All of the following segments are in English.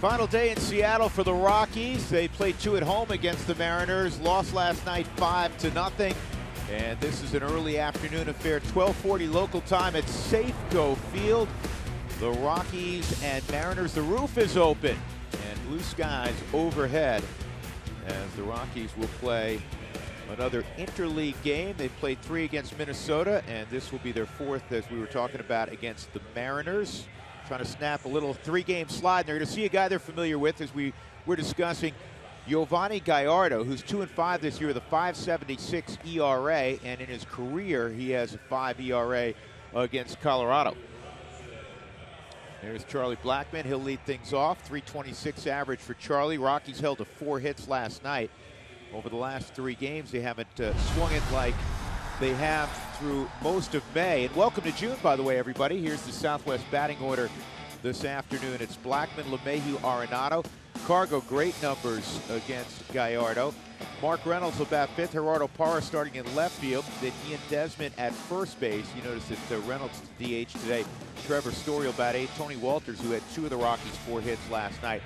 Final day in Seattle for the Rockies. They played 2 at home against the Mariners, lost last night 5-0. And this is an early afternoon affair, 12:40 local time at Safeco Field. The Rockies and Mariners, the roof is open and blue skies overhead as the Rockies will play another interleague game. They've played 3 against Minnesota, and this will be their 4th, as we were talking about, against the Mariners. Trying to snap a little 3-game slide. They're going to see a guy they're familiar with, as we were discussing, Yovani Gallardo, who's 2-5 this year with a 5.76 ERA, and in his career he has a 5 ERA against Colorado. There's Charlie Blackmon. He'll lead things off. 3.26 average for Charlie. Rockies held to 4 hits last night. Over the last 3 games, they haven't swung it like they have through most of May. And welcome to June, by the way, everybody. Here's the Southwest batting order this afternoon. It's Blackmon, LeMahieu, Arenado. Cargo, great numbers against Gallardo. Mark Reynolds will bat 5th. Gerardo Parra starting in left field. Then Ian Desmond at first base. You notice that Reynolds DH today. Trevor Story will bat 8th. Tony Walters, who had 2 of the Rockies' 4 hits last night,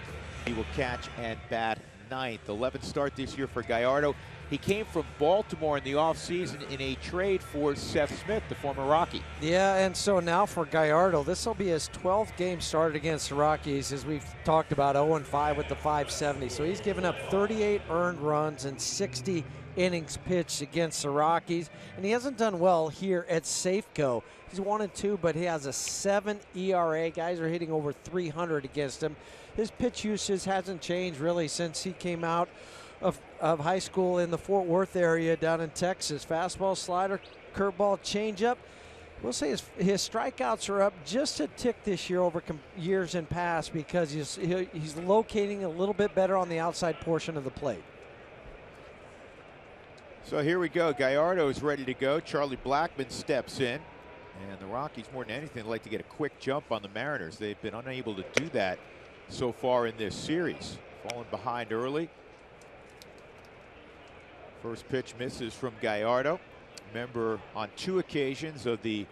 he will catch and bat 9th. 11th start this year for Gallardo. He came from Baltimore in the offseason in a trade for Seth Smith, the former Rocky. Yeah, and so now for Gallardo, this will be his 12th game started against the Rockies, as we've talked about, 0-5 with the 5.70. So he's given up 38 earned runs and 60 innings pitched against the Rockies, and he hasn't done well here at Safeco. He's 1-2, but he has a 7 ERA. Guys are hitting over 300 against him. His pitch usage hasn't changed really since he came out of high school in the Fort Worth area down in Texas. Fastball, slider, curveball, changeup. We'll say his strikeouts are up just a tick this year over years in past, because he's locating a little bit better on the outside portion of the plate. So here we go. Gallardo is ready to go. Charlie Blackmon steps in. And the Rockies, more than anything, like to get a quick jump on the Mariners. They've been unable to do that so far in this series. Falling behind early. First pitch misses from Gallardo. Member on 2 occasions of the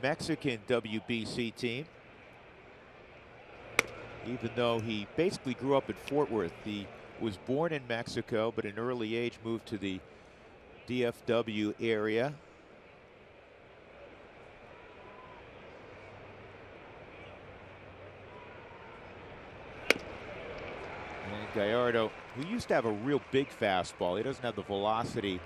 Mexican WBC team. Even though he basically grew up in Fort Worth. He was born in Mexico, but at an early age moved to the DFW area. And Gallardo, who used to have a real big fastball, he doesn't have the velocity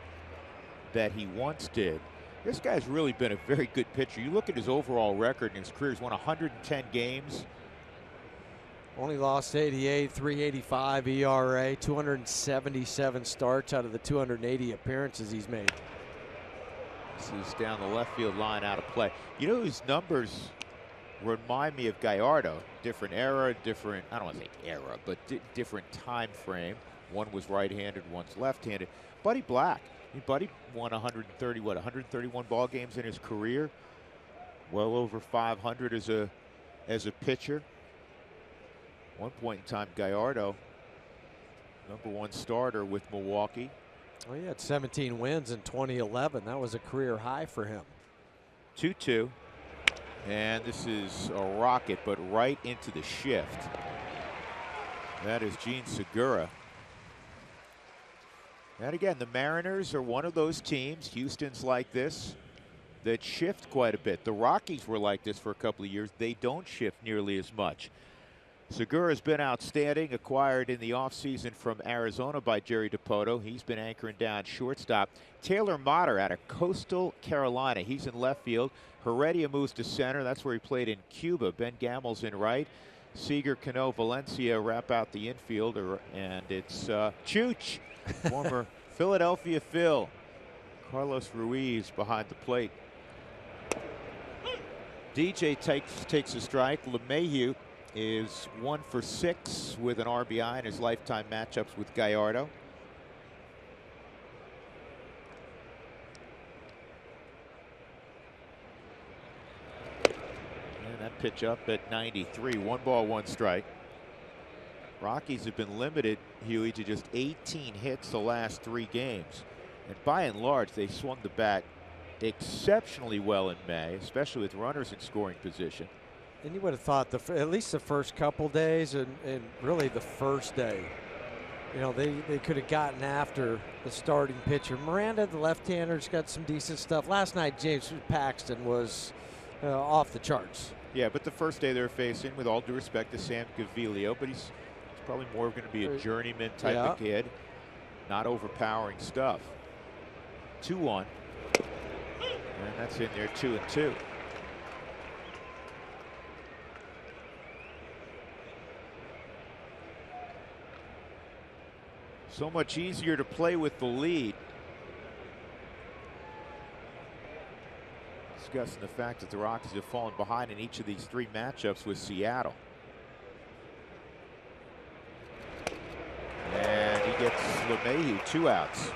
that he once did. This guy's really been a very good pitcher. You look at his overall record in his career, he's won 110 games. Only lost 88, 3.85 ERA, 277 starts out of the 280 appearances he's made. This is down the left field line, out of play. You know whose numbers remind me of Gallardo? Different era, different, I don't want to say era, but different time frame. One was right-handed, one's left-handed. Buddy Black. I mean, Buddy won 131 ball games in his career. Well over 500 as a pitcher. One point in time, Gallardo, #1 starter with Milwaukee. Well, he had 17 wins in 2011. That was a career high for him. 2-2. And this is a rocket, but right into the shift. That is Gene Segura. And again, the Mariners are one of those teams, Houston's like this, that shift quite a bit. The Rockies were like this for a couple of years. They don't shift nearly as much. Segura's been outstanding, acquired in the offseason from Arizona by Jerry Dipoto. He's been anchoring down shortstop. Taylor Motter out of Coastal Carolina. He's in left field. Heredia moves to center. That's where he played in Cuba. Ben Gamel's in right. Seager, Cano, Valencia wrap out the infield. And it's Chooch, former Philadelphia Phil. Carlos Ruiz behind the plate. DJ takes a strike. LeMahieu is 1 for 6 with an RBI in his lifetime matchups with Gallardo. And that pitch up at 93. 1 ball, 1 strike. Rockies have been limited, Huey, to just 18 hits the last 3 games. And by and large, they swung the bat exceptionally well in May, especially with runners in scoring position. And you would have thought at least the first couple days and really the first day, you know, they could have gotten after the starting pitcher. Miranda, the left-hander's got some decent stuff. Last night, James Paxton was off the charts. Yeah, but the first day they're facing, with all due respect to Sam Gaviglio, but he's probably more going to be a journeyman type of kid, not overpowering stuff. 2-1, and that's in there, 2-2. So much easier to play with the lead. Discussing the fact that the Rockies have fallen behind in each of these 3 matchups with Seattle. And he gets LeMahieu 2 outs.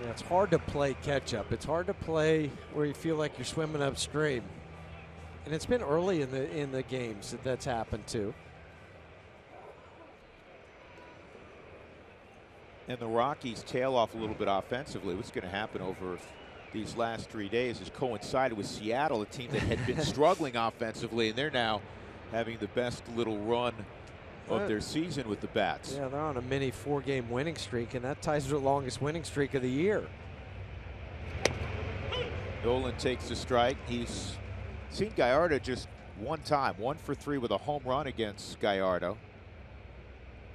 Yeah, it's hard to play catch up. It's hard to play where you feel like you're swimming upstream. And it's been early in the games that's happened too. And the Rockies tail off a little bit offensively. What's going to happen over these last 3 days has coincided with Seattle, a team that had been struggling offensively, and they're now having the best little run of their season with the bats. Yeah, they're on a mini 4-game winning streak, and that ties to the longest winning streak of the year. Nolan takes the strike. He's seen Gallardo just one time, 1 for 3 with a home run against Gallardo.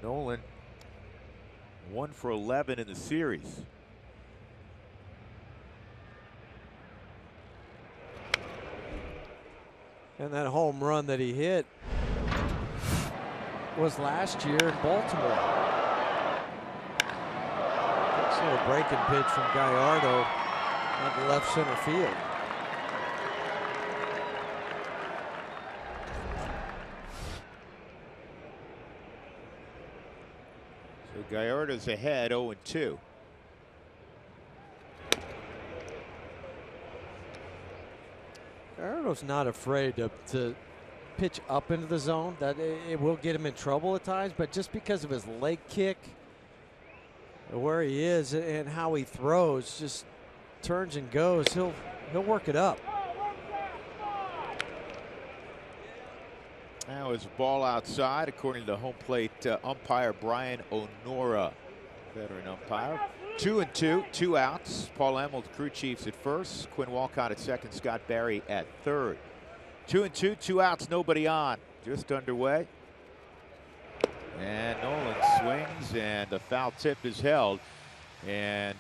Nolan 1 for 11 in the series. And that home run that he hit was last year in Baltimore. Nice little breaking pitch from Gallardo at the left center field. So Gallardo's ahead 0-2. Gallardo's not afraid to pitch up into the zone. That it will get him in trouble at times, but just because of his leg kick, where he is and how he throws, just turns and goes, he'll work it up. Now his ball outside, according to home plate umpire Brian Onora, veteran umpire. 2-2, 2 outs. Paul Emmel, crew chiefs at first. Quinn Walcott at second. Scott Barry at third. 2-2, 2 outs, nobody on. Just underway. And Nolan swings, and the foul tip is held. And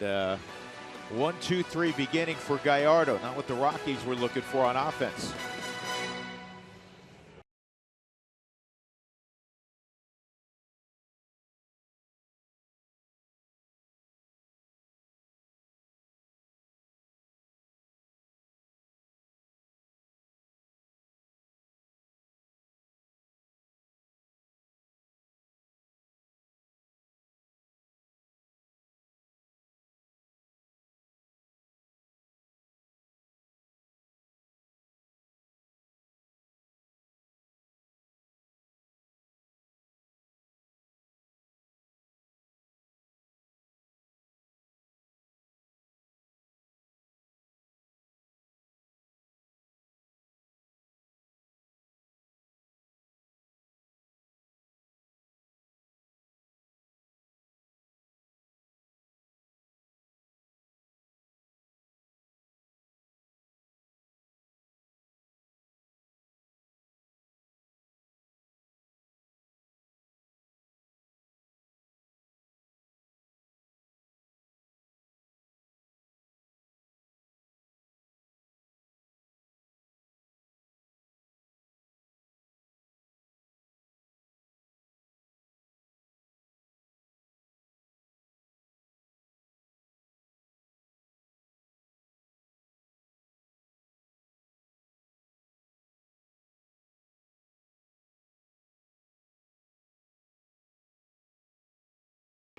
1-2-3 beginning for Gallardo. Not what the Rockies were looking for on offense.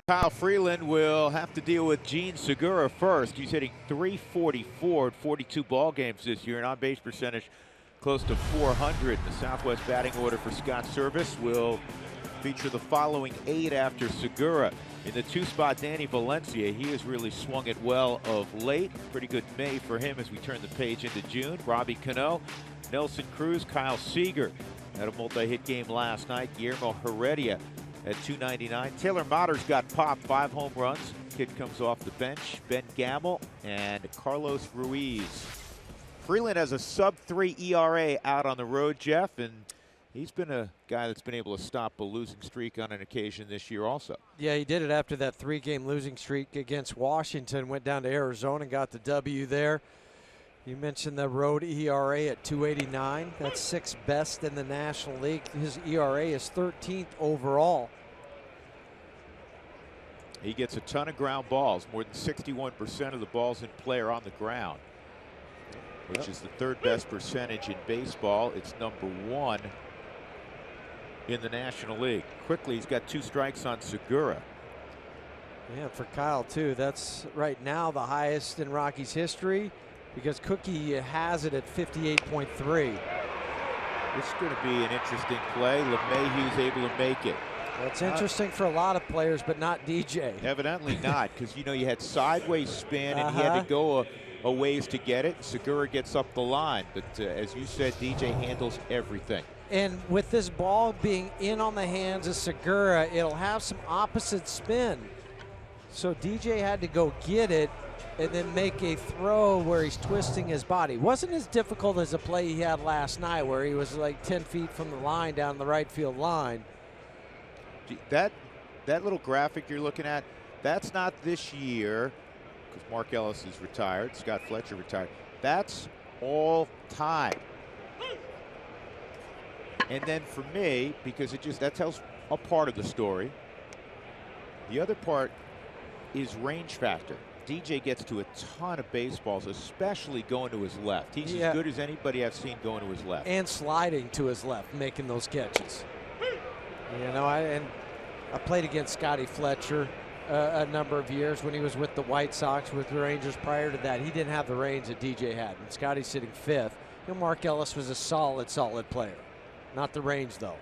Kyle Freeland will have to deal with Gene Segura first. He's hitting .344 at 42 ball games this year, and on-base percentage close to .400. The Southwest batting order for Scott Service will feature the following 8 after Segura. In the 2 spot, Danny Valencia, he has really swung it well of late. Pretty good May for him as we turn the page into June. Robbie Cano, Nelson Cruz, Kyle Seager had a multi-hit game last night. Guillermo Heredia at 299. Taylor Motter's got popped, 5 home runs. Kid comes off the bench. Ben Gamble and Carlos Ruiz. Freeland has a sub-3 ERA out on the road, Jeff, and he's been a guy that's been able to stop a losing streak on an occasion this year also. Yeah, he did it after that 3-game losing streak against Washington. Went down to Arizona and got the W there. You mentioned the road ERA at 289. That's 6th best in the National League. His ERA is 13th overall. He gets a ton of ground balls. More than 61% of the balls in play are on the ground, which is the 3rd best percentage in baseball. It's number 1 in the National League. Quickly, he's got 2 strikes on Segura. Yeah, for Kyle, too. That's right now the highest in Rockies history because Cookie has it at 58.3. This is going to be an interesting play. LeMahieu's able to make it. That's interesting for a lot of players, but not DJ. Evidently not, because, you know, you had sideways spin and he had to go a ways to get it. Segura gets up the line, but as you said, DJ handles everything. And with this ball being in on the hands of Segura, it'll have some opposite spin. So DJ had to go get it and then make a throw where he's twisting his body. Wasn't as difficult as a play he had last night where he was like 10 feet from the line down the right field line. That little graphic you're looking at, that's not this year because Mark Ellis is retired, Scott Fletcher retired. That's all time. And then for me, because that tells a part of the story. The other part is range factor. DJ gets to a ton of baseballs, especially going to his left. He's as good as anybody I've seen going to his left. And sliding to his left, making those catches. You know, I played against Scotty Fletcher a number of years when he was with the White Sox, with the Rangers. Prior to that, he didn't have the range that DJ had. And Scotty's sitting 5th. You know, Mark Ellis was a solid player. Not the range, though.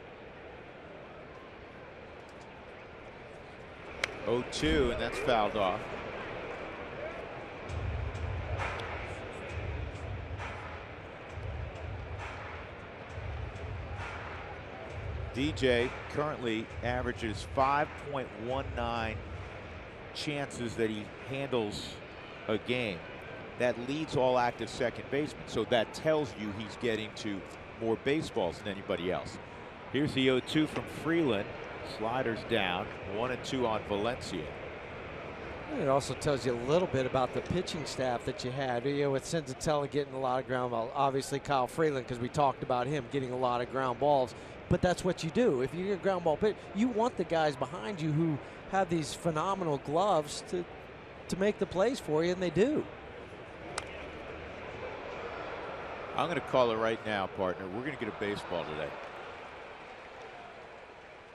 0-2, and that's fouled off. DJ currently averages 5.19 chances that he handles a game. That leads all active second basemen. So that tells you he's getting to more baseballs than anybody else. Here's the 0-2 from Freeland. Sliders down. 1-2 on Valencia. It also tells you a little bit about the pitching staff that you had. You know, with Senzatella getting a lot of ground balls. Obviously Kyle Freeland, because we talked about him getting a lot of ground balls. But that's what you do. If you get a ground ball pitch, you want the guys behind you who have these phenomenal gloves to make the plays for you, and they do. I'm going to call it right now, partner. We're going to get a baseball today.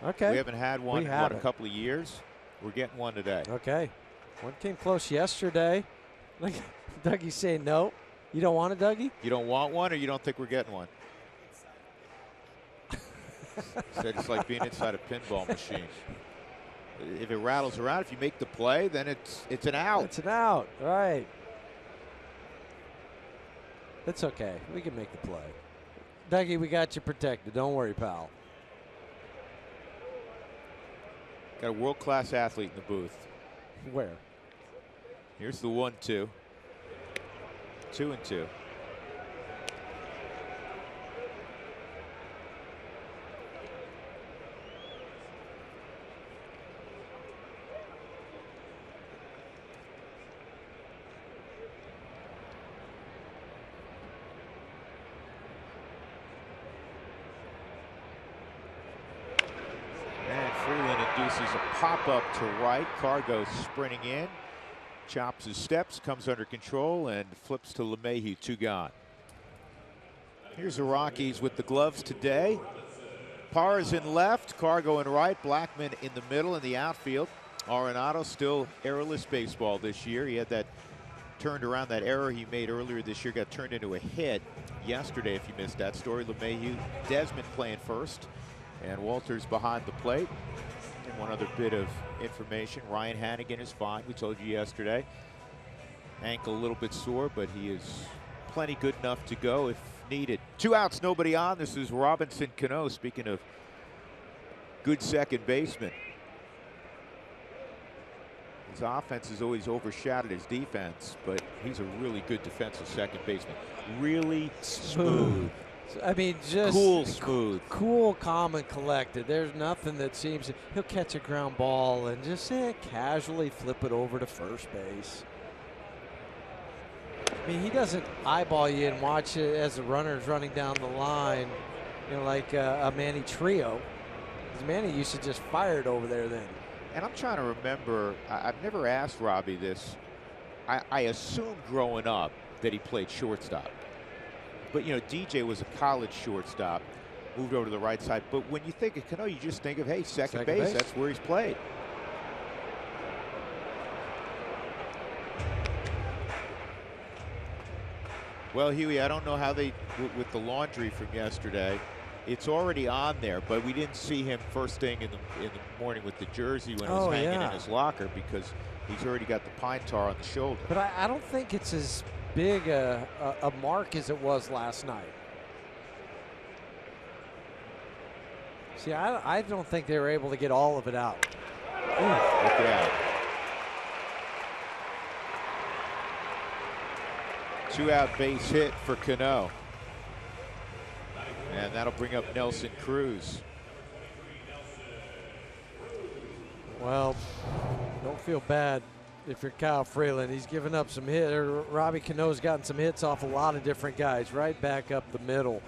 Okay. We haven't had one in a couple of years. We're getting one today. Okay. One came close yesterday. Look, Dougie's saying no. You don't want it, Dougie? You don't want one, or you don't think we're getting one? Said it's like being inside a pinball machine. If it rattles around, if you make the play, then it's an out. It's an out, right. It's okay. We can make the play. Dougie, we got you protected. Don't worry, pal. Got a world-class athlete in the booth. Where? Here's the 1-2. 2-2. Induces a pop-up to right. Carr goes sprinting in, chops his steps, comes under control, and flips to LeMahieu. 2 gone. Here's the Rockies with the gloves today. Parra's in left, Carr going right, Blackman in the middle in the outfield. Arenado still errorless baseball this year. He had that turned around, that error he made earlier this year got turned into a hit yesterday, if you missed that story. LeMahieu, Desmond playing first, and Walters behind the plate. And one other bit of information, Ryan Hannigan is fine. We told you yesterday. Ankle a little bit sore, but he is plenty good enough to go if needed. 2 outs, nobody on. This is Robinson Cano, speaking of good second baseman. His offense has always overshadowed his defense, but he's a really good defensive second baseman. Really smooth. I mean, just cool, smooth. Cool, calm, and collected. There's nothing that seems. He'll catch a ground ball and just casually flip it over to first base. I mean, he doesn't eyeball you and watch it as the runner's running down the line, you know, like a Manny Trio. Because Manny used to just fire it over there then. And I'm trying to remember, I've never asked Robbie this. I assumed growing up that he played shortstop. But, you know, DJ was a college shortstop, moved over to the right side. But when you think of Cano, you just think of, hey, second base. That's where he's played. Well, Huey, I don't know how they, with the laundry from yesterday, it's already on there, but we didn't see him first thing in the morning with the jersey when it was hanging in his locker, because he's already got the pine tar on the shoulder. But I don't think it's as big a mark as it was last night. See, I don't think they were able to get all of it out. Ooh, look out. 2-out base hit for Cano. And that'll bring up Nelson Cruz. Well, don't feel bad if you're Kyle Freeland. He's given up some hits. Robbie Cano's gotten some hits off a lot of different guys, right back up the middle.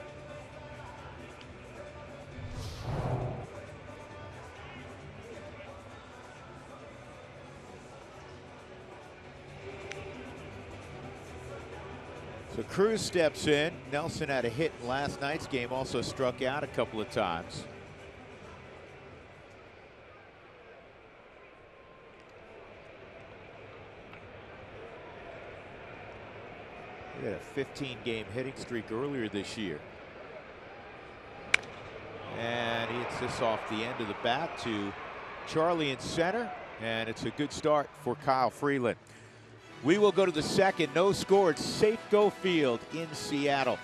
So Cruz steps in. Nelson had a hit in last night's game, also struck out a couple of times. He had a 15-game hitting streak earlier this year. And he hits this off the end of the bat to Charlie in center, and it's a good start for Kyle Freeland. We will go to the second. No score. It's Safeco Field in Seattle.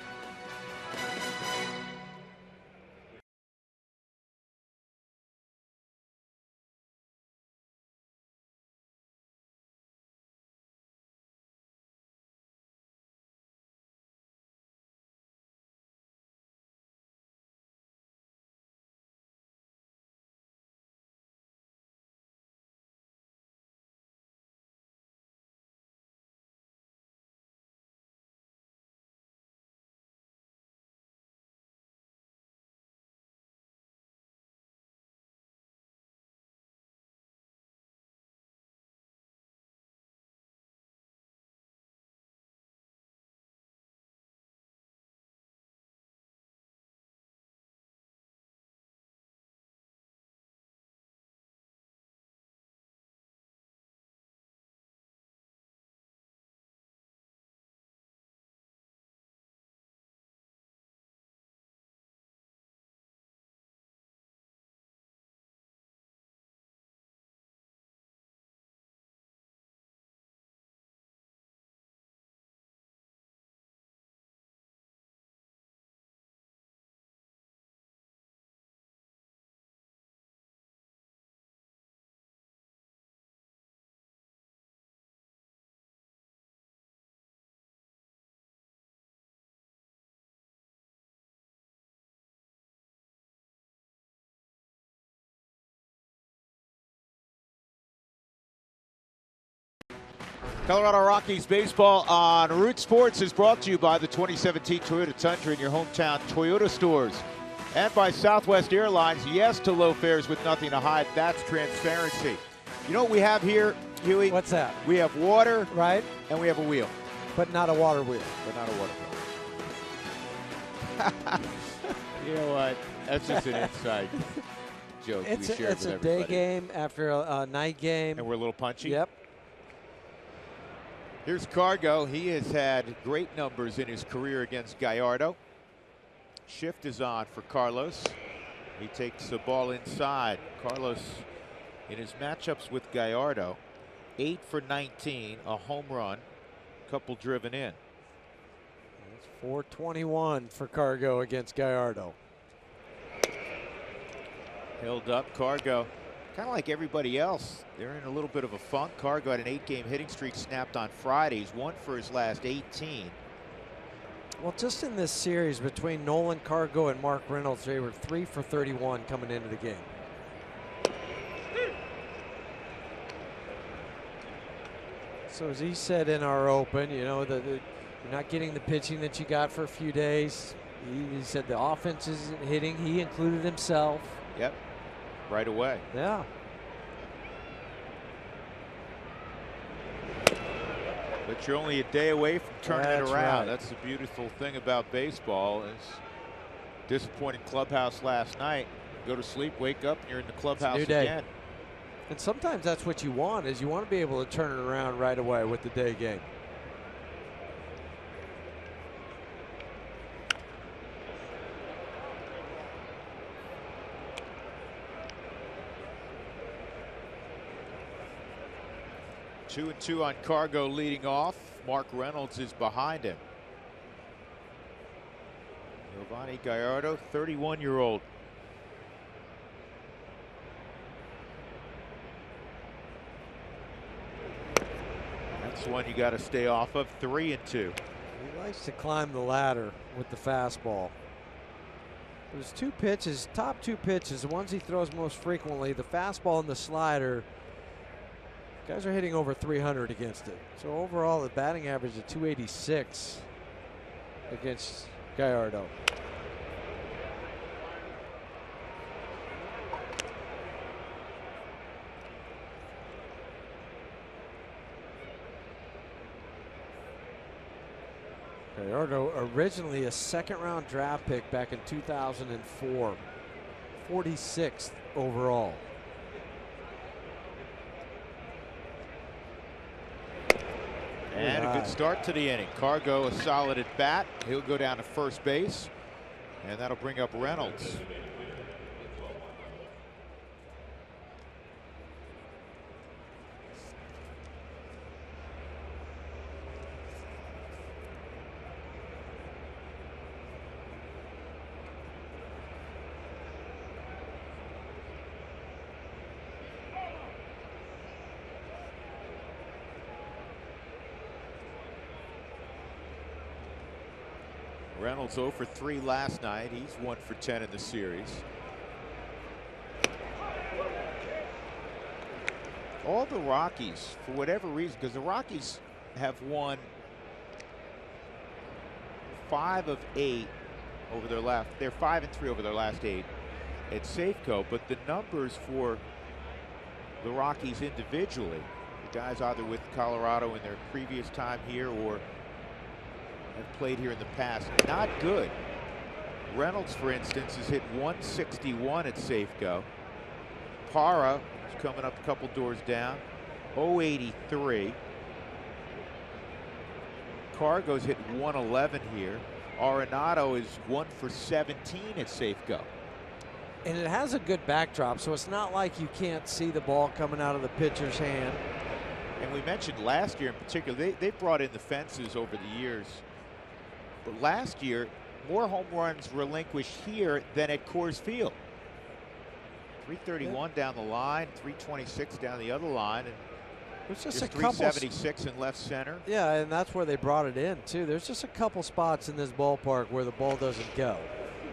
Colorado Rockies baseball on Root Sports is brought to you by the 2017 Toyota Tundra in your hometown Toyota stores, and by Southwest Airlines. Yes to low fares with nothing to hide. That's transparency. You know what we have here, Huey? What's that? We have water, right? And we have a wheel. But not a water wheel. But not a water wheel. You know what? That's just an inside joke we shared with everybody. It's a day game after a night game. And we're a little punchy? Yep. Here's Cargo. He has had great numbers in his career against Gallardo. Shift is on for Carlos. He takes the ball inside. Carlos In his matchups with Gallardo, 8 for 19, a home run, couple driven in. It's 421 for Cargo against Gallardo. Held up. Cargo, kind of like everybody else, they're in a little bit of a funk. Cargo had an 8-game hitting streak snapped on Friday. He's 1 for his last 18. Well, just in this series between Nolan Cargo and Mark Reynolds, they were 3 for 31 coming into the game. So as he said in our open, you know, you're not getting the pitching that you got for a few days. He said the offense isn't hitting. He included himself. Yep, right away. Yeah. But you're only a day away from turning it around. Right. That's the beautiful thing about baseball. Is disappointing clubhouse last night. Go to sleep, wake up, and you're in the clubhouse again. And sometimes that's what you want, is you want to be able to turn it around right away with the day game. Two and two on Cargo leading off. Mark Reynolds is behind him. Giovanni Gallardo, 31-year-old. That's one you got to stay off of. 3 and 2. He likes to climb the ladder with the fastball. There's two pitches, top two pitches, the ones he throws most frequently, the fastball and the slider. Guys are hitting over 300 against it. So overall, the batting average is 286 against Gallardo. Gallardo, originally a second-round draft pick back in 2004, 46th overall. And a good start to the inning. Cargo a solid at bat. He'll go down to first base, and that'll bring up Reynolds. Reynolds 0 for 3 last night. He's 1 for 10 in the series. All the Rockies, for whatever reason, because the Rockies have won 5 of 8 over their last. They're 5 and 3 over their last 8 at Safeco. But the numbers for the Rockies individually, the guys either with Colorado in their previous time here or have played here in the past, not good. Reynolds, for instance, has hit 161 at Safeco. Parra is coming up a couple doors down, 083. Cargo's hit 111 here. Arenado is 1 for 17 at Safeco. And it has a good backdrop, so it's not like you can't see the ball coming out of the pitcher's hand. And we mentioned last year in particular, they brought in the fences over the years. But last year, more home runs relinquished here than at Coors Field. 331 down the line, 326 down the other line, and there's just a 376 in left center. Yeah, and that's where they brought it in too. There's just a couple spots in this ballpark where the ball doesn't go.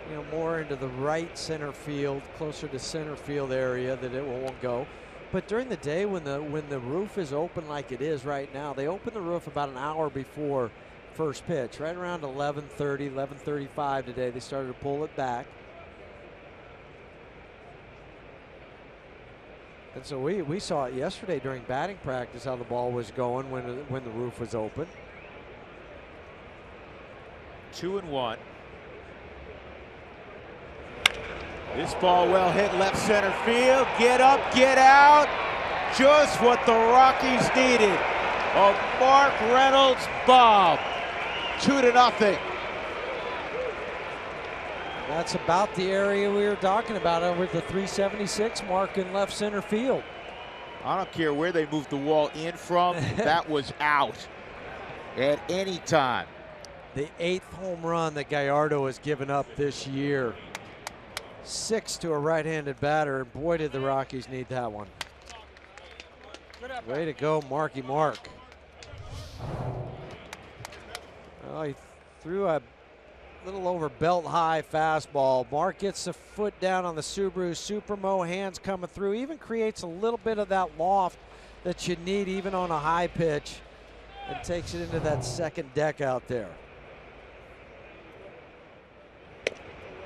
You know, more into the right center field, closer to center field area that it won't go. But during the day, when the roof is open like it is right now, they open the roof about an hour before first pitch, right around 11:30, 11:35 today. They started to pull it back. And so we saw it yesterday during batting practice how the ball was going when the roof was open. 2-1. This ball well hit left center field. Get up, get out. Just what the Rockies needed. A Mark Reynolds bomb. 2-0. That's about the area we were talking about over the 376 mark in left center field. I don't care where they moved the wall in from. That was out at any time. The 8th home run that Gallardo has given up this year. 6 to a right-handed batter, and boy did the Rockies need that one. Way to go, Marky Mark. Well, he threw a little over belt-high fastball. Mark gets the foot down on the Subaru Supermo, hands coming through, even creates a little bit of that loft that you need even on a high pitch, and takes it into that second deck out there.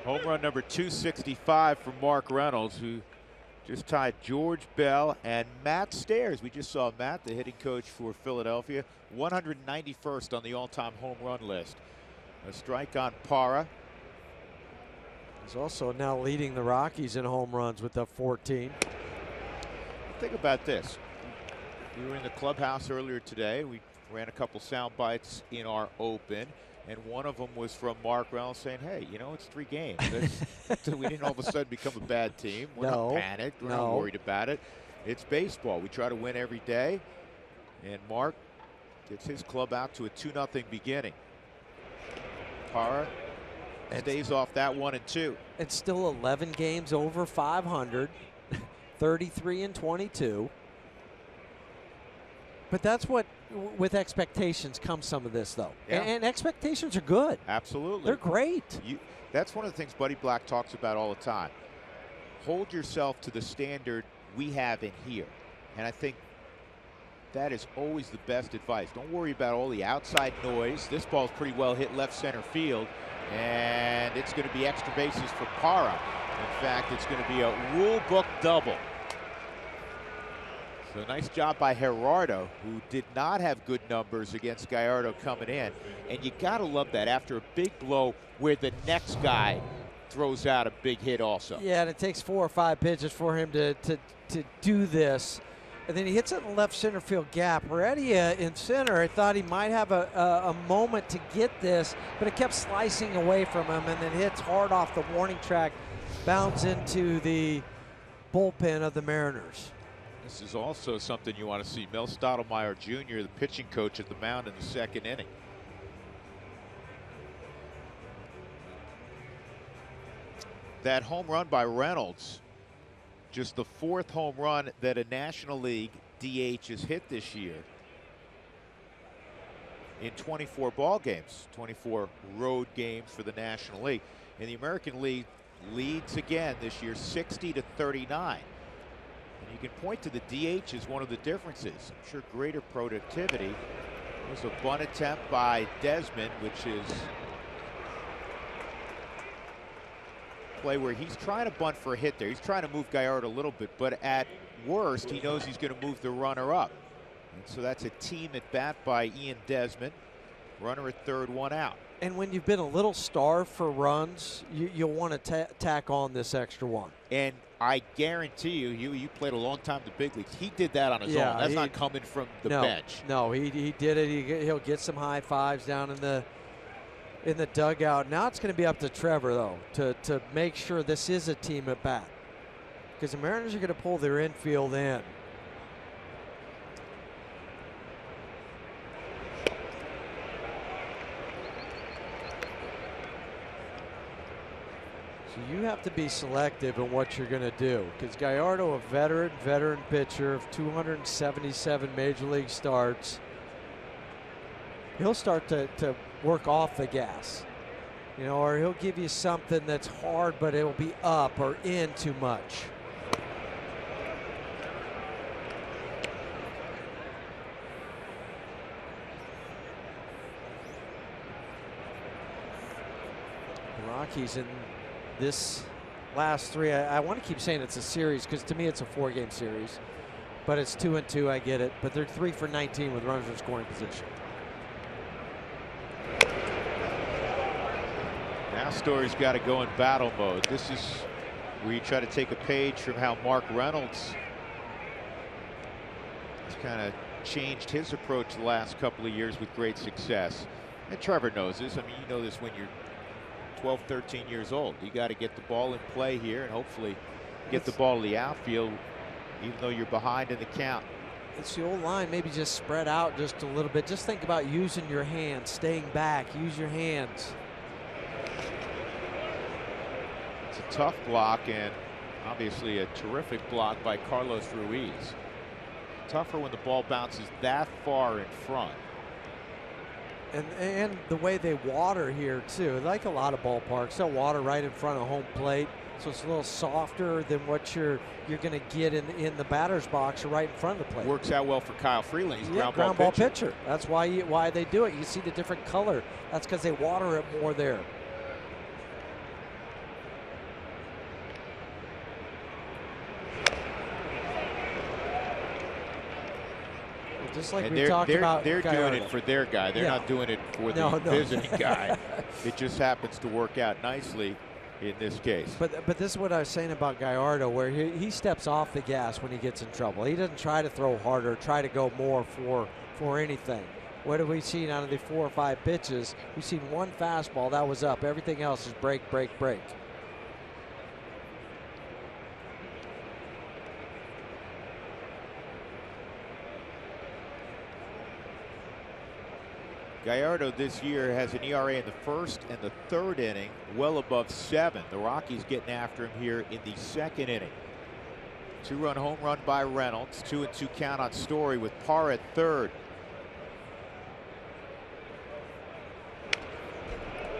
Home run number 265 for Mark Reynolds, who just tied George Bell and Matt Stairs. We just saw Matt, the hitting coach for Philadelphia, 191st on the all-time home run list. A strike on Parra. He's also now leading the Rockies in home runs with the 14. Think about this. We were in the clubhouse earlier today. We ran a couple sound bites in our open, and one of them was from Mark Reynolds saying, hey, you know, it's 3 games. We didn't all of a sudden become a bad team. We're not panicked. We're not worried about it. It's baseball. We try to win every day. And Mark gets his club out to a 2-0 beginning. Parra stays off that 1-2. It's still 11 games over 500, 33 and 22. But that's what, with expectations comes some of this, though. Yeah. And expectations are good. Absolutely. They're great. That's one of the things Buddy Black talks about all the time. Hold yourself to the standard we have in here. And I think that is always the best advice. Don't worry about all the outside noise. This ball's pretty well hit left center field, and it's going to be extra bases for Parra. In fact, it's going to be a rule book double. So nice job by Gerardo, who did not have good numbers against Gallardo coming in. And you got to love that after a big blow where the next guy throws out a big hit also. Yeah, and it takes 4 or 5 pitches for him to do this. And then he hits it in the left center field gap. Already in center, I thought he might have a moment to get this, but it kept slicing away from him and then hits hard off the warning track, bounds into the bullpen of the Mariners. This is also something you want to see. Mel Stottlemyre Jr., the pitching coach, at the mound in the 2nd inning. That home run by Reynolds, just the 4th home run that a National League DH has hit this year in 24 ball games, 24 road games for the National League. And the American League leads again this year 60-39. And you can point to the DH as one of the differences. I'm sure greater productivity. There's a bunt attempt by Desmond, which is play where he's trying to bunt for a hit there. He's trying to move Gallardo a little bit, but at worst, he knows he's going to move the runner up. And so that's a team at bat by Ian Desmond. Runner at third, 1 out. And when you've been a little starved for runs, you'll want to tack on this extra one. And I guarantee you played a long time in the big leagues. He did that on his own. That's not coming from the bench. No, he did it. He'll get some high fives down in the dugout. Now it's going to be up to Trevor, though, to make sure this is a team at bat, because the Mariners are going to pull their infield in. So you have to be selective in what you're going to do, because Gallardo, a veteran pitcher of 277 major league starts, he'll start to work off the gas, you know, or he'll give you something that's hard, but it'll be up or in too much. The Rockies in this last 3, I want to keep saying it's a series, because to me it's a 4-game series, but it's 2-2, I get it, but they're 3 for 19 with runners in scoring position. Now Story's got to go in battle mode. This is where you try to take a page from how Mark Reynolds has kind of changed his approach the last couple of years with great success. And Trevor knows this. I mean, you know this when you're 12, 13 years old. You got to get the ball in play here and hopefully get the ball to the outfield even though you're behind in the count. It's the old line, maybe just spread out just a little bit. Just think about using your hands, staying back, use your hands. It's a tough block, and obviously a terrific block by Carlos Ruiz. Tougher when the ball bounces that far in front. And the way they water here too, like a lot of ballparks, they'll water right in front of home plate, so it's a little softer than what you're going to get in the batter's box or right in front of the plate. Works out well for Kyle Freeland. He's a ground ball pitcher. That's why they do it. You see the different color. That's because they water it more there. Just like we talked about, they're doing it for their guy. They're not doing it for the visiting guy. It just happens to work out nicely in this case. But this is what I was saying about Gallardo, where he steps off the gas when he gets in trouble. He doesn't try to throw harder, try to go more for anything. What have we seen out of the 4 or 5 pitches? We've seen one fastball that was up. Everything else is break, break, break. Gallardo this year has an ERA in the first and the third inning well above 7. The Rockies getting after him here in the second inning. 2-run home run by Reynolds. 2-2 count on Story with Parr at third.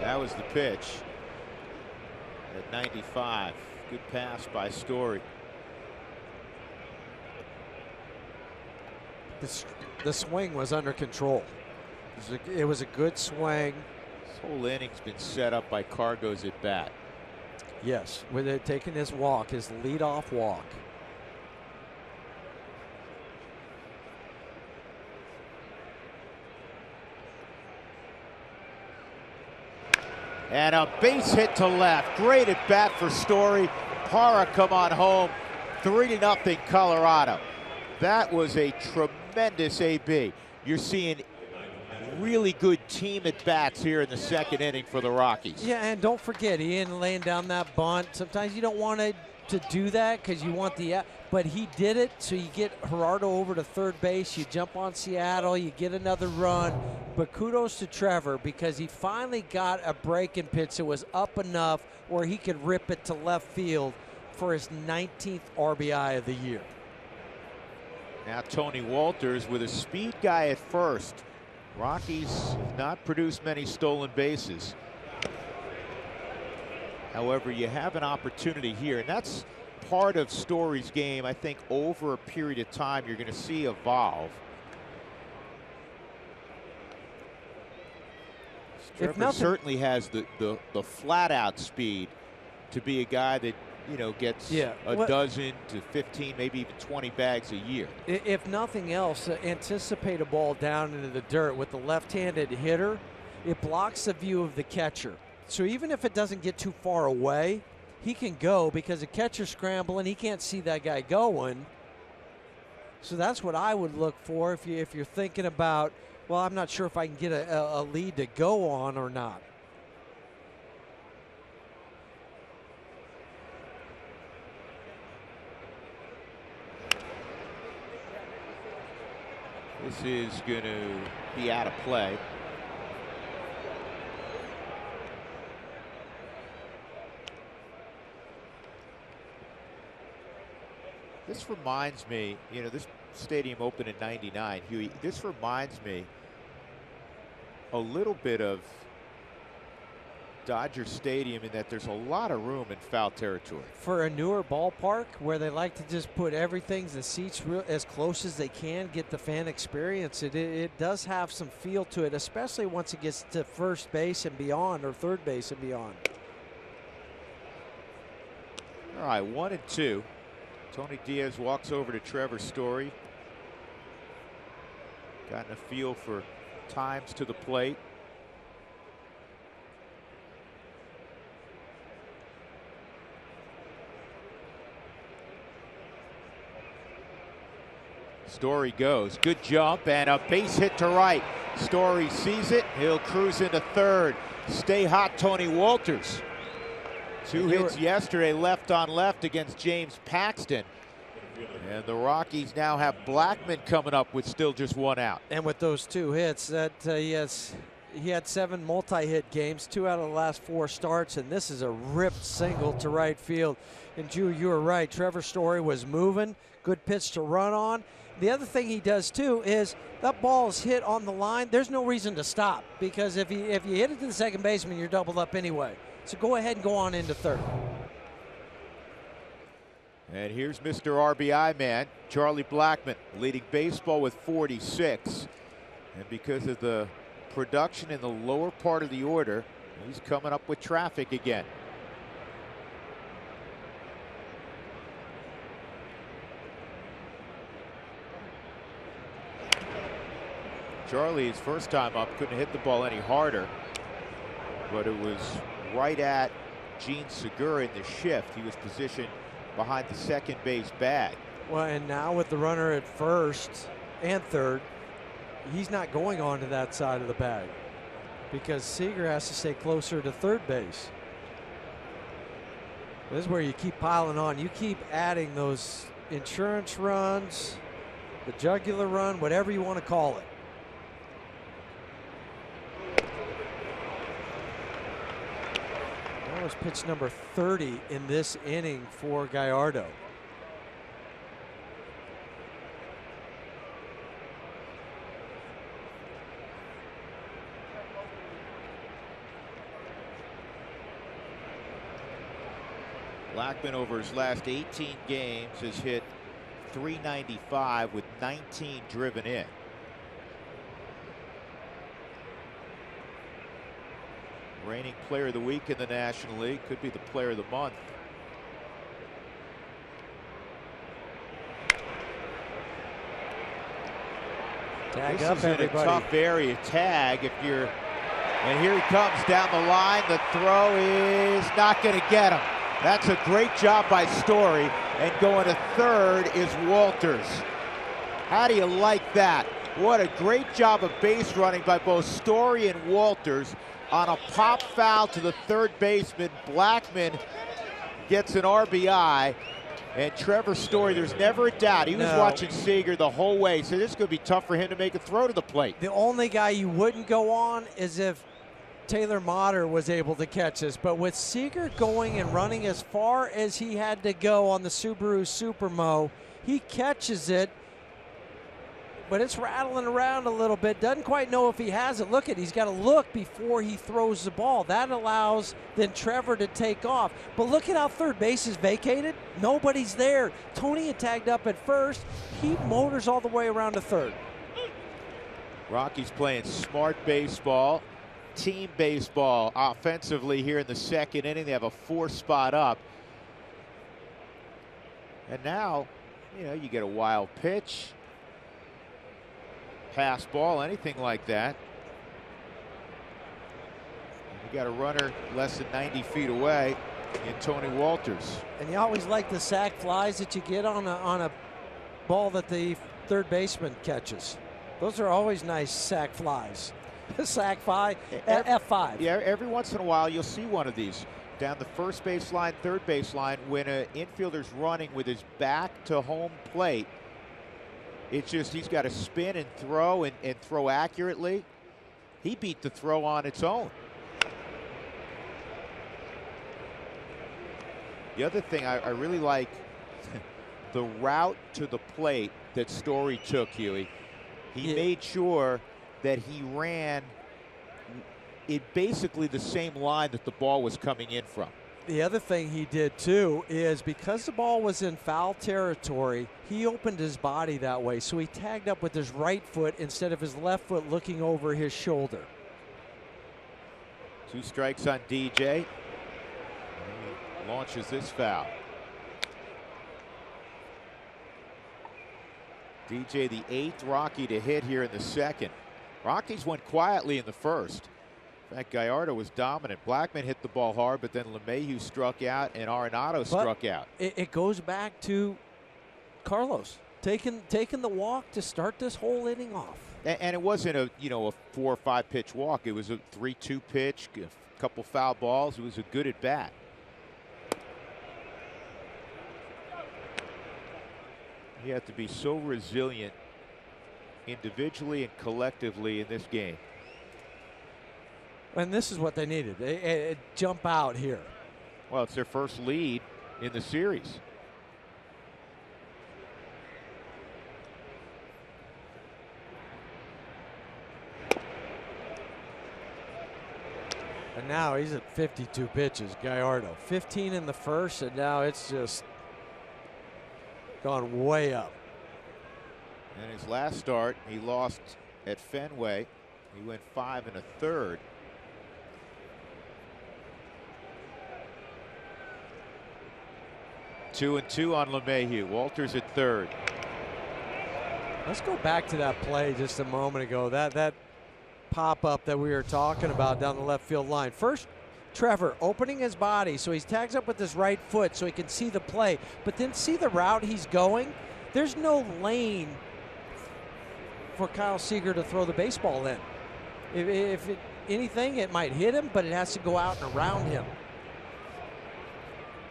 That was the pitch at 95. Good pass by Story. The swing was under control. It was a good swing. This whole inning's been set up by Cargo's at bat. Yes, with it taking his walk, his leadoff walk. And a base hit to left. Great at bat for Story. Parra come on home. 3-0 Colorado. That was a tremendous AB. You're seeing really good team at bats here in the second inning for the Rockies. Yeah, and don't forget, Ian laying down that bunt. Sometimes you don't want to do that because you want but he did it, so you get Gerardo over to third base, you jump on Seattle, you get another run. But kudos to Trevor because he finally got a breaking pitch that was up enough where he could rip it to left field for his 19th RBI of the year. Now Tony Walters with a speed guy at first. Rockies not produced many stolen bases. However, you have an opportunity here, and that's part of Story's game. I think over a period of time you're going to see evolve. Trevor certainly has the flat out speed to be a guy that gets a dozen to 15, maybe even 20 bags a year. If nothing else, anticipate a ball down into the dirt with the left-handed hitter. It blocks the view of the catcher. So even if it doesn't get too far away, he can go because the catcher's scrambling. He can't see that guy going. So that's what I would look for if you're thinking about, well, I'm not sure if I can get a lead to go on or not. This is going to be out of play. This reminds me, this stadium opened in '99, Huey. This reminds me a little bit of Dodger Stadium in that there's a lot of room in foul territory. For a newer ballpark where they like to just put everything, the seats as close as they can, get the fan experience, it does have some feel to it, especially once it gets to first base and beyond, or third base and beyond. All right, 1-2. Tony Diaz walks over to Trevor Story. Gotten a feel for times to the plate. Story goes. Good jump and a base hit to right. Story sees it. He'll cruise into third. Stay hot, Tony Walters. 2 hits yesterday, left on left against James Paxton. And the Rockies now have Blackmon coming up with still just 1 out. And with those 2 hits, that he had 7 multi-hit games, 2 out of the last 4 starts, and this is a ripped single to right field. And Drew, you were right. Trevor Story was moving, good pitch to run on. The other thing he does too is that ball is hit on the line. There's no reason to stop, because if you hit it to the second baseman, you're doubled up anyway. So go ahead and go on into third. And here's Mr. RBI man, Charlie Blackmon, leading baseball with 46. And because of the production in the lower part of the order, he's coming up with traffic again. Charlie, his first time up, couldn't hit the ball any harder, but it was right at Gene Segura in the shift. He was positioned behind the second base bag. Well, and now with the runner at first and third, he's not going on to that side of the bag because Seager has to stay closer to third base. This is where you keep piling on. You keep adding those insurance runs, the jugular run, whatever you want to call it. That was pitch number 30 in this inning for Gallardo. Blackmon over his last 18 games has hit .395 with 19 driven in. Reigning player of the week in the National League, could be the player of the month. Tag this up, is everybody. in a tough area. Tag if you're, and here he comes down the line. The throw is not going to get him. That's a great job by Story, and going to third is Walters. How do you like that? What a great job of base running by both Story and Walters. On a pop foul to the third baseman, Blackmon gets an RBI, and Trevor Story, there's never a doubt, he was watching Seager the whole way, so this is going to be tough for him to make a throw to the plate. The only guy you wouldn't go on is if Taylor Motter was able to catch this, but with Seager going and running as far as he had to go on the Subaru Supermo, he catches it, but it's rattling around a little bit. Doesn't quite know if he has it. Look at, he's got to look before he throws the ball. That allows then Trevor to take off. But look at how third base is vacated. Nobody's there. Tony had tagged up at first. He motors all the way around to third. Rockies playing smart baseball, team baseball offensively here in the second inning. They have a 4-spot up. And now, you know, you get a wild pitch, pass ball, anything like that. You got a runner less than 90 feet away in Tony Walters. And you always like the sac flies that you get on a ball that the third baseman catches. Those are always nice sac flies. Sac fly, F5. Yeah, every once in a while you'll see one of these down the first base line, third base line, when an infielder's running with his back to home plate. It's just he's got to spin and throw and throw accurately. He beat the throw on its own. The other thing I really like, the route to the plate that Story took, Huey. He made sure that he ran it basically the same line that the ball was coming in from. The other thing he did too is because the ball was in foul territory, he opened his body that way. So he tagged up with his right foot instead of his left foot looking over his shoulder. 2 strikes on DJ. He launches this foul. DJ, the 8th Rocky to hit here in the second. Rockies went quietly in the first. In fact, Gallardo was dominant. Blackmon hit the ball hard, but then LeMahieu struck out and Arenado struck out. It goes back to Carlos taking the walk to start this whole inning off. And it wasn't a 4 or 5 pitch walk. It was a 3-2 pitch, a couple foul balls. It was a good at bat. He had to be so resilient individually and collectively in this game. And this is what they needed. They jump out here. Well, it's their first lead in the series. And now he's at 52 pitches, Gallardo. 15 in the first, and now it's just gone way up. And his last start, he lost at Fenway. He went 5 1/3. Two and two on LeMahieu. Walters at third. Let's go back to that play just a moment ago. That pop-up that we were talking about down the left field line. First, Trevor opening his body so he tags up with his right foot so he can see the play, but then see the route he's going. There's no lane for Kyle Seager to throw the baseball in. If anything, it might hit him, but it has to go out and around him.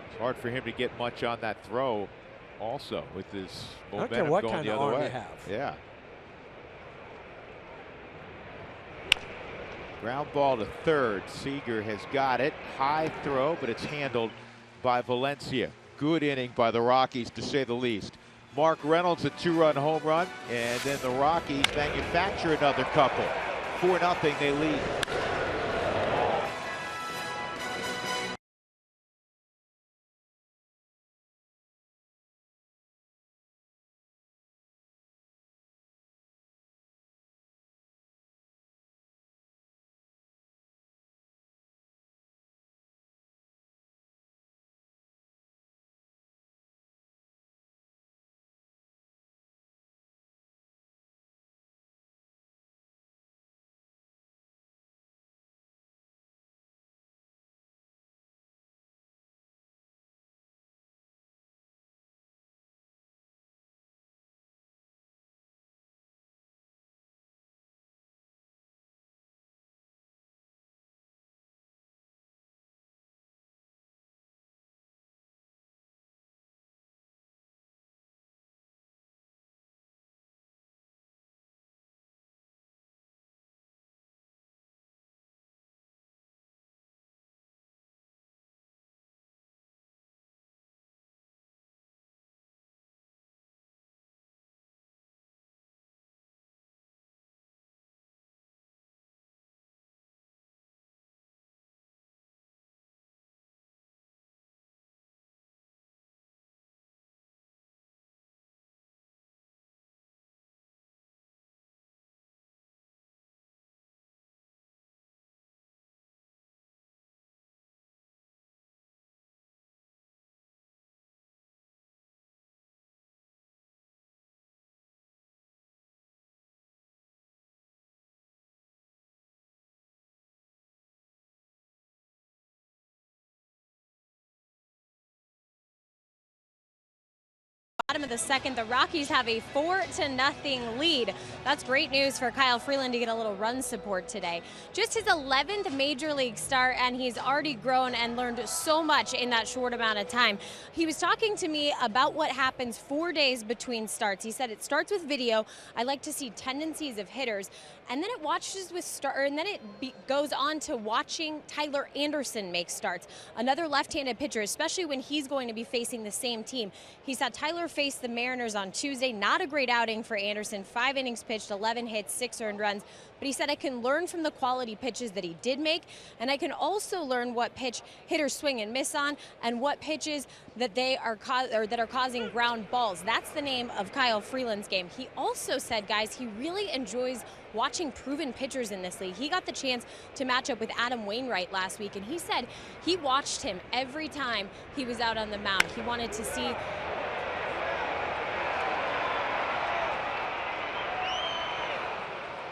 It's hard for him to get much on that throw also with his momentum I don't care what going kind the of other arm way. you have. Yeah. Ground ball to third. Seager has got it. High throw, but it's handled by Valencia. Good inning by the Rockies, to say the least. Mark Reynolds, a 2-run home run, and then the Rockies manufacture another couple. 4-0, they lead. Bottom of the second, the Rockies have a 4-0 lead. That's great news for Kyle Freeland to get a little run support today. Just his 11th major league start, and he's already grown and learned so much in that short amount of time. He was talking to me about what happens 4 days between starts. He said it starts with video. I like to see tendencies of hitters, and then it watches with goes on to watching Tyler Anderson make starts, another left-handed pitcher, especially when he's going to be facing the same team. He saw Tyler face the Mariners on Tuesday. Not a great outing for Anderson. 5 innings pitched, 11 hits, 6 earned runs. But he said, I can learn from the quality pitches that he did make, and I can also learn what pitch hitters swing and miss on, and what pitches that are causing ground balls. That's the name of Kyle Freeland's game. He also said, guys, he really enjoys watching proven pitchers in this league. He got the chance to match up with Adam Wainwright last week, and he said he watched him every time he was out on the mound. He wanted to see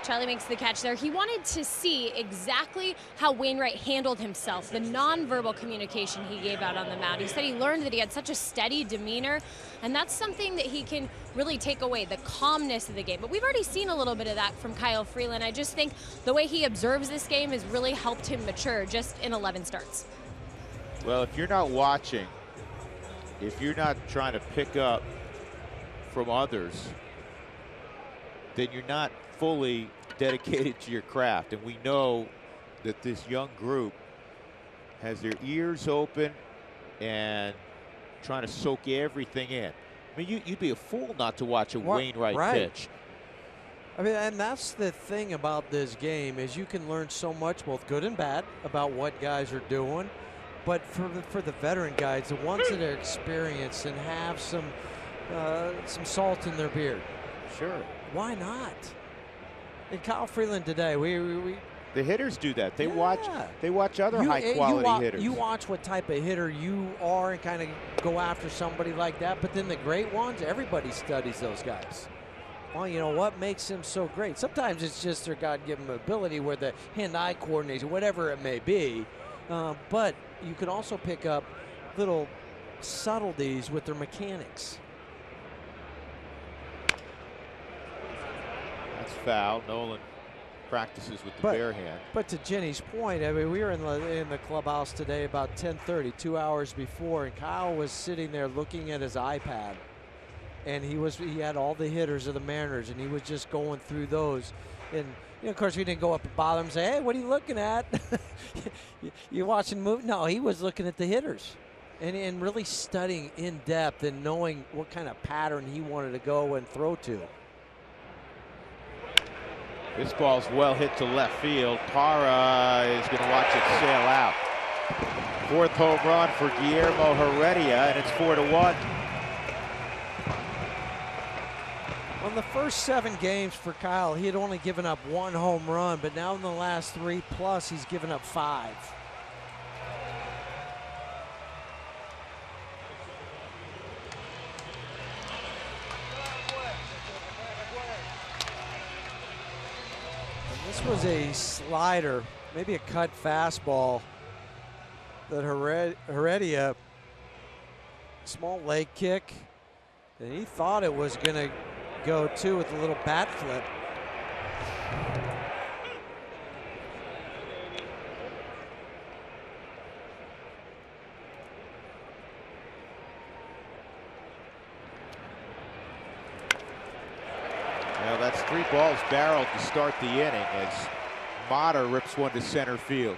Charlie makes the catch there. He wanted to see exactly how Wainwright handled himself, the nonverbal communication he gave out on the mound. He said he learned that he had such a steady demeanor, and that's something that he can really take away, the calmness of the game. But we've already seen a little bit of that from Kyle Freeland. I just think the way he observes this game has really helped him mature just in 11 starts. Well, if you're not watching, if you're not trying to pick up from others, then you're not fully dedicated to your craft. And we know that this young group has their ears open and trying to soak everything in. I mean, you'd be a fool not to watch a Wainwright pitch. I mean, and that's the thing about this game is you can learn so much, both good and bad, about what guys are doing. But for the veteran guys, the ones that are experienced and have some salt in their beard, sure, why not? And Kyle Freeland today, the hitters do that. They watch other high quality hitters. You watch what type of hitter you are and kind of go after somebody like that. But then the great ones, everybody studies those guys. Well, you know what makes them so great? Sometimes it's just their God-given ability, where the hand-eye coordination, whatever it may be. But you can also pick up little subtleties with their mechanics. That's foul. Nolan practices with the bare hand. But to Jenny's point, I mean, we were in the clubhouse today about 10:30, 2 hours before, and Kyle was sitting there looking at his iPad, and he had all the hitters of the Mariners, and he was just going through those. And you know, of course, we didn't go up and bother him and say, "Hey, what are you looking at? You watching movie?" No, he was looking at the hitters, and really studying in depth and knowing what kind of pattern he wanted to go and throw to. This ball's well hit to left field. Parra is going to watch it sail out. Fourth home run for Guillermo Heredia, and it's 4-1. On the first 7 games for Kyle, he had only given up 1 home run, but now in the last 3 plus, he's given up 5. This was a slider, maybe a cut fastball that Heredia, small leg kick, and he thought it was going to go too with a little bat flip. Well, that's 3 balls barreled to start the inning as Mata rips one to center field.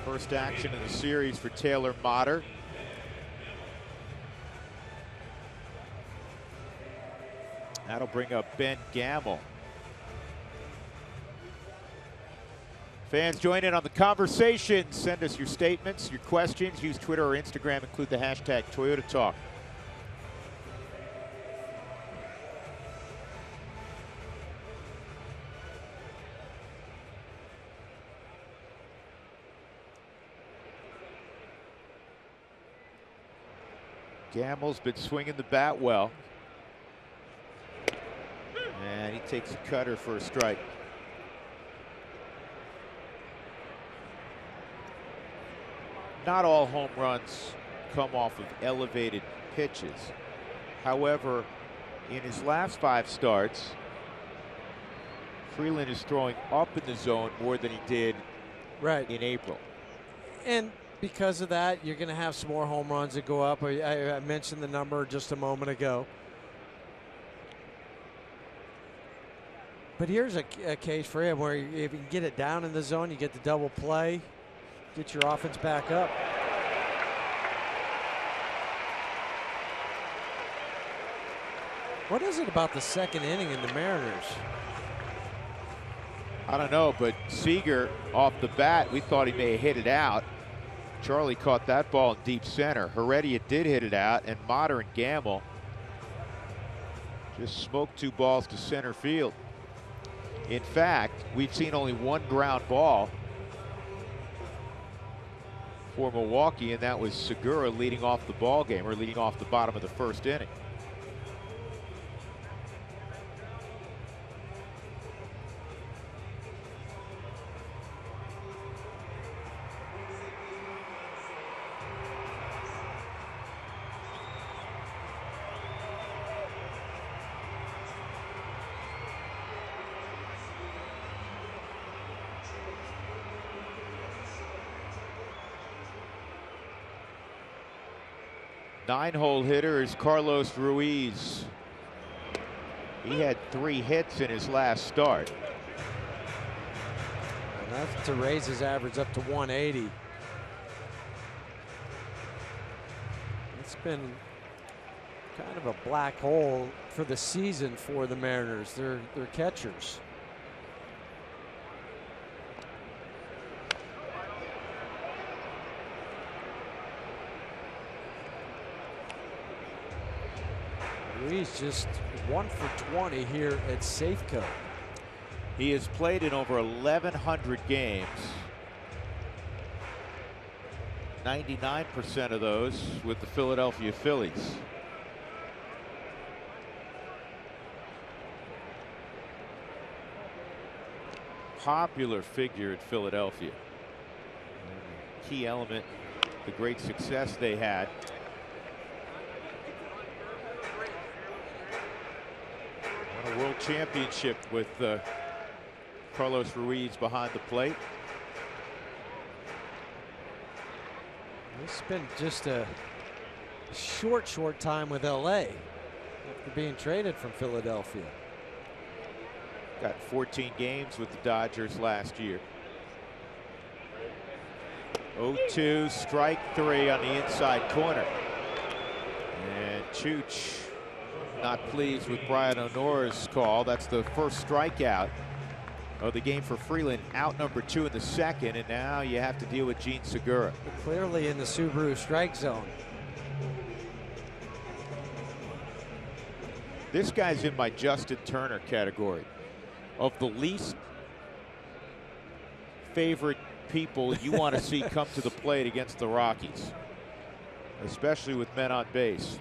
First action in the series for Taylor Motter. That'll bring up Ben Gamble. Fans, join in on the conversation. Send us your statements, your questions. Use Twitter or Instagram. Include the hashtag Toyota Talk. Gamble's been swinging the bat well. And he takes a cutter for a strike. Not all home runs come off of elevated pitches. However, in his last 5 starts, Freeland is throwing up in the zone more than he did in April. And because of that, you're going to have some more home runs that go up. I mentioned the number just a moment ago. But here's a case for him where if you can get it down in the zone, you get the double play, get your offense back up. What is it about the second inning in the Mariners? I don't know, but Seager off the bat, we thought he may have hit it out. Charlie caught that ball in deep center. Heredia did hit it out, and Motter and Gamble just smoked 2 balls to center field. In fact, we've seen only 1 ground ball for Milwaukee, and that was Segura leading off the ball game, or leading off the bottom of the first inning. Nine-hole hitter is Carlos Ruiz. He had 3 hits in his last start. Enough to raise his average up to 180. It's been kind of a black hole for the season for the Mariners. They're catchers. Ruiz just 1 for 20 here at Safeco. He has played in over 1,100 games. 99% of those with the Philadelphia Phillies. Popular figure at Philadelphia. Key element, the great success they had. Won a world championship with Carlos Ruiz behind the plate. It's been just a short time with LA after being traded from Philadelphia. Got 14 games with the Dodgers last year. 0-2, strike 3 on the inside corner. And Chooch not pleased with Brian O'Nora's call. That's the first strikeout of the game for Freeland. Out number 2 in the second, and now you have to deal with Gene Segura. Clearly in the Subaru strike zone. This guy's in my Justin Turner category of the least favorite people you want to see come to the plate against the Rockies, especially with men on base.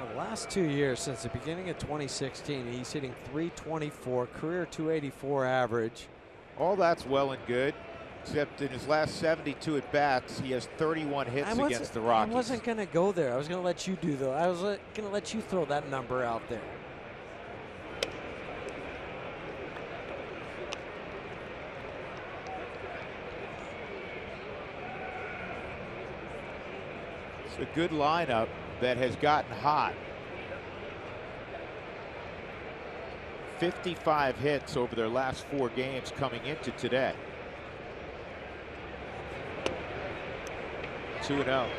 The last 2 years, since the beginning of 2016, he's hitting .324, career .284 average. All that's well and good, except in his last 72 at bats, he has 31 hits against the Rockies. I wasn't going to go there. I was going to let you do though. I was going to let you throw that number out there. It's a good lineup that has gotten hot. 55 hits over their last 4 games coming into today. 2-0.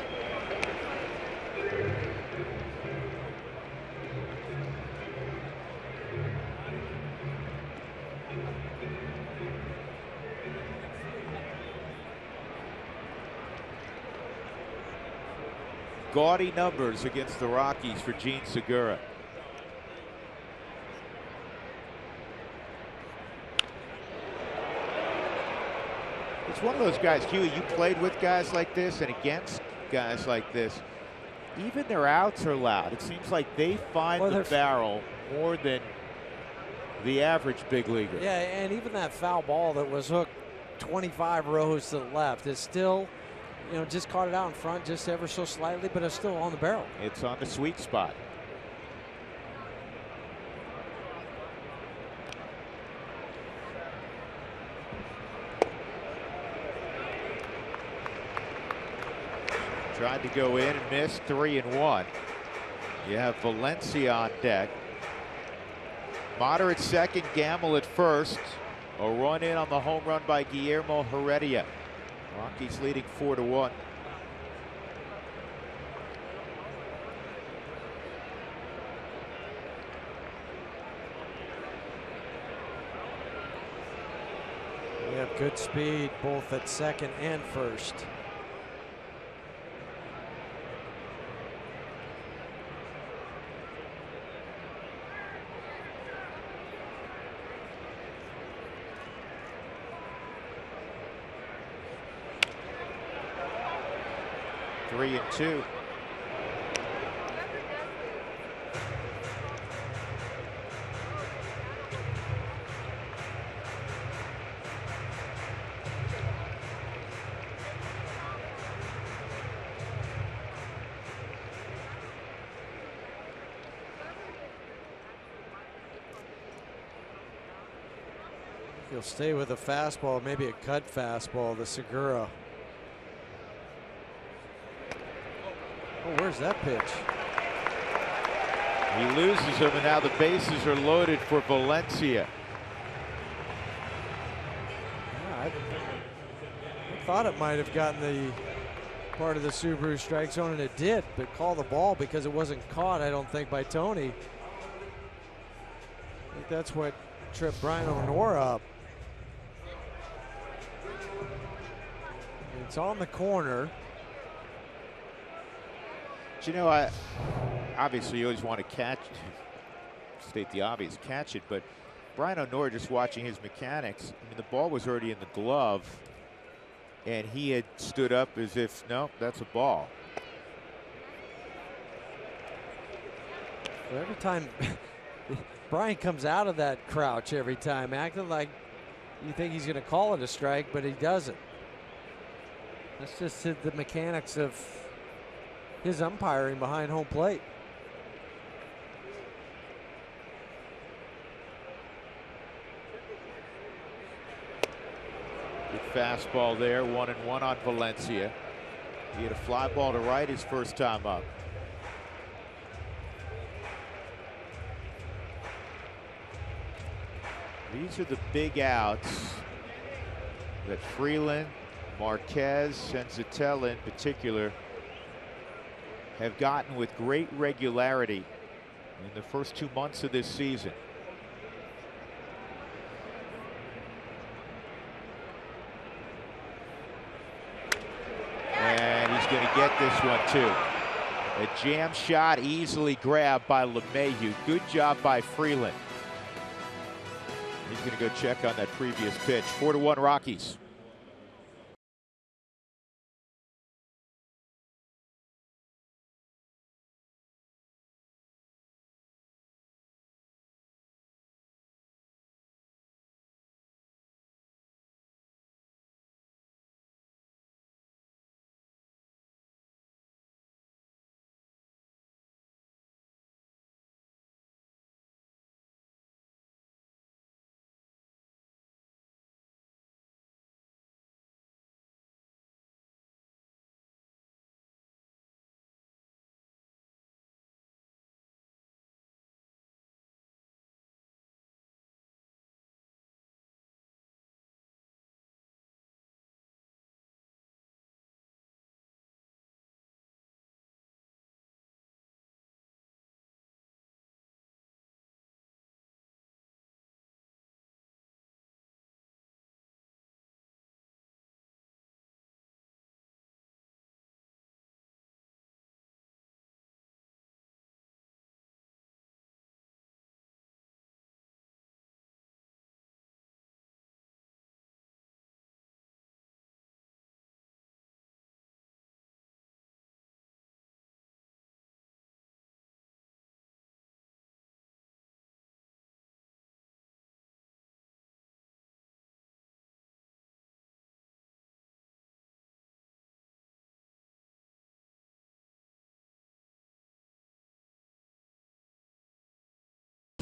Gaudy numbers against the Rockies for Gene Segura. It's one of those guys, Huey, you played with guys like this and against guys like this. Even their outs are loud. It seems like they find the barrel more than the average big leaguer. Yeah, and even that foul ball that was hooked 25 rows to the left is still, you know, just caught it out in front just ever so slightly, but it's still on the barrel. It's on the sweet spot. Tried to go in and missed. 3-1. You have Valencia on deck. Moderate second, Gamble at first. A run in on the home run by Guillermo Heredia. Rockies leading 4-1. We have good speed both at second and first. Three and two. He'll stay with a fastball, maybe a cut fastball, the Segura. where's that pitch? He loses him, and now the bases are loaded for Valencia. I thought it might have gotten the part of the Subaru strike zone, and it did, but call the ball because it wasn't caught, I don't think, by Tony. I think that's what tripped Brian O'Nora up. It's on the corner. But, you know, obviously you always want to catch, state the obvious, catch it, but Brian O'Nora, just watching his mechanics, I mean, the ball was already in the glove, and he had stood up as if, no, that's a ball. So every time Brian comes out of that crouch every time, acting like you think he's going to call it a strike, but he doesn't. That's just the mechanics of his umpiring behind home plate. Good fastball there, 1-1 on Valencia. He had a fly ball to right his first time up. These are the big outs that Freeland, Marquez, Senzatella in particular have gotten with great regularity in the first 2 months of this season. And he's going to get this one too. A jam shot easily grabbed by LeMahieu. Good job by Freeland. He's going to go check on that previous pitch. 4-1 Rockies.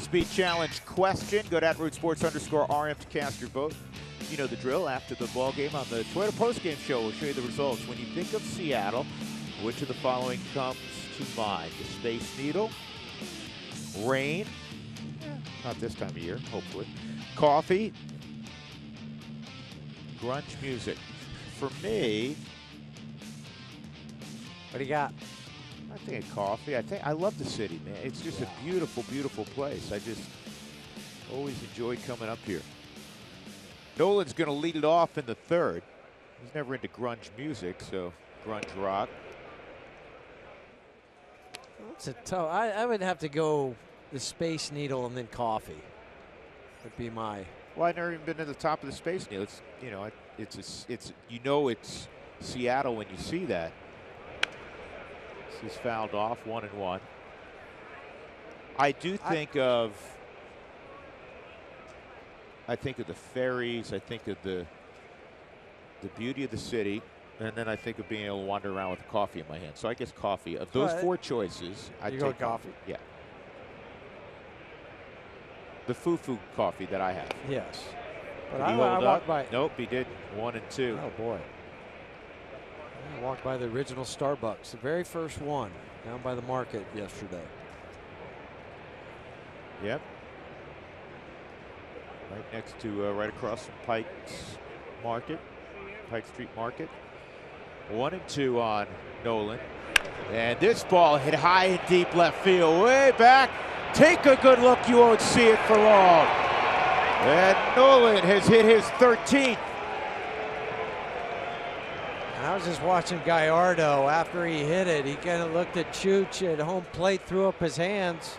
Speed challenge question. Go to @RootSports_RM to cast your vote. You know the drill. After the ball game on the Toyota postgame show, we'll show you the results. When you think of Seattle, which of the following comes to mind? The Space Needle, rain, not this time of year, hopefully, coffee, grunge music. For me, what do you got? I think of coffee. I love the city, man. It's just a beautiful, beautiful place. I just always enjoy coming up here. Nolan's going to lead it off in the third. He's never into grunge music, so grunge rock. That's a tough. I would have to go the Space Needle and then coffee. Would be my. Well, I've never even been to the top of the Space Needle. It's, you know, it's Seattle when you see that. This is fouled off, 1-1. I do think of the ferries. I think of the beauty of the city, and then I think of being able to wander around with a coffee in my hand. So I guess coffee. Of those four choices, I'd take coffee. Yeah. The foo-foo coffee that I have. Yes. But Did he hold up? By. Nope, he did. 1 and 2. Oh boy. I walked by the original Starbucks, the very first one, down by the market yesterday. Yep. Right next to, right across from Pike's Market, Pike Street Market. 1-2 on Nolan. And this ball hit high and deep left field, way back. Take a good look, you won't see it for long. And Nolan has hit his 13th. And I was just watching Gallardo after he hit it. He kind of looked at Chooch at home plate, threw up his hands,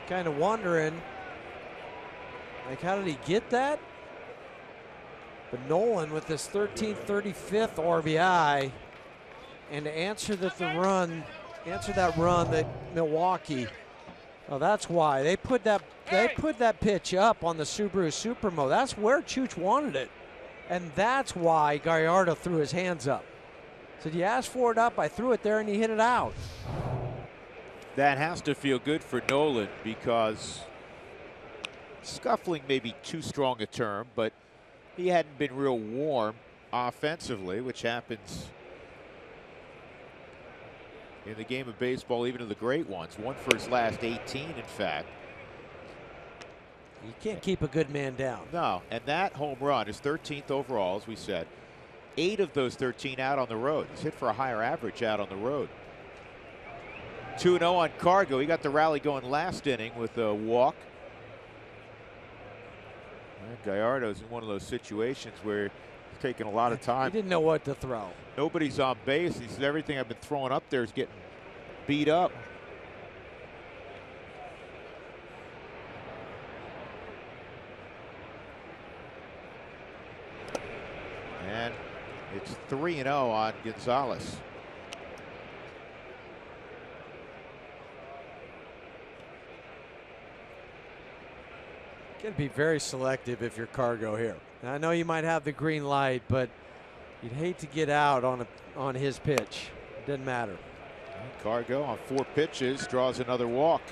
kind of wondering, like, how did he get that? But Nolan with his 13th, 35th RBI, and to answer that run that Milwaukee. Oh, that's why they put that pitch up on the Subaru Supermo. That's where Chooch wanted it, and that's why Gallardo threw his hands up. Said, "You asked for it up, I threw it there, and he hit it out." That has to feel good for Nolan, because scuffling may be too strong a term, but he hadn't been real warm offensively, which happens in the game of baseball, even to the great ones. One for his last 18, in fact. You can't keep a good man down. No, and that home run, his 13th overall, as we said, 8 of those 13 out on the road. He's hit for a higher average out on the road. 2-0 on Cargo. He got the rally going last inning with a walk. Gallardo's in one of those situations where he's taking a lot of time. He didn't know what to throw. Nobody's on base. He said, everything I've been throwing up there is getting beat up. And it's 3-0 on Gonzalez. Got to be very selective if you're Cargo here. Now, I know you might have the green light, but you'd hate to get out on his pitch. It doesn't matter. Cargo on 4 pitches draws another walk.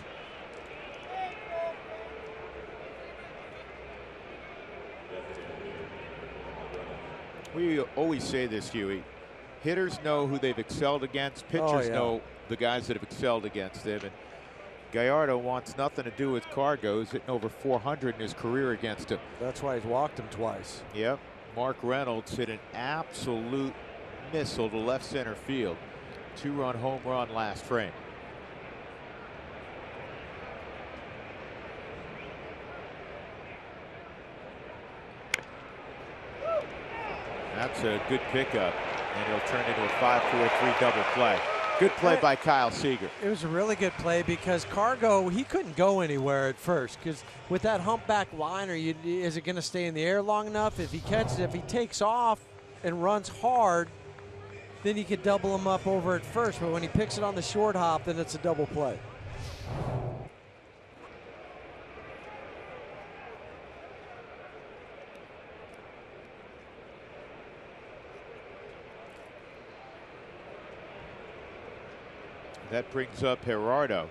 We always say this, Huey. Hitters know who they've excelled against. Pitchers know the guys that have excelled against them. And Gallardo wants nothing to do with Cargo. He's hitting over 400 in his career against him. That's why he's walked him twice. Yep. Mark Reynolds hit an absolute missile to left center field. 2-run home run last frame. That's a good pickup, and he'll turn into a 5-4-3 double play. Good play by Kyle Seager. It was a really good play because Cargo, he couldn't go anywhere at first, because with that humpback liner, is it going to stay in the air long enough? If he catches it, if he takes off and runs hard, then you could double him up over at first. But when he picks it on the short hop, then it's a double play. That brings up Gerardo.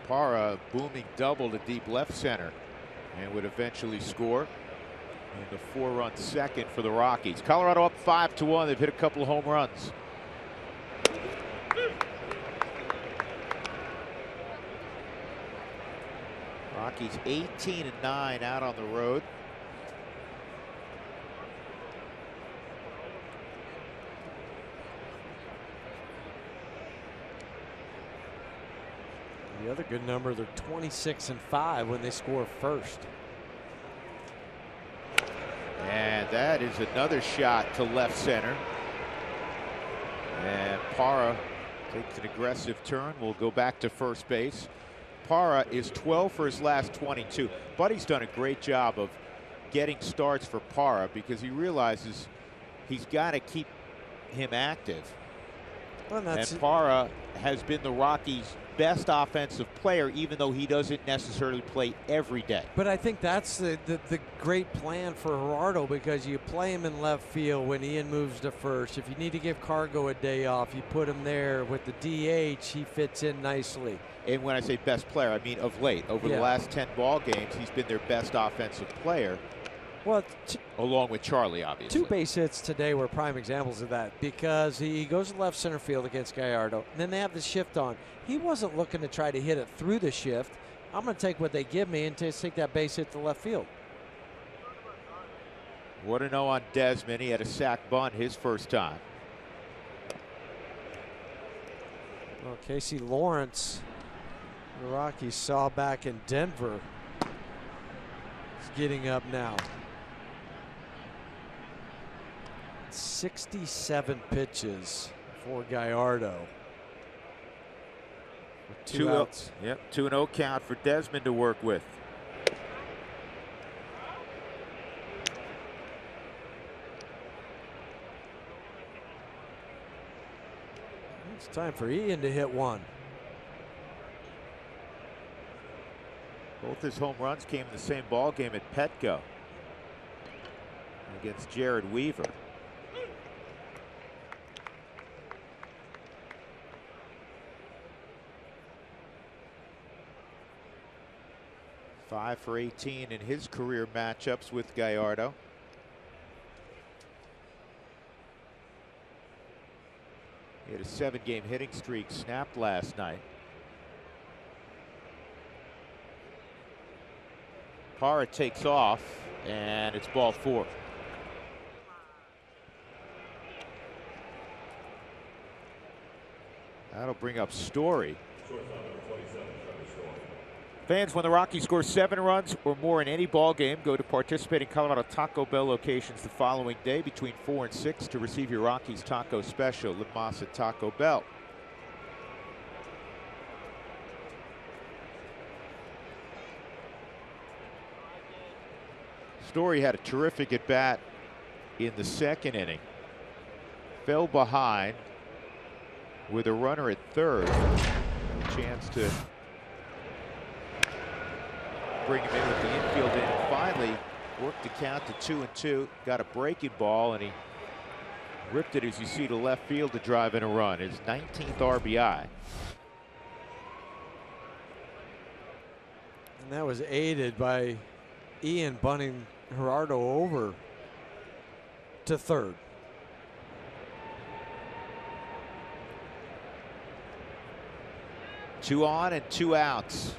Parra booming double to deep left center and would eventually score. And the 4-run second for the Rockies. Colorado up 5-1. They've hit a couple of home runs. Rockies 18-9 out on the road. The other good number, they're 26-5 when they score first. And that is another shot to left center. And Parra takes an aggressive turn. Will go back to first base. Parra is 12 for his last 22. Buddy's done a great job of getting starts for Parra because he realizes he's got to keep him active. Well, and Parra has been the Rockies' best offensive player, even though he doesn't necessarily play every day. But I think that's the great plan for Gerardo, because you play him in left field when Ian moves to first. If you need to give Cargo a day off, you put him there. With the DH, he fits in nicely. And when I say best player, I mean of late. Over the last 10 ball games, he's been their best offensive player. Well, along with Charlie, obviously. 2 base hits today were prime examples of that, because he goes to left center field against Gallardo, and then they have the shift on. He wasn't looking to try to hit it through the shift. I'm going to take what they give me and just take that base hit to left field. What a no on Desmond. He had a sac bunt his first time. Well, Casey Lawrence, the Rockies saw back in Denver, is getting up now. 67 pitches for Gallardo. With 2 outs. Yep, 2-0 count for Desmond to work with. It's time for Ian to hit one. Both his home runs came in the same ball game at Petco against Jared Weaver. Five for 18 in his career matchups with Gallardo. He had a 7-game hitting streak snapped last night. Parra takes off, and it's ball 4. That'll bring up Story. Fans, when the Rockies score 7 runs or more in any ball game, go to participating Colorado Taco Bell locations the following day between 4 and 6 to receive your Rockies taco special. La Masa Taco Bell. Story had a terrific at bat in the 2nd inning. Fell behind with a runner at 3rd. A chance to bring him in with the infield in, and finally worked the count to 2-2. Got a breaking ball, and he ripped it, as you see, to left field to drive in a run. His 19th RBI. And that was aided by Ian bunting Gerardo over to 3rd. Two on and 2 outs.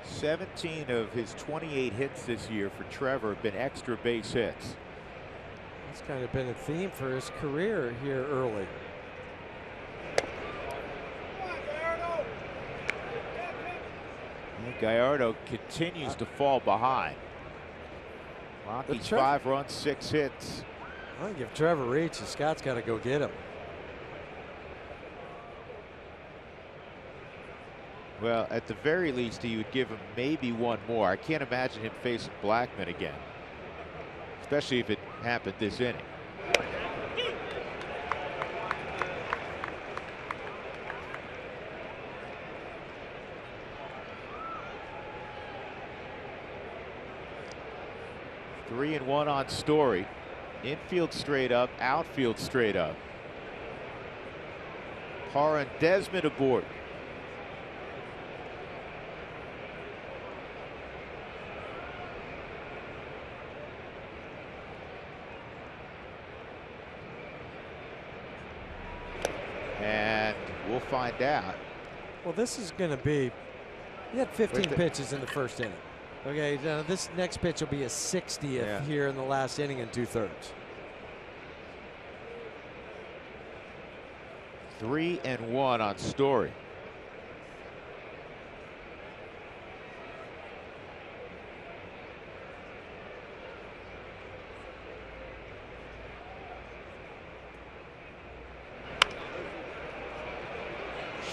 (17 of his 28 hits this year for Trevor have been extra base hits. That's kind of been a theme for his career here early. And Gallardo continues to fall behind. Rockies 5 runs, 6 hits. I think if Trevor reaches, Scott's got to go get him. Well, at the very least, he would give him maybe 1 more. I can't imagine him facing Blackman again, especially if it happened this inning. Three and 1 on Story. Infield straight up, outfield straight up. Parra and Desmond aboard. And we'll find out. Well, this is going to be, he had 15 pitches in the 1st inning. Okay, now this next pitch will be a 60th here in the last inning and 2/3. 3 and 1 on Story.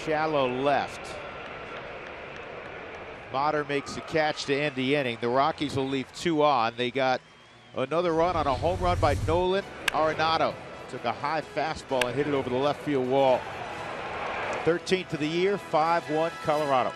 Shallow left. Motter makes the catch to end the inning. The Rockies will leave 2 on. They got another run on a home run by Nolan Arenado. Took a high fastball and hit it over the left field wall. 13th of the year, 5-1 Colorado.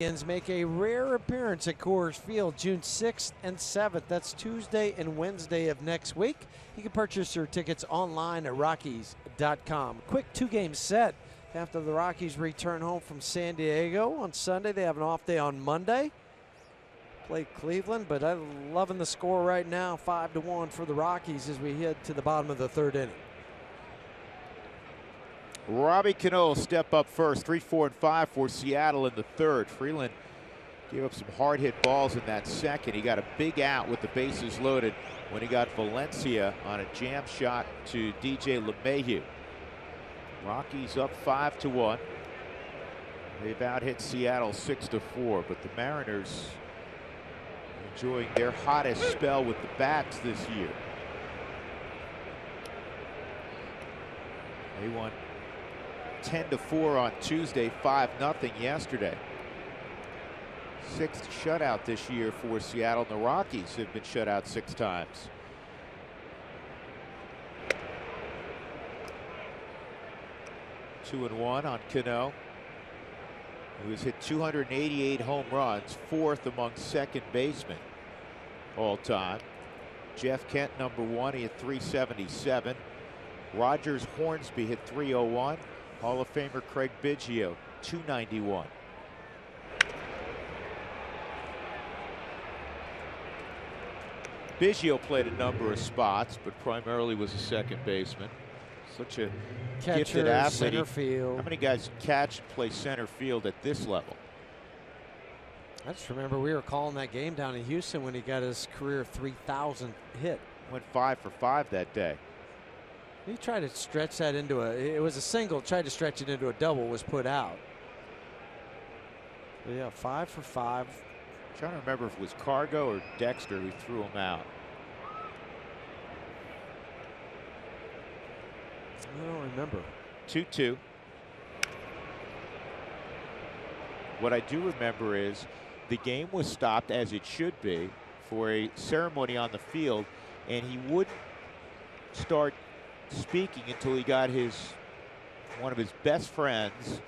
Indians make a rare appearance at Coors Field June 6th and 7th. That's Tuesday and Wednesday of next week. You can purchase your tickets online at Rockies.com. Quick 2-game set after the Rockies return home from San Diego on Sunday. They have an off day on Monday. Played Cleveland, but I'm loving the score right now, 5-1 for the Rockies as we head to the bottom of the 3rd inning. Robbie Cano step up first, 3, 4, and 5 for Seattle in the 3rd. Freeland gave up some hard hit balls in that 2nd. He got a big out with the bases loaded when he got Valencia on a jam shot to DJ LeMahieu. Rockies up 5-1. They've out hit Seattle 6-4, but the Mariners enjoying their hottest spell with the bats this year. They won 10-4 on Tuesday, 5-0 yesterday. 6th shutout this year for Seattle. The Rockies have been shut out 6 times. Two and 1 on Cano, who has hit 288 home runs, 4th among second basemen all time. Jeff Kent, number 1, he hit 377. Rogers Hornsby hit 301. Hall of Famer Craig Biggio, 291. Biggio played a number of spots, but primarily was a second baseman. Such a Catcher, gifted athlete. center field. How many guys catch and play center field at this level? I just remember we were calling that game down in Houston when he got his career 3,000th hit. Went 5 for 5 that day. He tried to stretch that into it was a single, tried to stretch it into a double, was put out. But yeah, 5 for 5. I'm trying to remember if it was Cargo or Dexter who threw him out. I don't remember. 2-2. What I do remember is the game was stopped, as it should be, for a ceremony on the field, and he wouldn't start speaking until he got one of his best friends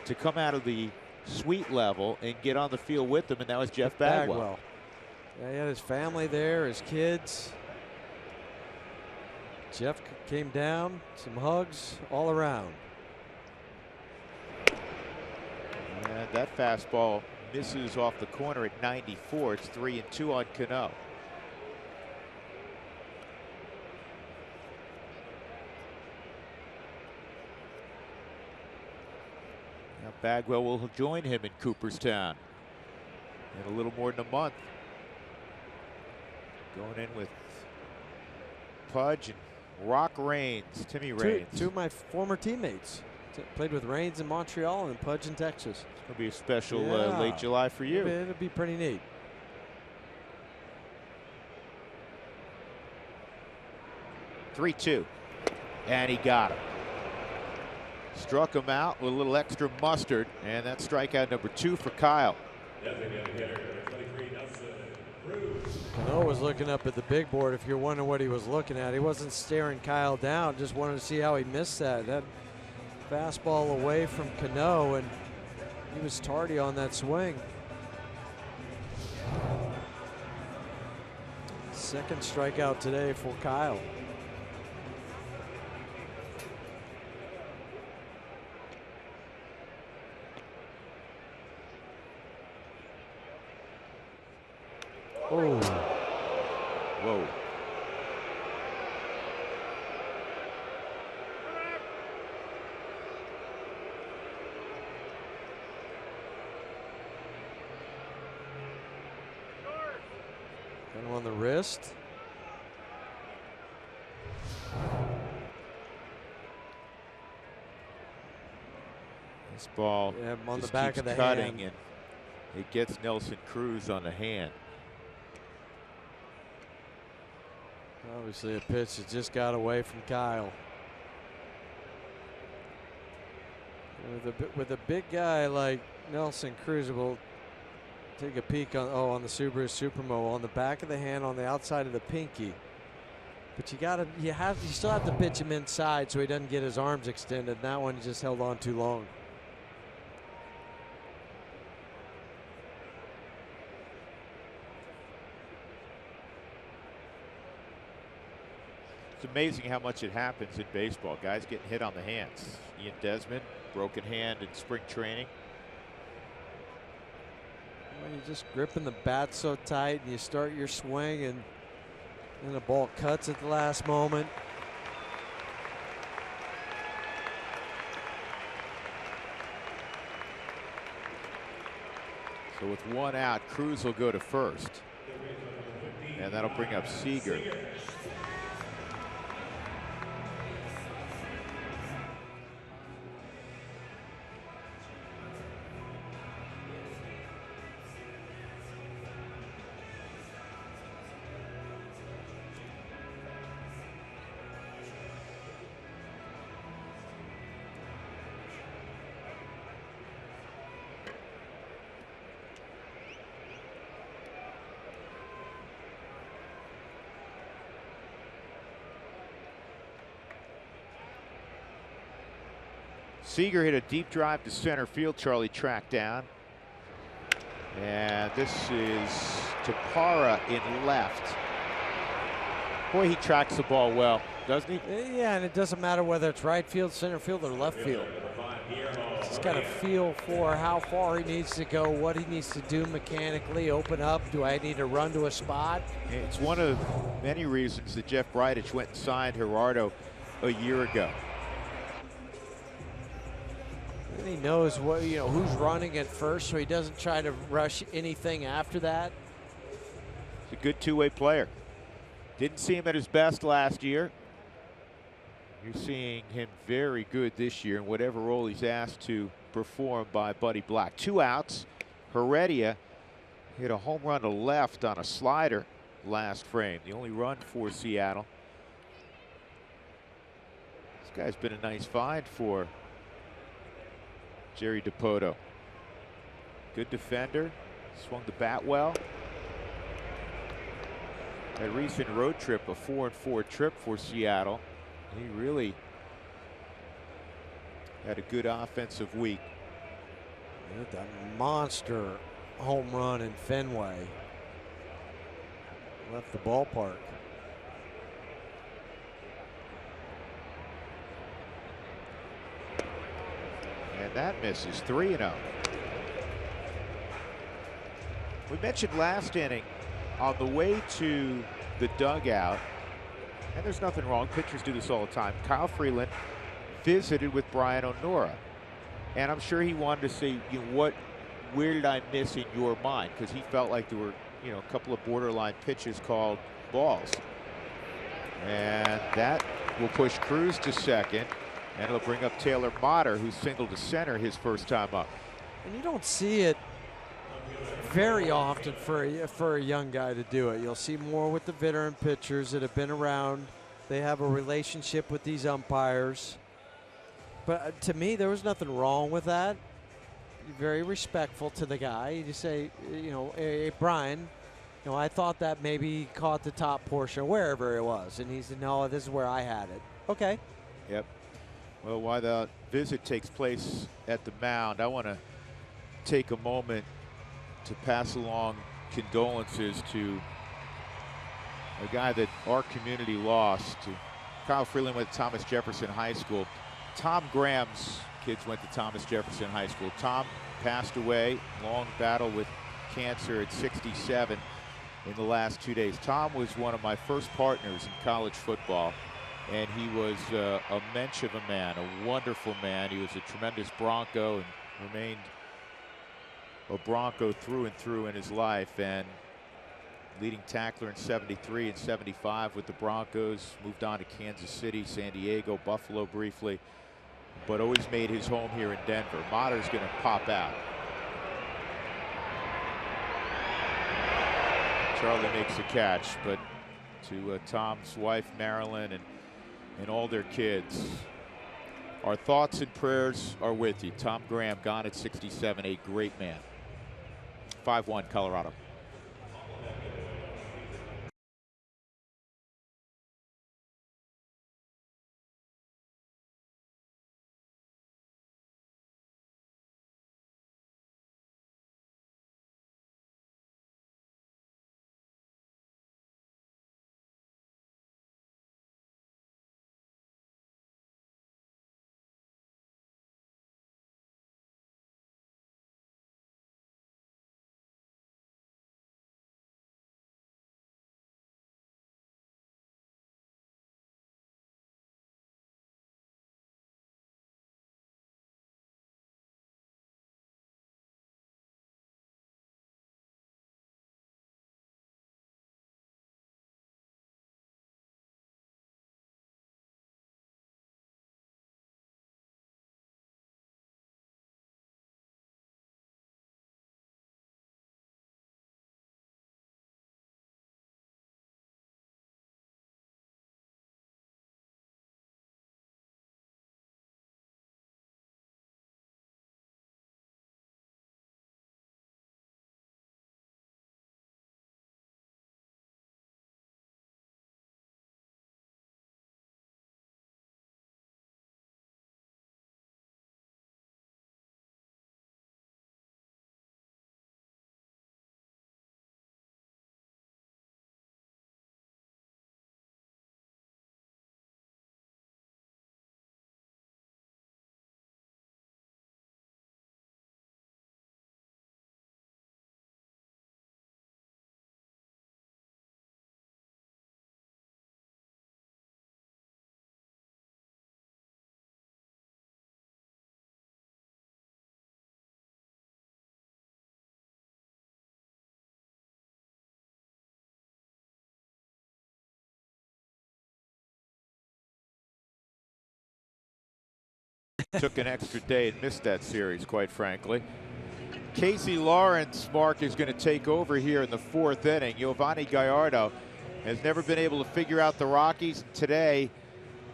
to come out of the suite level and get on the field with him, and that was Jeff Bagwell. Yeah, he had his family there, his kids. Jeff came down, some hugs all around. And that fastball misses off the corner at 94. It's 3-2 on Cano. Now Bagwell will join him in Cooperstown in a little more than a month. Going in with Pudge and Rock Raines, Timmy Raines. Two of my former teammates. Played with Raines in Montreal and Pudge in Texas. It'll be a special Yeah. late July for you. It'll be pretty neat. 3-2, and he got him. Struck him out with a little extra mustard, and that's strikeout number 2 for Kyle. Cano was looking up at the big board. If you're wondering what he was looking at, he wasn't staring Kyle down, just wanted to see how he missed that. That fastball away from Cano, and he was tardy on that swing. Second strikeout today for Kyle. Oh. Whoa. Kind of on the wrist. This ball on the just back keeps of the cutting, hand. and it gets Nelson Cruz on the hand. Obviously a pitch that just got away from Kyle. With a big guy like Nelson Cruz, will take a peek on the Subaru Supermo on the back of the hand on the outside of the pinky. But you still have to pitch him inside so he doesn't get his arms extended. That one just held on too long. It's amazing how much it happens in baseball. Guys getting hit on the hands. Ian Desmond, broken hand in spring training. Well, you're just gripping the bat so tight, and you start your swing, and then the ball cuts at the last moment. So with one out, Cruz will go to first. And that'll bring up Seager. Seager hit a deep drive to center field. Charlie tracked down. And this is Tapara in left. Boy, he tracks the ball well, doesn't he? Yeah, and it doesn't matter whether it's right field, center field, or left field. He's got a feel for how far he needs to go, what he needs to do mechanically, open up. Do I need to run to a spot? It's one of many reasons that Jeff Bridich went and signed Gerardo a year ago. And he knows what, who's running at first, so he doesn't try to rush anything after that. He's a good two-way player. Didn't see him at his best last year. You're seeing him very good this year in whatever role he's asked to perform by Buddy Black. 2 outs. Heredia hit a home run to left on a slider last frame. The only run for Seattle. This guy's been a nice find for Jerry Dipoto. Good defender. Swung the bat well. That recent road trip, a 4-4 trip for Seattle. He really had a good offensive week. That monster home run in Fenway. Left the ballpark. And that misses. 3-0. We mentioned last inning on the way to the dugout, and there's nothing wrong, pitchers do this all the time. Kyle Freeland visited with Brian O'Nora, and I'm sure he wanted to say, where did I miss in your mind? Because he felt like there were, a couple of borderline pitches called balls. And that will push Cruz to second, and it'll bring up Taylor Motter, who singled to center his first time up. And you don't see it very often for a young guy to do it. You'll see more with the veteran pitchers that have been around. They have a relationship with these umpires. But to me, there was nothing wrong with that. You're very respectful to the guy. You just say, hey, Brian, I thought that maybe caught the top portion, wherever it was. And he said, no, this is where I had it. Okay. Yep. Well, while the visit takes place at the mound, I want to take a moment to pass along condolences to a guy that our community lost. Kyle Freeland went to Thomas Jefferson High School. Tom Graham's kids went to Thomas Jefferson High School. Tom passed away, long battle with cancer at 67 in the last 2 days. Tom was one of my first partners in college football, and he was a mensch of a man, a wonderful man. He was a tremendous Bronco and remained a Bronco through and through in his life, and leading tackler in 73 and 75 with the Broncos, moved on to Kansas City, San Diego, Buffalo briefly, but always made his home here in Denver. Motter's going to pop out. Charlie makes the catch, but to Tom's wife, Marilyn, and all their kids, our thoughts and prayers are with you. Tom Graham, gone at 67, a great man. 5-1 Colorado. took an extra day and missed that series, quite frankly. Casey Lawrence, Mark, is going to take over here in the 4th inning. Yovani Gallardo has never been able to figure out the Rockies. Today,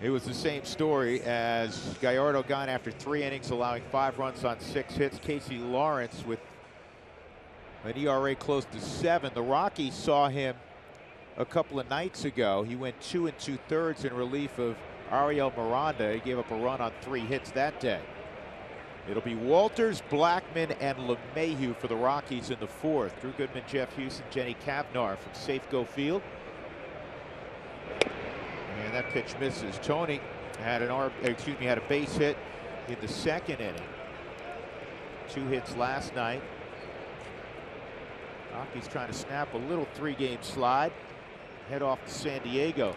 it was the same story as Gallardo gone after 3 innings, allowing 5 runs on 6 hits. Casey Lawrence with an ERA close to 7. The Rockies saw him a couple of nights ago. He went 2 2/3 in relief of Ariel Miranda. He gave up a run on 3 hits that day. It'll be Walters, Blackman, and LeMahieu for the Rockies in the 4th. Drew Goodman, Jeff Houston, Jenny Cavnar from Safeco Field. And that pitch misses. Tony had had a base hit in the 2nd inning. 2 hits last night. Rockies trying to snap a little 3-game slide. Head off to San Diego.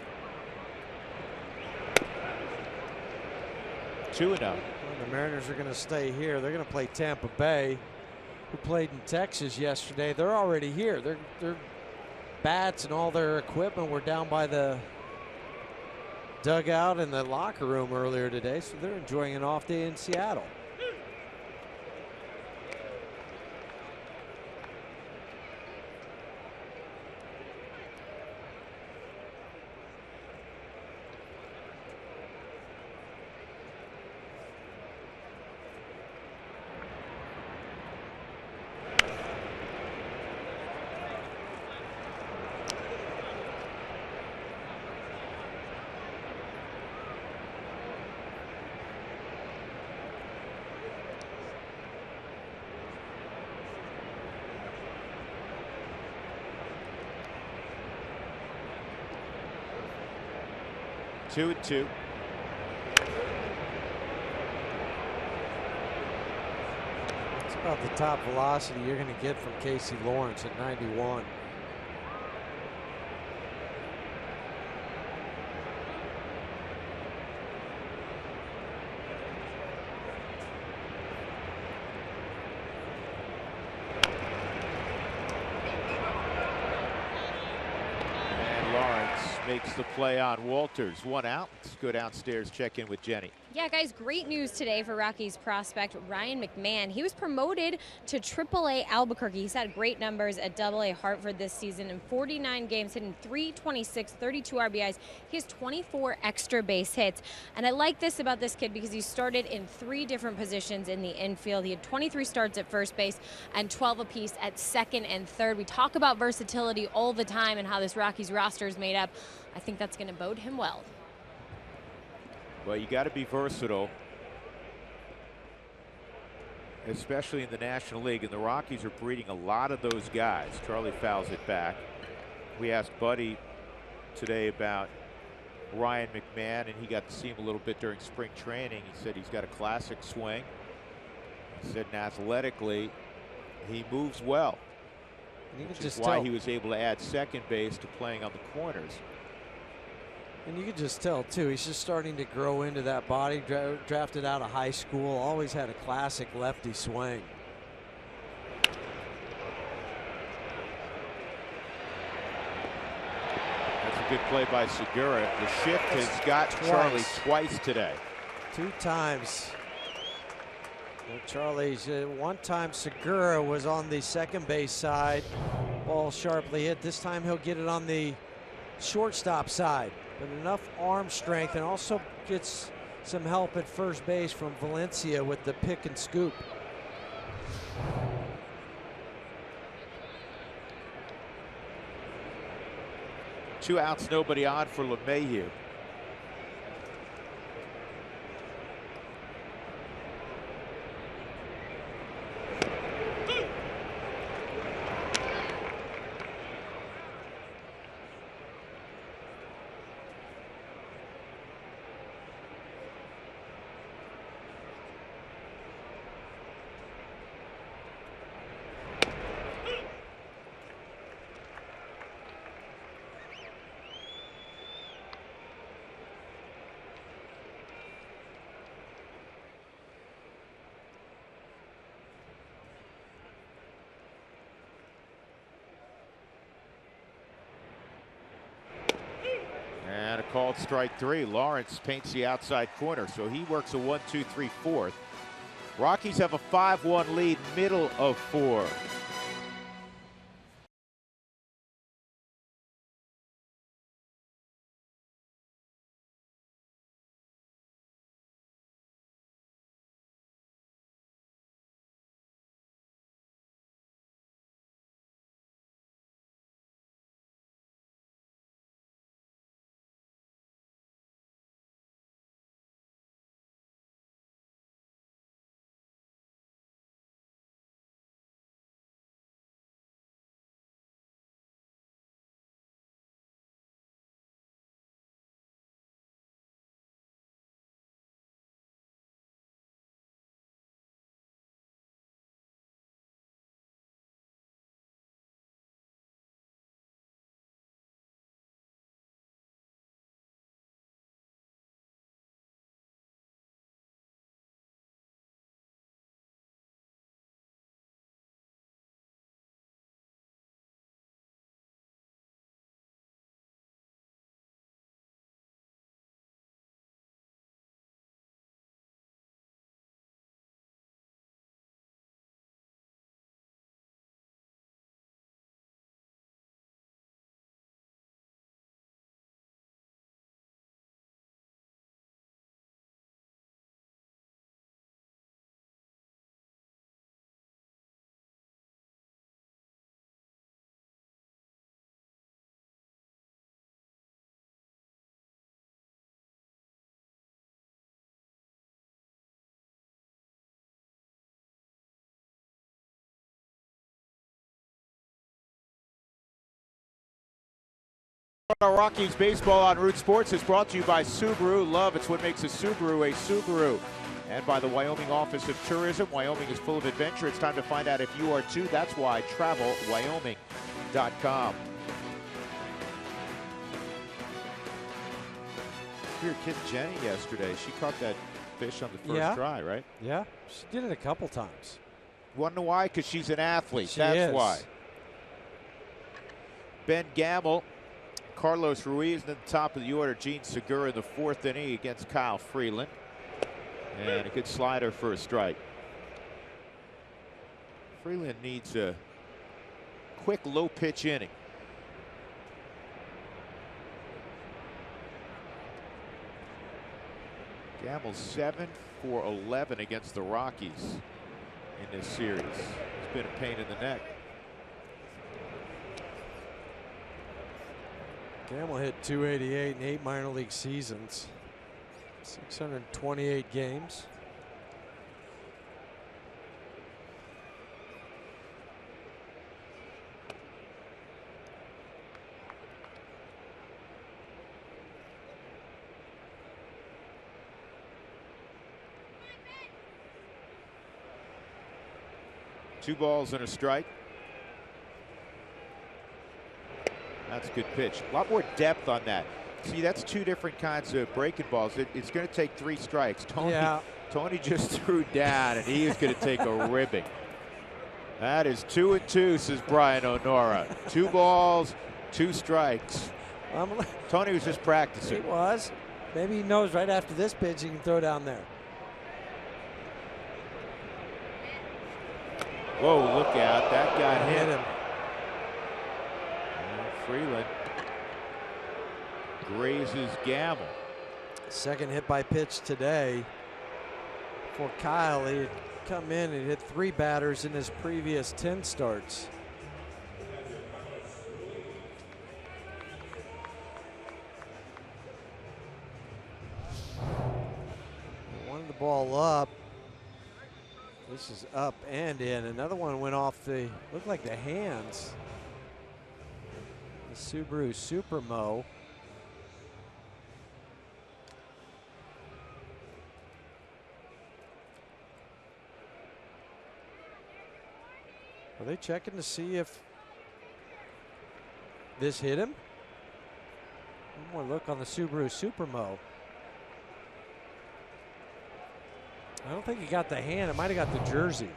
2-0. Well, the Mariners are going to stay here. They're going to play Tampa Bay, who played in Texas yesterday. They're already here. Their bats and all their equipment were down by the dugout in the locker room earlier today, so they're enjoying an off day in Seattle. Two and two. It's about the top velocity you're going to get from Casey Lawrence at 91. Makes the play on Walters. 1 out. Let's go downstairs, check in with Jenny. Yeah, guys, great news today for Rockies prospect Ryan McMahon. He was promoted to AAA Albuquerque. He's had great numbers at AA Hartford this season in 49 games, hitting .326, 32 RBIs. He has 24 extra base hits. And I like this about this kid because he started in 3 different positions in the infield. He had 23 starts at first base and 12 apiece at 2nd and 3rd. We talk about versatility all the time and how this Rockies roster is made up. I think that's going to bode him well. Well, you got to be versatile, especially in the National League, and the Rockies are breeding a lot of those guys. Charlie fouls it back. We asked Buddy today about Ryan McMahon, and he got to see him a little bit during spring training. He said he's got a classic swing. He said athletically, he moves well, which is why he was able to add second base to playing on the corners. And you can just tell, too, he's just starting to grow into that body. Drafted out of high school, always had a classic lefty swing. That's a good play by Segura. The shift has got Charlie twice today. 2 times. Well, Charlie's one time Segura was on the second base side. Ball sharply hit. This time he'll get it on the shortstop side. But enough arm strength, and also gets some help at first base from Valencia with the pick and scoop. Two outs, nobody on for LeMahieu. Called strike 3. Lawrence paints the outside corner, so he works a 1-2-3 fourth. Rockies have a 5-1 lead, middle of 4. Rockies baseball on Root Sports is brought to you by Subaru. Love, it's what makes a Subaru a Subaru. And by the Wyoming Office of Tourism. Wyoming is full of adventure. It's time to find out if you are too. That's why travelwyoming.com. Your kid Jenny yesterday, she caught that fish on the first try, right? Yeah, she did it a couple times. Want to know why? Because she's an athlete. She That's is. why. Ben Gamble, Carlos Ruiz, and then the top of the order, Gene Segura in the 4th inning against Kyle Freeland. And a good slider for a strike. Freeland needs a quick low pitch inning. Gamble's 7 for 11 against the Rockies in this series. It's been a pain in the neck. Gamble hit .288 in 8 minor league seasons. 628 games. Two balls and a strike. That's a good pitch. A lot more depth on that. See, that's 2 different kinds of breaking balls. It's going to take 3 strikes. Tony just threw down, and he is going to take a ribbing. That is 2-2, says Brian O'Nora. 2 balls, 2 strikes. Tony was just practicing. He was. Maybe he knows right after this pitch he can throw down there. Whoa, look out. That got hit. Him. Freeland grazes Gamble. Second hit by pitch today for Kyle. He had come in and hit 3 batters in his previous 10 starts. Wanted the ball up. This is up and in. Another one went off the, looked like the hands. The Subaru Supermo. Are they checking to see if this hit him? One more look on the Subaru Supermo. I don't think he got the hand. It might have got the jersey.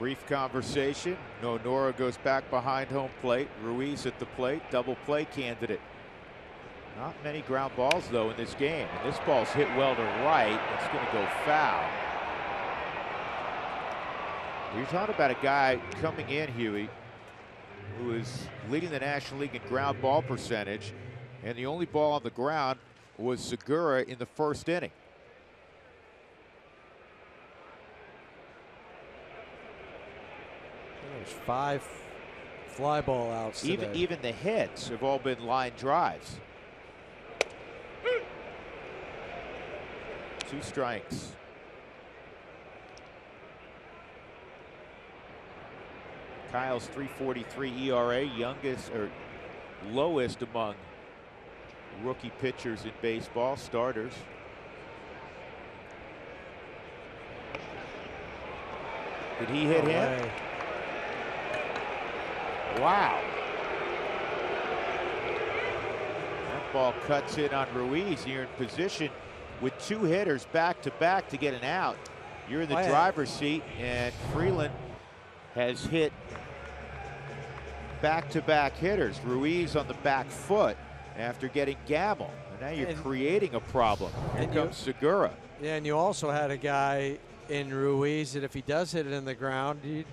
Brief conversation. Nora goes back behind home plate. Ruiz at the plate. Double play candidate. Not many ground balls, though, in this game. And this ball's hit well to right. It's going to go foul. You're talking about a guy coming in, Huey, who is leading the National League in ground ball percentage. And the only ball on the ground was Segura in the first inning. There's 5 fly ball outs today. Even the hits have all been line drives. 2 strikes. Kyle's .343 ERA, youngest or lowest among rookie pitchers in baseball, starters. Did he hit him? Wow. That ball cuts in on Ruiz. You're in position with 2 hitters back to back to get an out. You're in the driver's seat, and Freeland has hit back-to-back hitters. Ruiz on the back foot after getting Gamble. And now you're creating a problem. Here comes Segura. Yeah, and you also had a guy in Ruiz that if he does hit it in the ground, he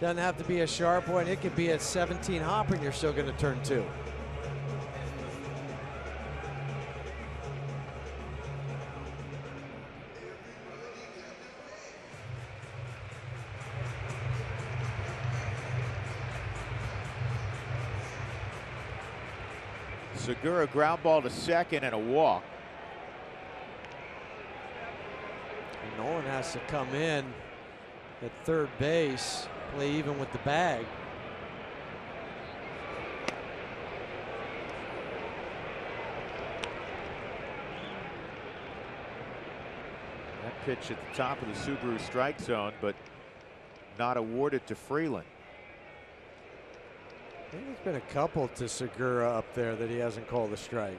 doesn't have to be a sharp one. It could be a 17 hopper and you're still going to turn 2. Segura ground ball to second and a walk. And Nolan has to come in at third base, play even with the bag. That pitch at the top of the Subaru strike zone, but not awarded to Freeland. I think there's been a couple to Segura up there that he hasn't called a strike.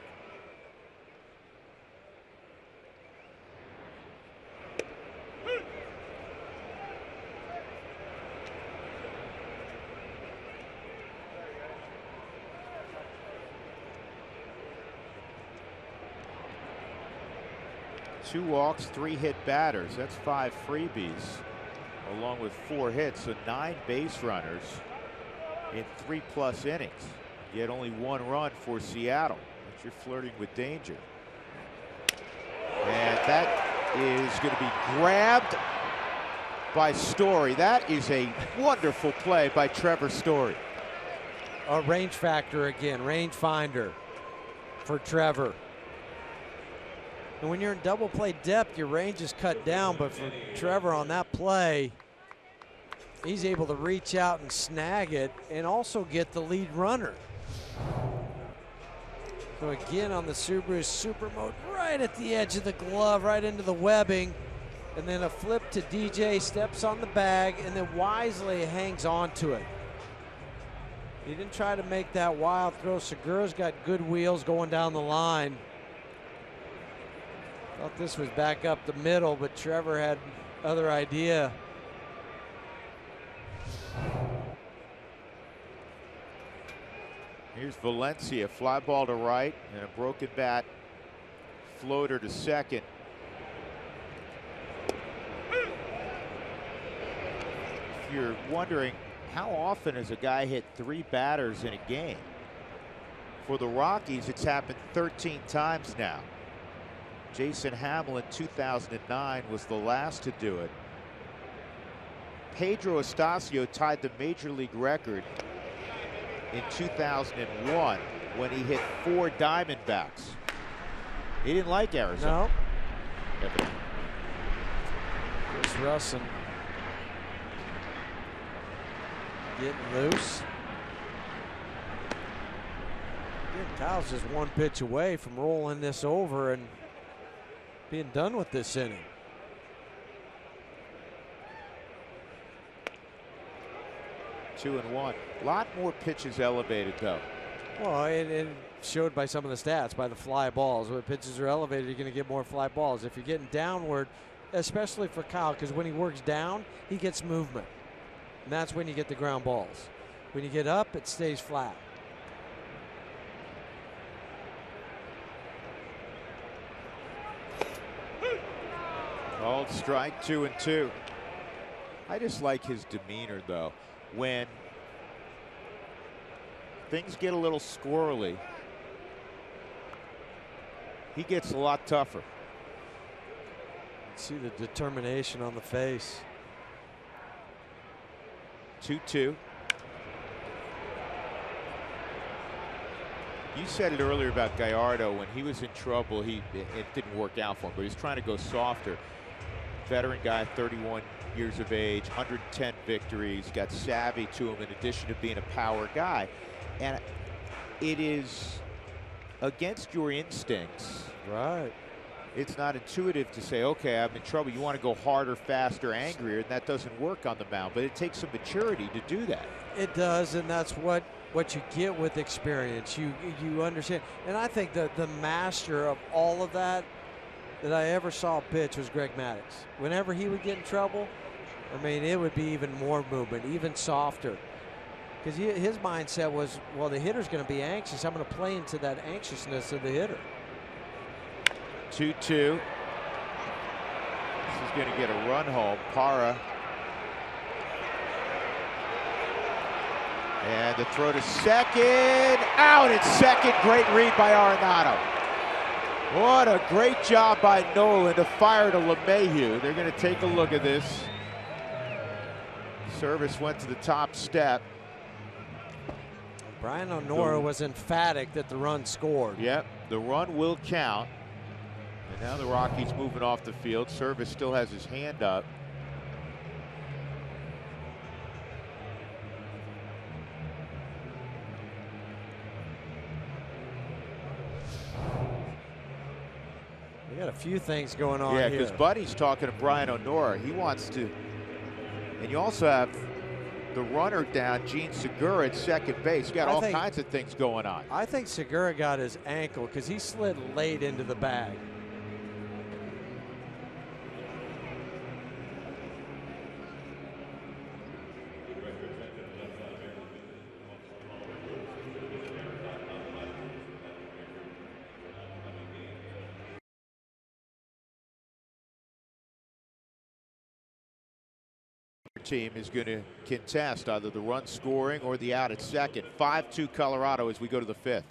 Two walks, 3 hit batters. That's 5 freebies, along with 4 hits, so 9 base runners in 3+ innings. Yet only 1 run for Seattle. But you're flirting with danger. And that is going to be grabbed by Story. That is a wonderful play by Trevor Story. A range factor again, range finder for Trevor. And when you're in double play depth, your range is cut down, but for Trevor on that play, he's able to reach out and snag it and also get the lead runner. So again on the Subaru Super Mode, right at the edge of the glove, right into the webbing. And then a flip to DJ, steps on the bag, and then wisely hangs on to it. He didn't try to make that wild throw. Segura's got good wheels going down the line. Thought this was back up the middle, but Trevor had other idea. Here's Valencia, fly ball to right and a broken bat floater to second. If you're wondering how often has a guy hit 3 batters in a game, for the Rockies it's happened 13 times now. Jason Hamill in 2009 was the last to do it. Pedro Estacio tied the major league record in 2001 when he hit 4 Diamondbacks. He didn't like Arizona. No. Chris Russin getting loose. Again, Kyle's just 1 pitch away from rolling this over and being done with this inning. Two and one. A lot more pitches elevated, though. Well, it showed by some of the stats, by the fly balls. When pitches are elevated, you're going to get more fly balls. If you're getting downward, especially for Kyle, because when he works down, he gets movement. And that's when you get the ground balls. When you get up, it stays flat. Called strike, 2-2. I just like his demeanor, though. When things get a little squirrely, he gets a lot tougher. See the determination on the face. 2-2. You said it earlier about Gallardo. When he was in trouble, it didn't work out for him, but he's trying to go softer. Veteran guy, 31 years of age, 110 victories, got savvy to him in addition to being a power guy. And it is against your instincts. Right. It's not intuitive to say, okay, I'm in trouble. You want to go harder, faster, angrier, and that doesn't work on the mound. But it takes some maturity to do that. It does, and that's what you get with experience. You understand. And I think that the master of all of that I ever saw pitch was Greg Maddux. Whenever he would get in trouble, I mean, it would be even more movement, even softer. Because his mindset was, well, the hitter's going to be anxious. I'm going to play into that anxiousness of the hitter. 2-2. This is going to get a run home. Parra. And the throw to second. Out at second. Great read by Arenado. What a great job by Nolan to fire to LeMahieu. They're going to take a look at this. Service went to the top step. Brian O'Nora was emphatic that the run scored. Yep, the run will count. And now the Rockies moving off the field. Service still has his hand up. We got a few things going on here. Yeah, here. because Buddy's talking to Brian O'Nora. He wants to. And you also have the runner down, Gene Segura at second base. You got all kinds of things going on. I think Segura got his ankle because he slid late into the bag. Team is going to contest either the run scoring or the out at second. 5-2 Colorado as we go to the fifth.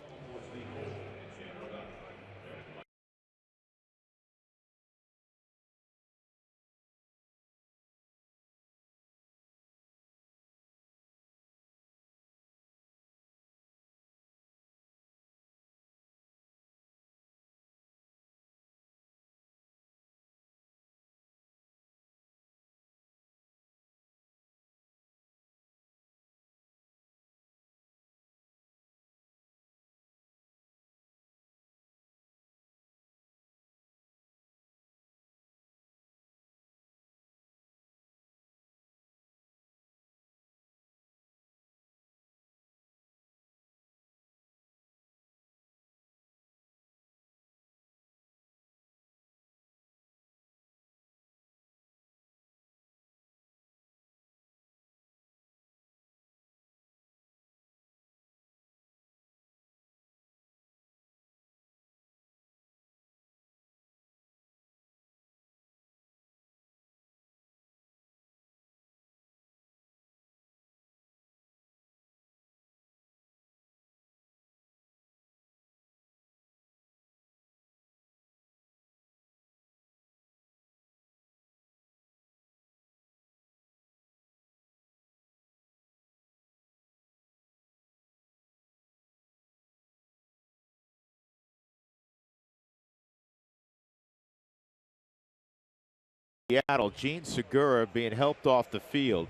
Seattle, Gene Segura being helped off the field.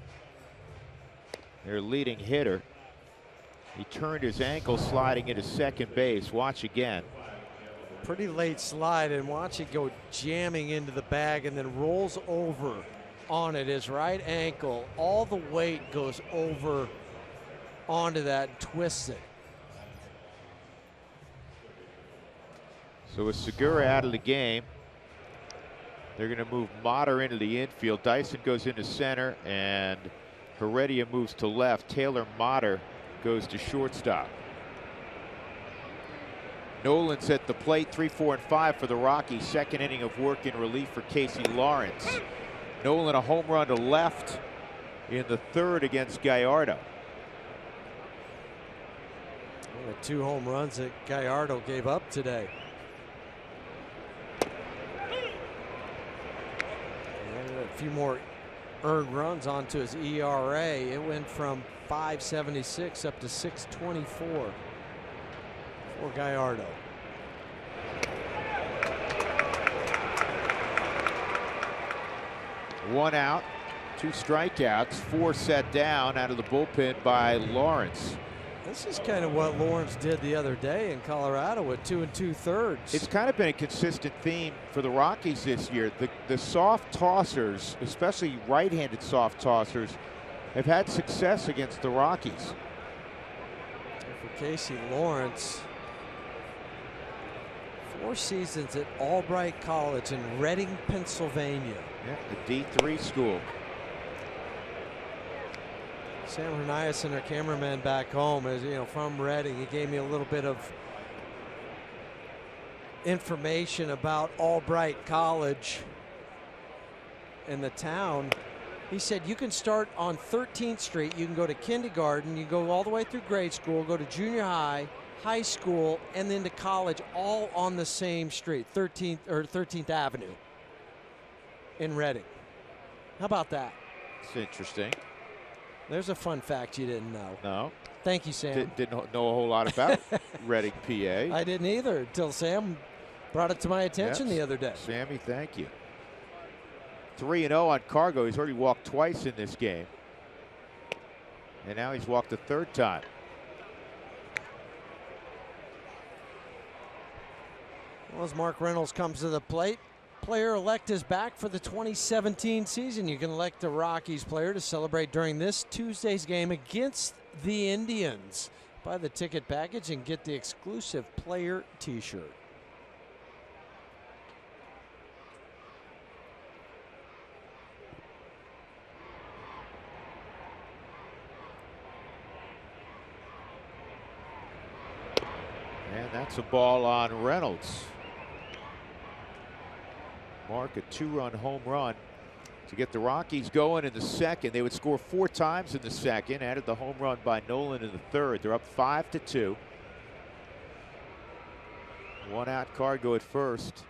Their leading hitter. He turned his ankle sliding into second base. Watch again. Pretty late slide, and watch it go jamming into the bag and then rolls over on it. His right ankle, all the weight goes over onto that and twists it. So with Segura out of the game, they're going to move Motter into the infield. Dyson goes into center, and Heredia moves to left. Taylor Motter goes to shortstop. Nolan's at the plate. 3, 4, and 5 for the Rockies. Second inning of work in relief for Casey Lawrence. Nolan a home run to left in the third against Gallardo. The 2 home runs that Gallardo gave up today. And a few more earned runs onto his ERA. It went from 5.76 up to 6.24 for Gallardo. One out, 2 strikeouts, 4 set down out of the bullpen by Lawrence. This is kind of what Lawrence did the other day in Colorado with 2 2/3. It's kind of been a consistent theme for the Rockies this year. The soft tossers, especially right-handed soft tossers, have had success against the Rockies. For Casey Lawrence, 4 seasons at Albright College in Reading, Pennsylvania. Yeah, the D3 school. Sam Herniason, our cameraman back home, is from Reading. He gave me a little bit of information about Albright College and the town. He said you can start on 13th Street. You can go to kindergarten. You go all the way through grade school, go to junior high, high school, and then to college, all on the same street, 13th Avenue in Reading. How about that? It's interesting. There's a fun fact you didn't know. No. Thank you, Sam. Didn't know a whole lot about Reading, PA. I didn't either until Sam brought it to my attention the other day. Sammy, thank you. 3-0 on Cargo. He's already walked twice in this game. And now he's walked the 3rd time. Well, as Mark Reynolds comes to the plate, player-elect is back for the 2017 season. You can elect a Rockies player to celebrate during this Tuesday's game against the Indians. Buy the ticket package and get the exclusive player t-shirt. And that's a ball on Reynolds. Mark a 2-run home run to get the Rockies going in the second. They would score 4 times in the second. Added the home run by Nolan in the third. They're up 5-2. 1 out, Cargo at first.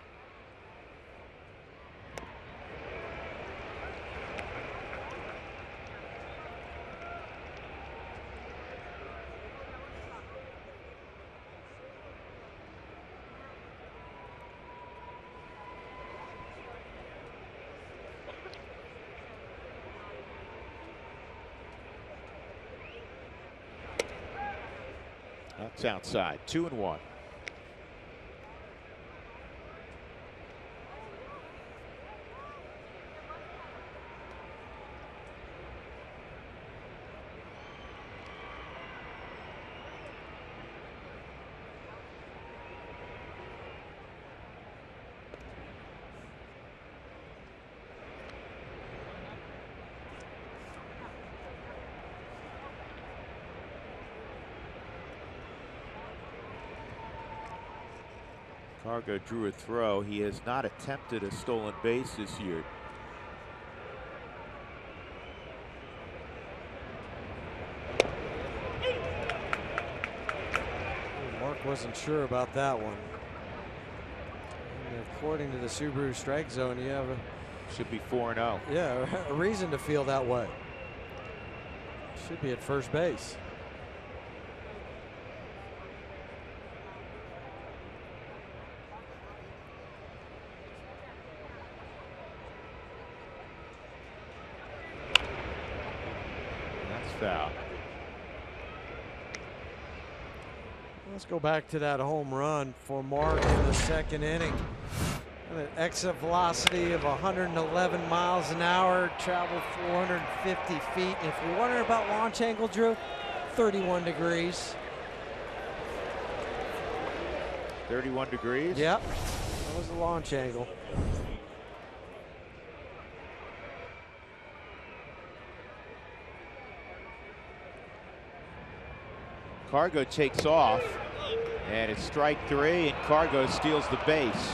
That's outside. 2-1. Cargo drew a throw. He has not attempted a stolen base this year. Mark wasn't sure about that one. And according to the Subaru strike zone, you have should be 4-0. Yeah, a reason to feel that way. Should be at first base. Foul. Let's go back to that home run for Mark in the second inning. And an exit velocity of 111 miles an hour, traveled 450 feet. And if you're wondering about launch angle, Drew, 31 degrees. 31 degrees? Yep, that was the launch angle. Cargo takes off, and it's strike 3, and Cargo steals the base.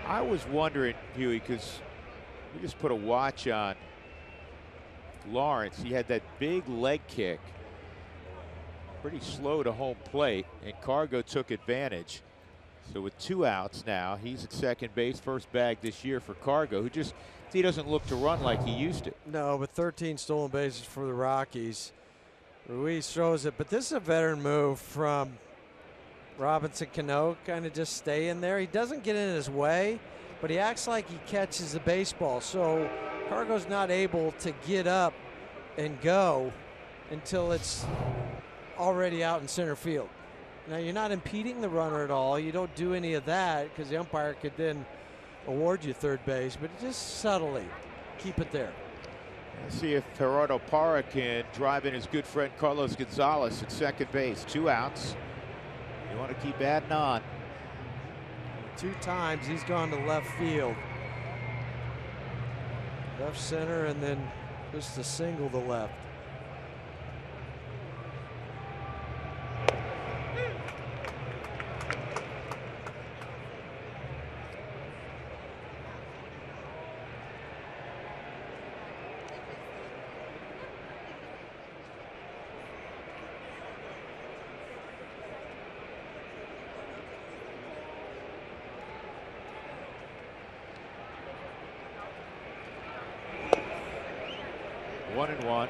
I was wondering, Huey, because we just put a watch on Lawrence. He had that big leg kick, pretty slow to home plate, and Cargo took advantage. So with 2 outs now, he's at second base, first bag this year for Cargo, who just, he doesn't look to run like he used to. No, but 13 stolen bases for the Rockies. Ruiz throws it, but this is a veteran move from Robinson Cano, kind of just stay in there. He doesn't get in his way, but he acts like he catches the baseball. So Cargo's not able to get up and go until it's already out in center field. Now, you're not impeding the runner at all. You don't do any of that because the umpire could then award you third base, but just subtly keep it there. Let's see if Gerardo Parra can drive in his good friend Carlos Gonzalez at second base. 2 outs. You want to keep adding on. 2 times he's gone to left field. Left center, and then just a single to left. One and one.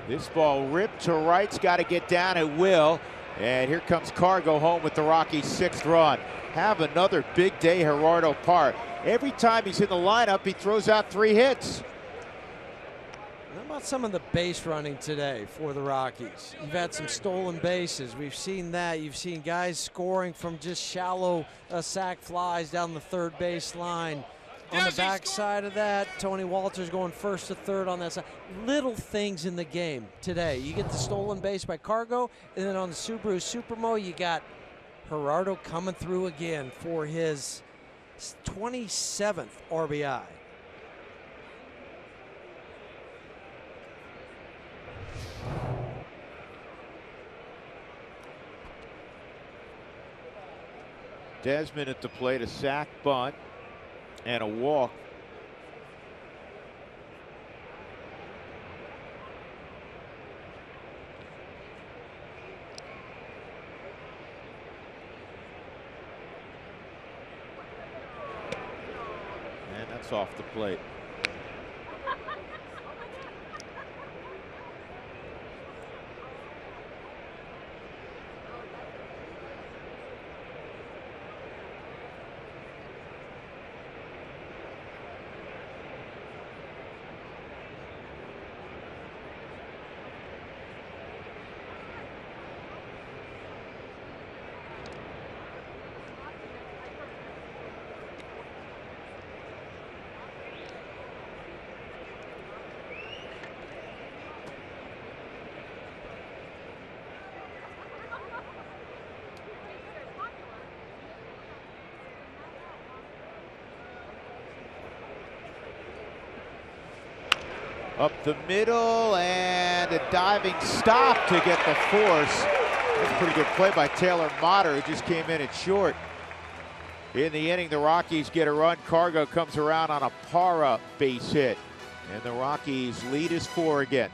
This ball ripped to right's got to get down. It will. And here comes Cargo home with the Rockies' 6th run. Have another big day, Gerardo Parra. Every time he's in the lineup, he throws out 3 hits. How about some of the base running today for the Rockies? You've had some stolen bases. We've seen that. You've seen guys scoring from just shallow sac flies down the third base line. On the back side of that, Tony Walters going first to third on that side. Little things in the game today. You get the stolen base by Cargo, and then on the Subaru Supermo, you got Gerardo coming through again for his 27th RBI. Desmond at the plate, a sac bunt and a walk. And that's off the plate. Up the middle, and a diving stop to get the force. That's a pretty good play by Taylor Motter, who just came in at short. In the inning, the Rockies get a run. Cargo comes around on a Parra base hit, and the Rockies lead is 4 again.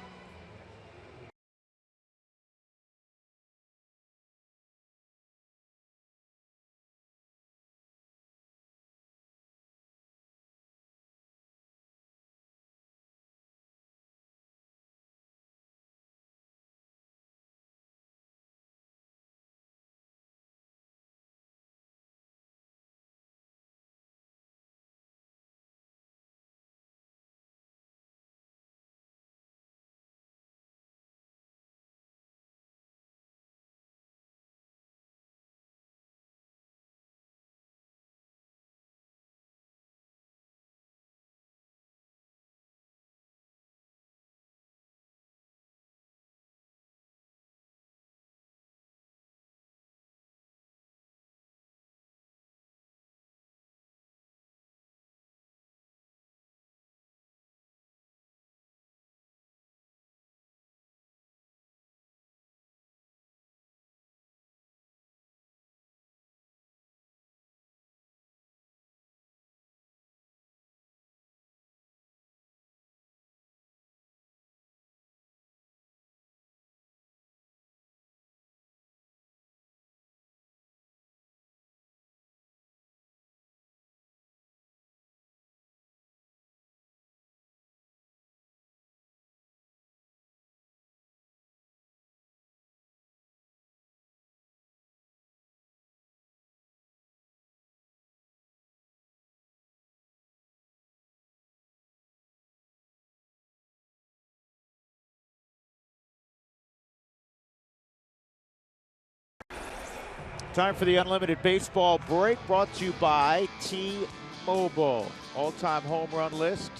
Time for the Unlimited Baseball break, brought to you by T-Mobile. All-time home run list.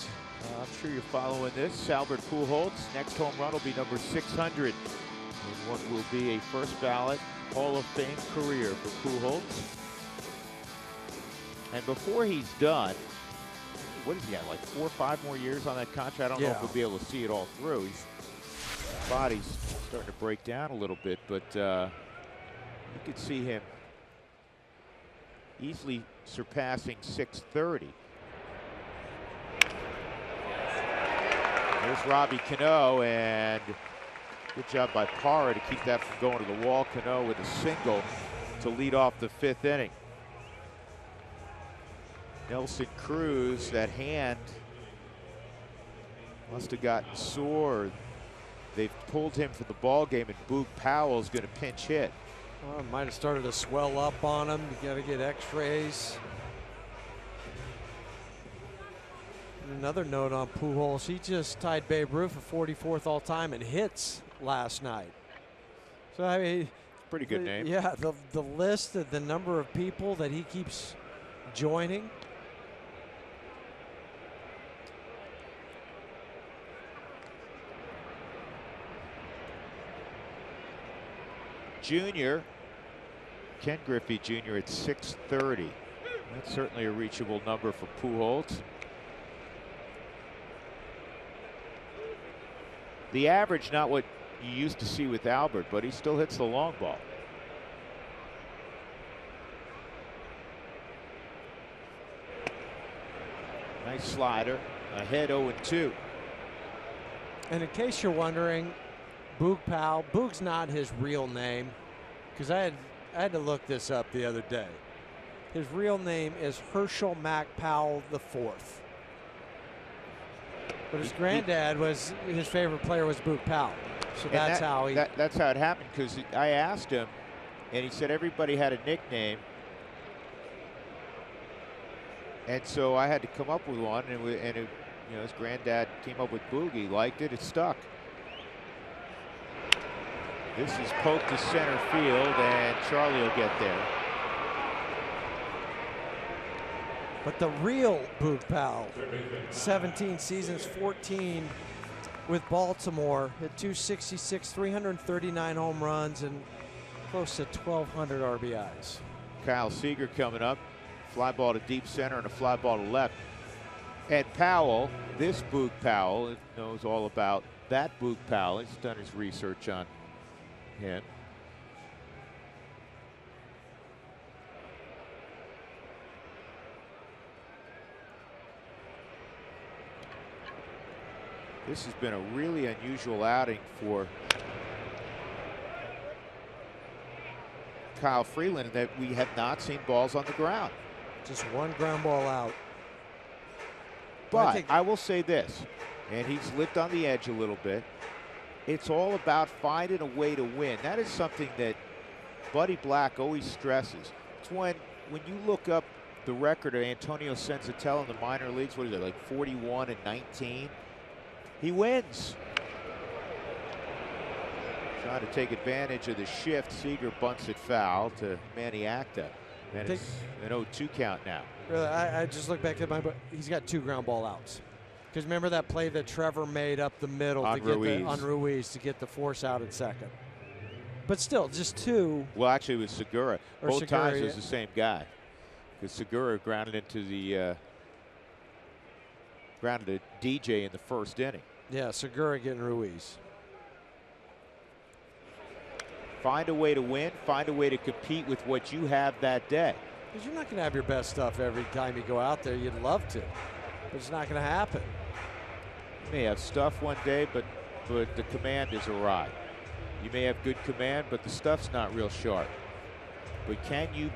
I'm sure you're following this. Albert Pujols, next home run will be number 600. And what will be a first ballot Hall of Fame career for Pujols. And before he's done, what is he at, like 4 or 5 more years on that contract? I don't know if we'll be able to see it all through. His body's starting to break down a little bit, but you could see him easily surpassing 630. There's Robbie Cano, and good job by Parra to keep that from going to the wall. Cano with a single to lead off the 5th inning. Nelson Cruz, that hand must have gotten sore. They've pulled him for the ball game, and Boog Powell's going to pinch hit. Well, might have started to swell up on him. You got to get x-rays. Another note on Pujols, he just tied Babe Ruth for 44th all time in hits last night. So I mean, pretty good name. Yeah, the list of the number of people that he keeps joining. Junior, Ken Griffey Jr. at 630. That's certainly a reachable number for Pujols. The average, not what you used to see with Albert, but he still hits the long ball. Nice slider, ahead 0-2. And in case you're wondering, Boog Powell, Boog's not his real name, because I had to look this up the other day. His real name is Herschel Mack Powell IV. But his granddad was, his favorite player was Boog Powell. So that's how he... That's how it happened, because I asked him, and he said everybody had a nickname. And so I had to come up with one, and you know, his granddad came up with Boog. He liked it, it stuck. This is poked to center field, and Charlie will get there. But the real Boog Powell, 17 seasons, 14 with Baltimore, hit 266, 339 home runs, and close to 1,200 RBIs. Kyle Seager coming up. Fly ball to deep center and a fly ball to left. And Powell, this Boog Powell, knows all about that Boog Powell. He's done his research on him. This has been a really unusual outing for Kyle Freeland, that we have not seen balls on the ground. Just one ground ball out. But I will say this, and he's lived on the edge a little bit. It's all about finding a way to win. That is something that Buddy Black always stresses. It's when you look up the record of Antonio Senzatella in the minor leagues, what is it, like 41-19? He wins. Trying to take advantage of the shift. Seager bunts it foul to Manny Acta. And it's an 0-2 count now. Really, I just look back at my book. He's got 2 ground ball outs. Because remember that play that Trevor made up the middle on Ruiz to get the force out at second. But still, just 2. Well, actually, it was Segura. Both times it was the same guy. Because Segura grounded into the grounded to DJ in the first inning. Yeah, Segura getting Ruiz. Find a way to win. Find a way to compete with what you have that day. Because you're not going to have your best stuff every time you go out there. You'd love to, but it's not going to happen. You may have stuff one day, but the command is awry. You may have good command, but the stuff's not real sharp. But can you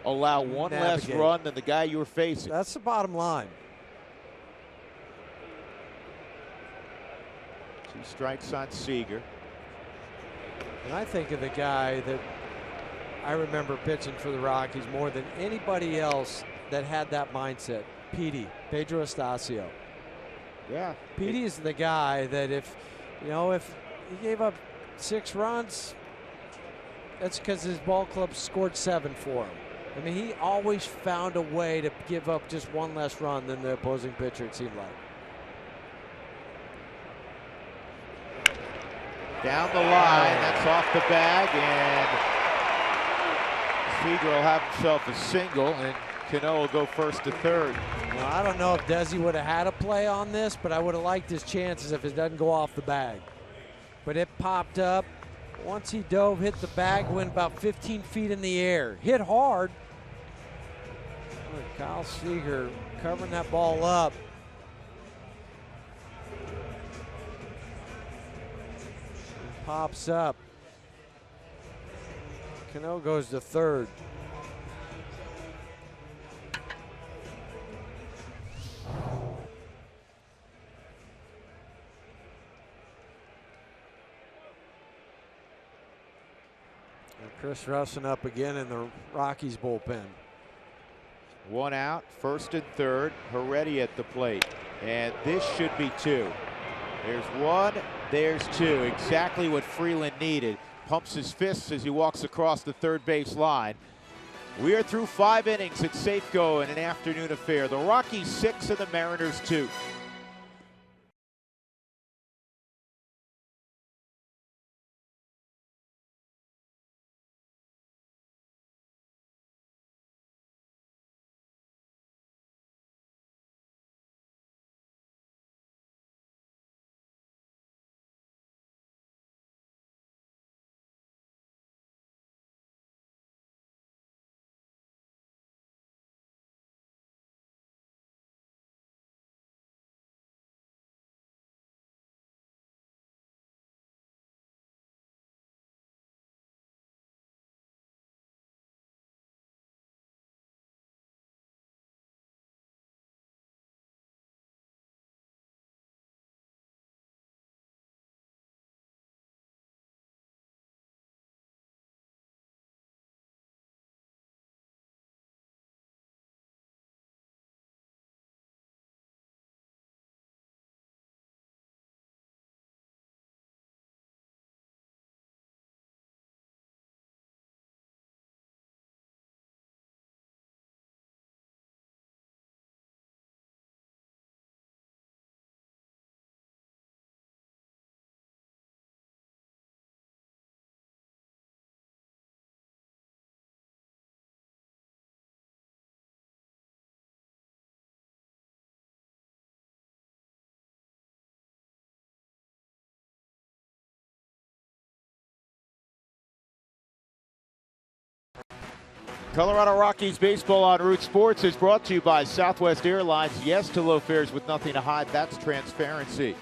allow one less run than the guy you're facing? That's the bottom line. 2 strikes on Seager. And I think of the guy that I remember pitching for the Rockies more than anybody else that had that mindset. Petey, Pedro Estacio. Yeah. Petey is the guy that if he gave up 6 runs That's because his ball club scored 7 for him. I mean, he always found a way to give up just one less run than the opposing pitcher, it seemed like. Down the line, that's off the bag, and Seager will have himself a single, and Cano will go first to third. Well, I don't know if Desi would have had a play on this, but I would have liked his chances if it doesn't go off the bag. But it popped up. Once he dove, hit the bag, went about 15 feet in the air. Hit hard. Look, Kyle Seager covering that ball up. Pops up. Cano goes to third. And Chris Russin up again in the Rockies bullpen. 1 out, first and third. Heredia at the plate. And this should be 2. There's 1, there's 2. Exactly what Freeland needed. Pumps his fists as he walks across the third base line. We are through 5 innings at Safeco in an afternoon affair. The Rockies 6 and the Mariners 2. Colorado Rockies baseball on Root Sports is brought to you by Southwest Airlines. Yes to low fares with nothing to hide. That's transparency.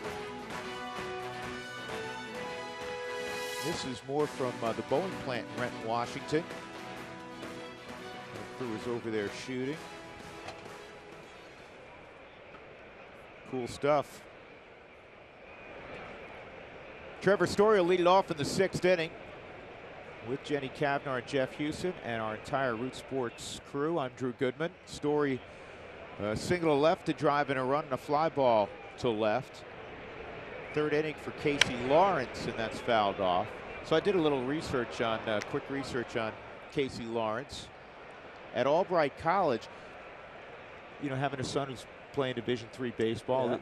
This is more from the Boeing plant in Renton, Washington. The crew is over there shooting. Cool stuff. Trevor Story will lead it off in the 6th inning with Jenny Kavnar and Jeff Hewson and our entire Root Sports crew. I'm Drew Goodman. Story single to left to drive in a run and a fly ball to left. 3rd inning for Casey Lawrence, and that's fouled off. So I did a little research on, quick research on Casey Lawrence. At Albright College, you know, having a son who's playing Division III baseball, yeah.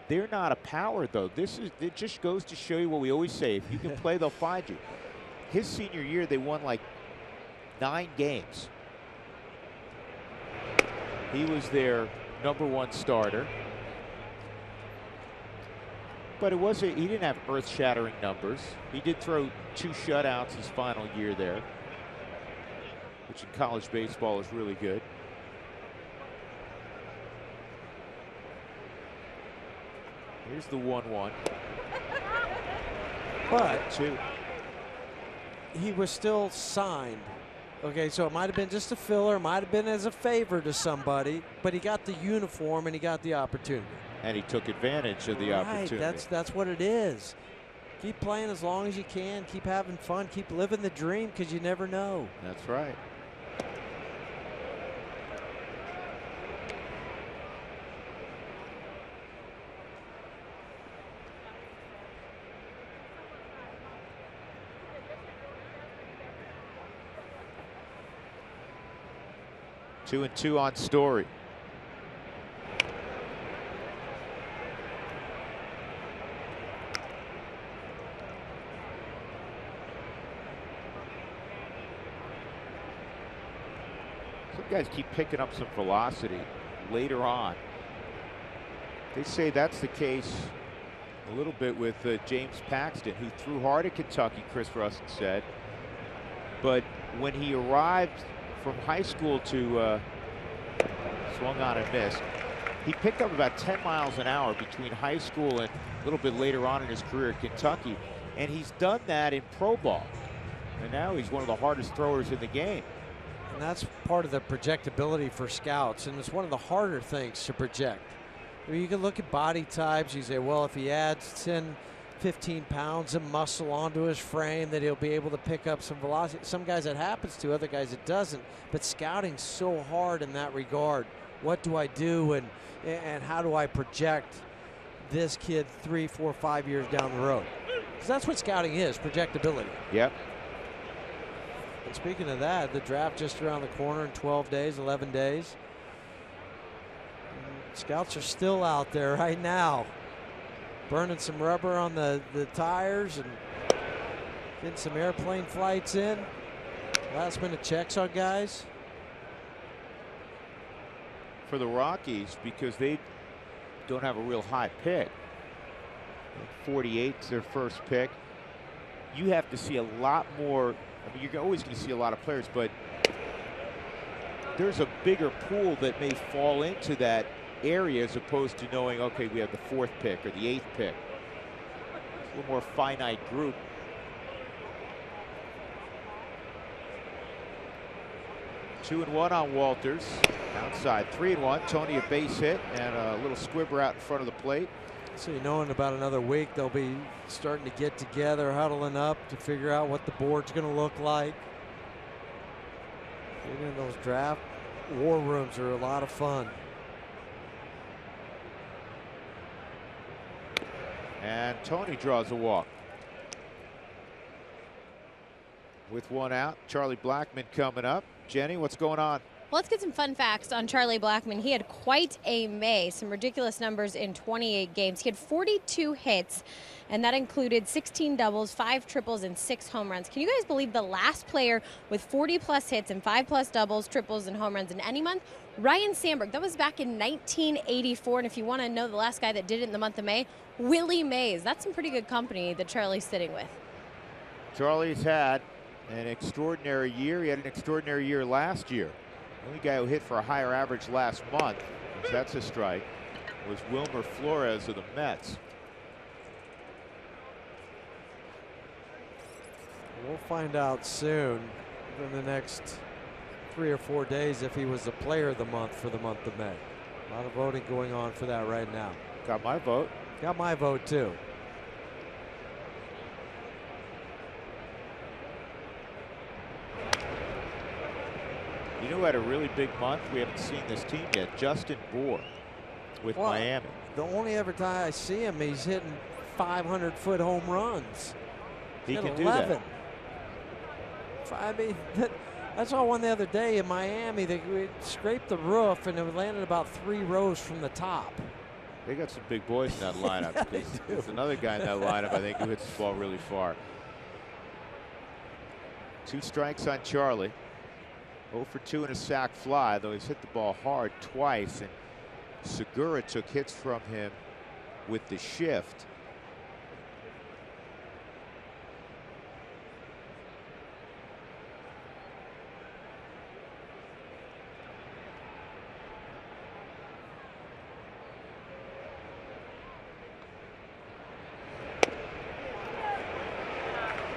They're not a power, though. It just goes to show you what we always say. If you can play, they'll find you. His senior year, they won like 9 games. He was their #1 starter. But he didn't have earth-shattering numbers. He did throw 2 shutouts his final year there, which in college baseball is really good. Here's the 1-1. But 2. he was still signed. Okay, so it might have been just a filler, might have been as a favor to somebody, but he got the uniform and he got the opportunity. And he took advantage of the opportunity. That's what it is. Keep playing as long as you can. Keep having fun. Keep living the dream, because you never know. That's right. 2-2 on Story. Some guys keep picking up some velocity later on. They say that's the case a little bit with James Paxton, who threw hard at Kentucky, Chris Russin said. But when he arrived from high school to swung on and missed, he picked up about 10 miles an hour between high school and a little bit later on in his career at Kentucky. And he's done that in pro ball. And now he's one of the hardest throwers in the game. And that's part of the projectability for scouts, and it's one of the harder things to project. I mean, you can look at body types. You say, well, if he adds 10, 15 pounds of muscle onto his frame, that he'll be able to pick up some velocity. Some guys it happens to, other guys it doesn't. But scouting's so hard in that regard. What do I do, and how do I project this kid 3, 4, 5 years down the road? Because that's what scouting is, projectability. Yep. And speaking of that, the draft just around the corner in 12 days, 11 days. Scouts are still out there right now, burning some rubber on the tires and getting some airplane flights in. Last minute checks on guys. For the Rockies, because they don't have a real high pick. 48's their first pick. You have to see a lot more. I mean, you're always going to see a lot of players, but there's a bigger pool that may fall into that area as opposed to knowing, okay, we have the 4th pick or the 8th pick. It's a little more finite group. Two and one on Walters. Outside, 3-1. Tony a base hit and a little squibber out in front of the plate. So you know in about another week they'll be starting to get together, huddling up to figure out what the board's going to look like. Getting in those draft war rooms are a lot of fun. And Tony draws a walk. With one out, Charlie Blackmon coming up. Jenny, what's going on? Well, let's get some fun facts on Charlie Blackmon. He had quite a May, some ridiculous numbers in 28 games. He had 42 hits, and that included 16 doubles, 5 triples, and 6 home runs. Can you guys believe the last player with 40-plus hits and 5-plus doubles, triples, and home runs in any month? Ryan Sandberg. That was back in 1984, and if you want to know the last guy that did it in the month of May, Willie Mays. That's some pretty good company that Charlie's sitting with. Charlie's had an extraordinary year. He had an extraordinary year last year. The only guy who hit for a higher average last month, that's a strike, was Wilmer Flores of the Mets. We'll find out soon, in the next 3 or 4 days, if he was the player of the month for the month of May. A lot of voting going on for that right now. Got my vote. Got my vote too. You know who had a really big month? We haven't seen this team yet. Justin Bour with Miami. The only ever time I see him, he's hitting 500-foot home runs. He can 11. do that. I mean, that's all one the other day in Miami. They scraped the roof and it landed about 3 rows from the top. They got some big boys in that lineup. Yeah, there's another guy in that lineup, I think, who hits the ball really far. 2 strikes on Charlie. 0 for 2 and a sac fly, though he's hit the ball hard twice, and Segura took hits from him with the shift.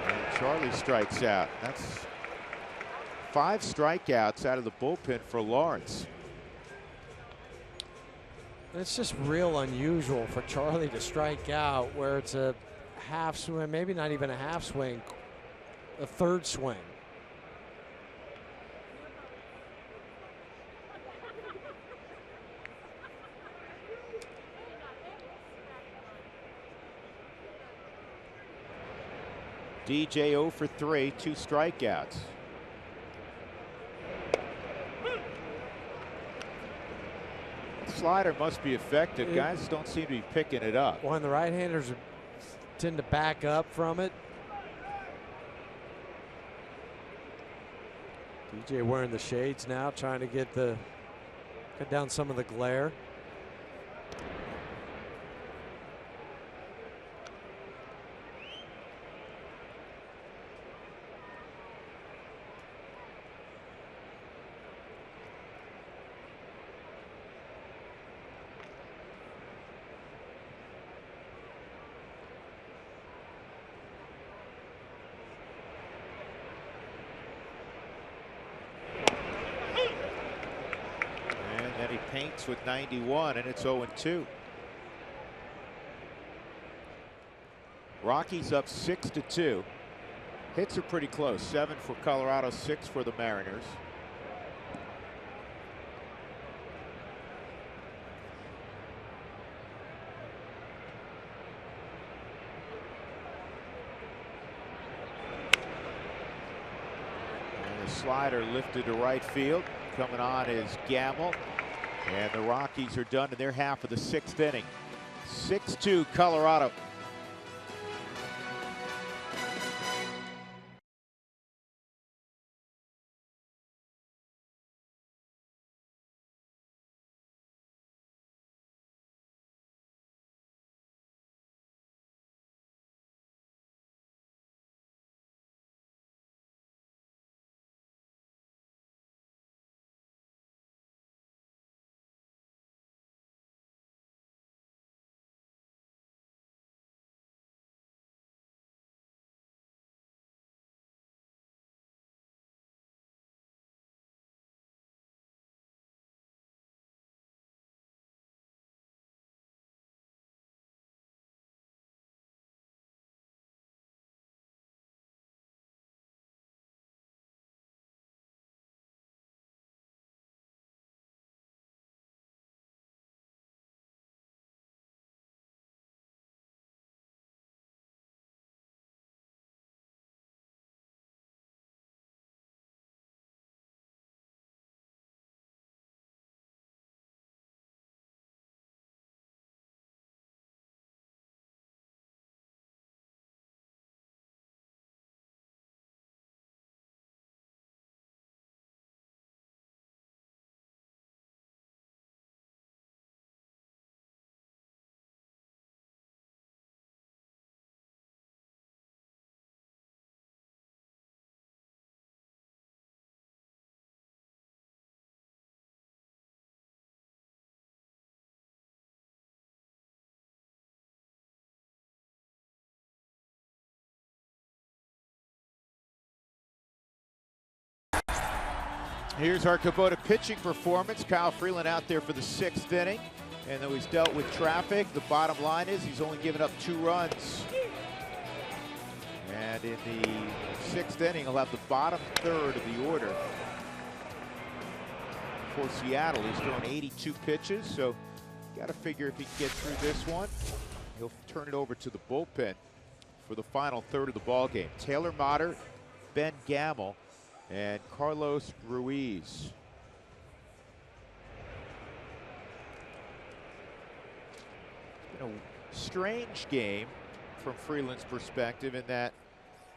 And Charlie strikes out. That's 5 strikeouts out of the bullpen for Lawrence. It's just real unusual for Charlie to strike out where it's a half swing, maybe not even a half swing, a 3rd swing. DJ 0 for 3, 2 strikeouts. slider must be effective. Guys don't seem to be picking it up. When the right-handers tend to back up from it. DJ wearing the shades now, trying to cut down some of the glare. Paints with 91, and it's 0-2. Rockies up 6-2. Hits are pretty close. 7 for Colorado, 6 for the Mariners. And the slider lifted to right field. Coming on is Gamble. And the Rockies are done in their half of the 6th inning. 6-2 Colorado. Here's our Kubota pitching performance. Kyle Freeland out there for the 6th inning. And though he's dealt with traffic, the bottom line is he's only given up 2 runs. And in the 6th inning, he'll have the bottom third of the order. For Seattle, he's thrown 82 pitches, so got to figure if he can get through this one, he'll turn it over to the bullpen for the final third of the ball game. Taylor Motter, Ben Gamble, and Carlos Ruiz. It's been a strange game from Freeland's perspective in that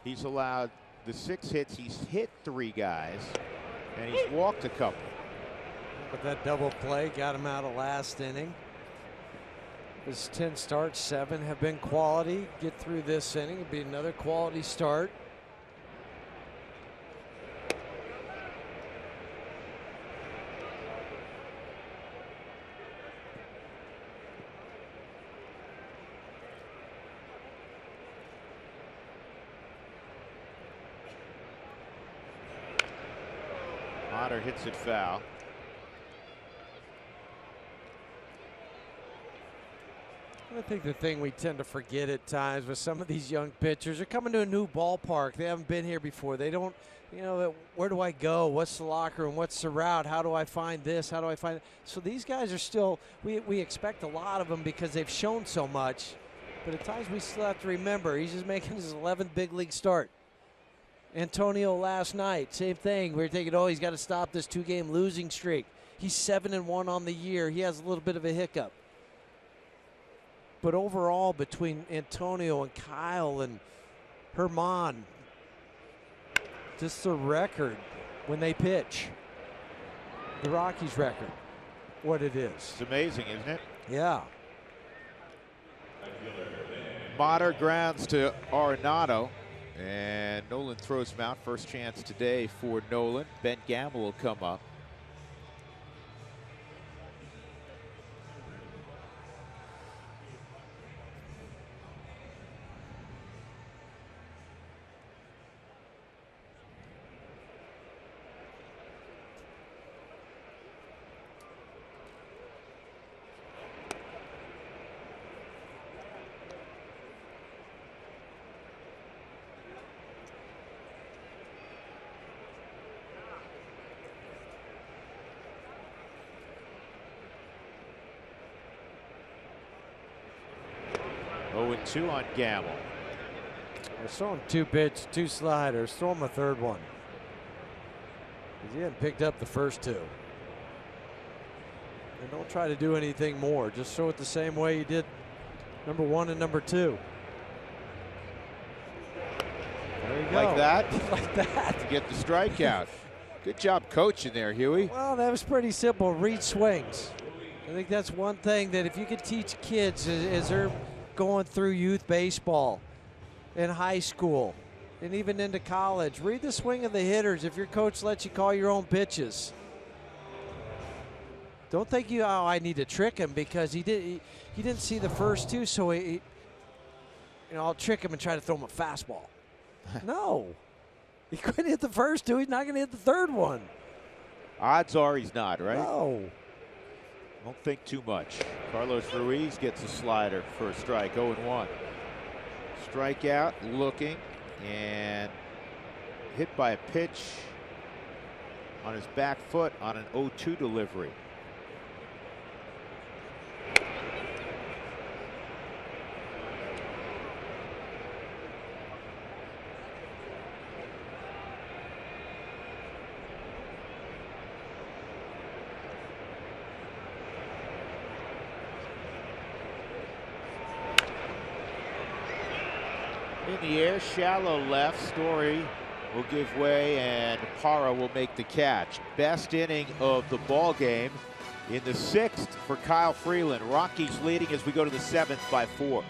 he's allowed the 6 hits. He's hit 3 guys, and he's walked a couple. But that double play got him out of last inning. His 10 starts, 7 have been quality. Get through this inning, it'll be another quality start. Motter hits it foul. I think the thing we tend to forget at times with some of these young pitchers, they're coming to a new ballpark. They haven't been here before. They don't, you know, where do I go? What's the locker room? What's the route? How do I find this? How do I find it? So these guys are still, we expect a lot of them because they've shown so much. But at times we still have to remember, he's just making his 11th big league start. Antonio last night, same thing. We were thinking, oh, he's got to stop this 2-game losing streak. He's 7-1 on the year. He has a little bit of a hiccup. But overall, between Antonio and Kyle and Herman, just the record when they pitch, the Rockies record, what it is. It's amazing, isn't it? Yeah. Motter grounds to Arenado, and Nolan throws him out. First chance today for Nolan. Ben Gamble will come up. Oh, 2 on Gamble. They're throwing 2 pitches, 2 sliders. Throw him a third one. He hadn't picked up the first 2. And don't try to do anything more. Just throw it the same way you did number 1 and number 2. There you go. Like that? Like that. To get the strikeout. Good job coaching there, Huey. Well, that was pretty simple. Read swings. I think that's one thing that if you could teach kids as they're going through youth baseball in high school and even into college, read the swing of the hitters. If your coach lets you call your own pitches, don't think I need to trick him because he didn't see the first 2, so I'll trick him and try to throw him a fastball. No, he couldn't hit the first 2. He's not going to hit the third one. Odds are he's not, right? No. Don't think too much. Carlos Ruiz gets a slider for a strike, 0-1. Strikeout, looking, and hit by a pitch on his back foot on an 0-2 delivery. In the air, shallow left. Story will give way, and Parra will make the catch. Best inning of the ball game in the 6th for Kyle Freeland. Rockies leading as we go to the 7th by 4.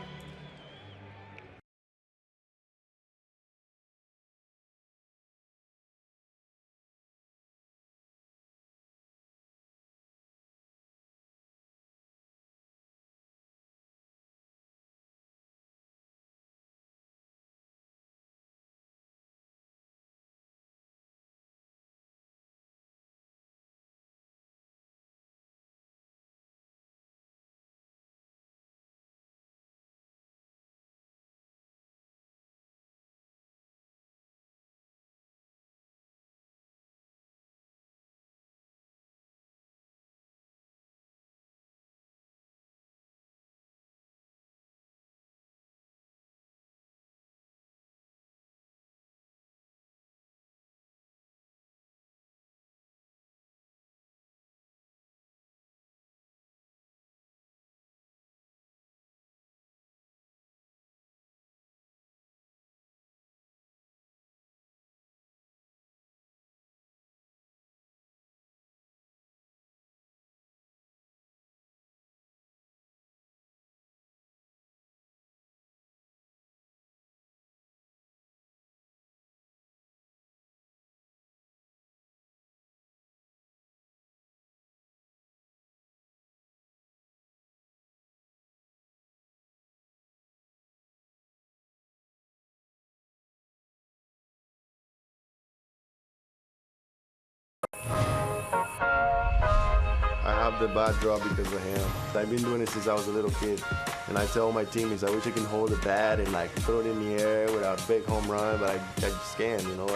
I have the bat draw because of him. I've been doing it since I was a little kid. And I tell my teammates, I wish I can hold the bat and like throw it in the air without a big home run, but I just can't, you know.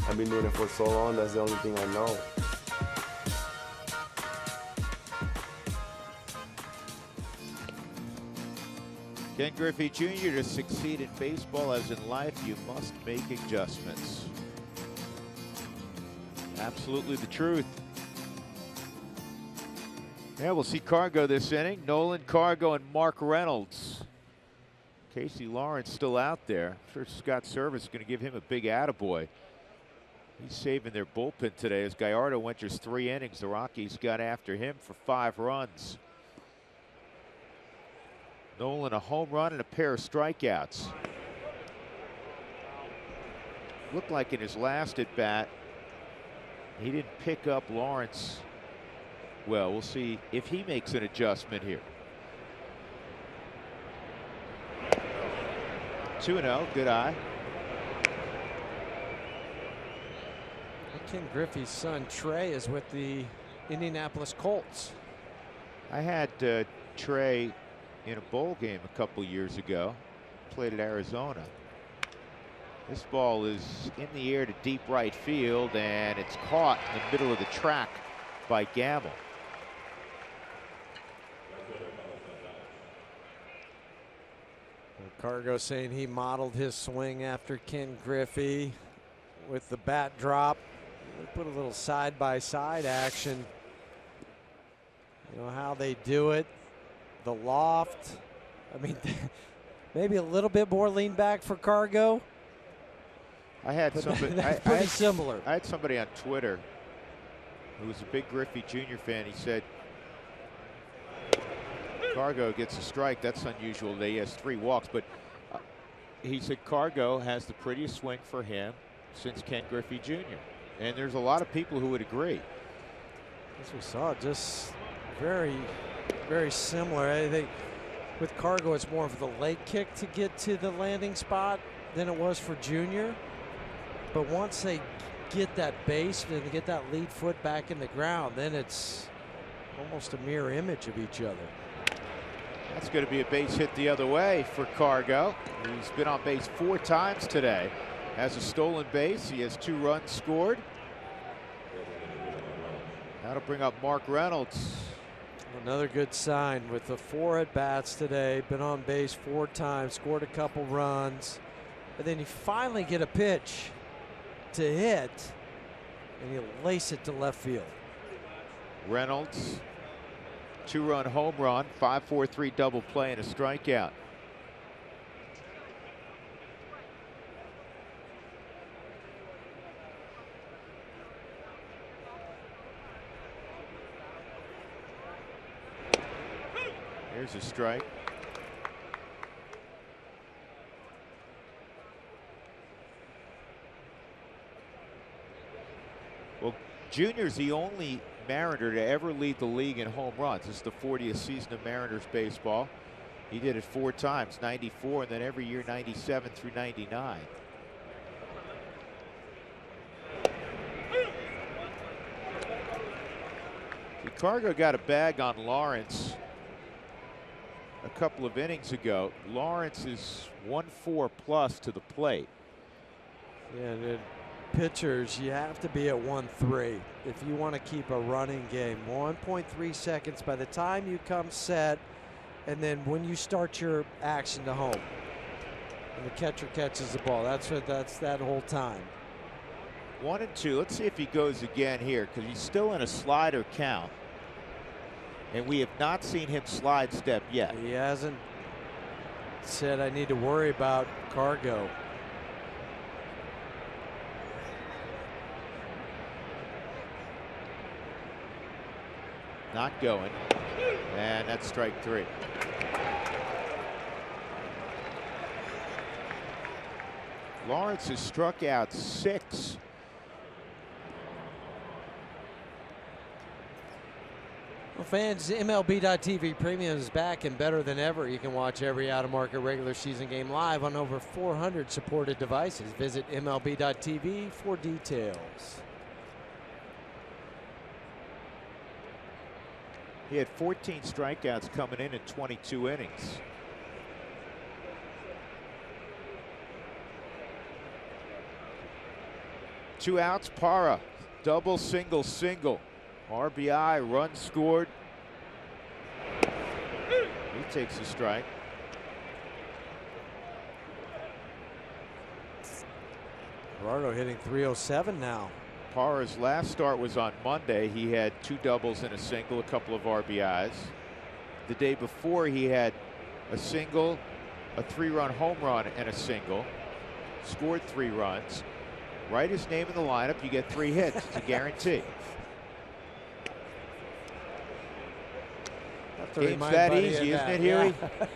I've been doing it for so long, that's the only thing I know. Ken Griffey Jr., to succeed in baseball as in life, you must make adjustments. Absolutely the truth. Yeah, we'll see Cargo this inning. Nolan, Cargo, and Mark Reynolds. Casey Lawrence still out there. I'm sure Scott Service is going to give him a big attaboy. He's saving their bullpen today as Gallardo went just 3 innings. The Rockies got after him for 5 runs. Nolan a home run and a pair of strikeouts. Looked like in his last at bat, he didn't pick up Lawrence. Well, we'll see if he makes an adjustment here. 2-0, good eye. Ken Griffey's son Trey is with the Indianapolis Colts. I had Trey in a bowl game a couple years ago. Played at Arizona. This ball is in the air to deep right field, and it's caught in the middle of the track by Gamble. Cargo saying he modeled his swing after Ken Griffey with the bat drop. They put a little side-by-side action. You know how they do it. The loft. I mean, maybe a little bit more lean back for Cargo. I had somebody. Pretty similar. I had somebody on Twitter who was a big Griffey Jr. fan. He said, Cargo gets a strike. That's unusual. He has 3 walks, but he said Cargo has the prettiest swing for him since Ken Griffey Jr. And there's a lot of people who would agree. As we saw, just very, very similar. I think with Cargo, it's more of the leg kick to get to the landing spot than it was for Junior. But once they get that base and get that lead foot back in the ground, then it's almost a mirror image of each other. That's going to be a base hit the other way for Cargo. He's been on base 4 times today. Has a stolen base. He has 2 runs scored. That'll bring up Mark Reynolds. Another good sign with the 4 at-bats today. Been on base 4 times, scored a couple runs. And then you finally get a pitch to hit, and you lace it to left field. Reynolds, 2-run home run, 5-4-3 double play, and a strikeout. Here's a strike. Well, Junior's the only Mariner to ever lead the league in home runs. This is the 40th season of Mariners baseball. He did it 4 times, 94, and then every year 97 through 99. Cargo got a bag on Lawrence a couple of innings ago. Lawrence is 1-4 plus to the plate. Yeah, and pitchers, you have to be at 1-3 if you want to keep a running game. 1.3 seconds by the time you come set, and then when you start your action to home, and the catcher catches the ball. That's that whole time. 1-2. Let's see if he goes again here, because he's still in a slider count, and we have not seen him slide step yet. He hasn't said I need to worry about Cargo. Not going, and that's strike 3. Lawrence has struck out 6. Well, fans, MLB.TV Premium is back and better than ever. You can watch every out-of-market regular season game live on over 400 supported devices. Visit MLB.TV for details. He had 14 strikeouts coming in 22 innings. Two outs, Parra. Double, single, single. RBI, run scored. He takes a strike. Gerardo hitting .307 now. Parra's last start was on Monday. He had 2 doubles and a single, a couple of RBIs. The day before, he had a single, a 3-run home run, and a single. Scored 3 runs. Write his name in the lineup, you get 3 hits. It's a guarantee. Game's that easy, isn't it, Huey? Yeah.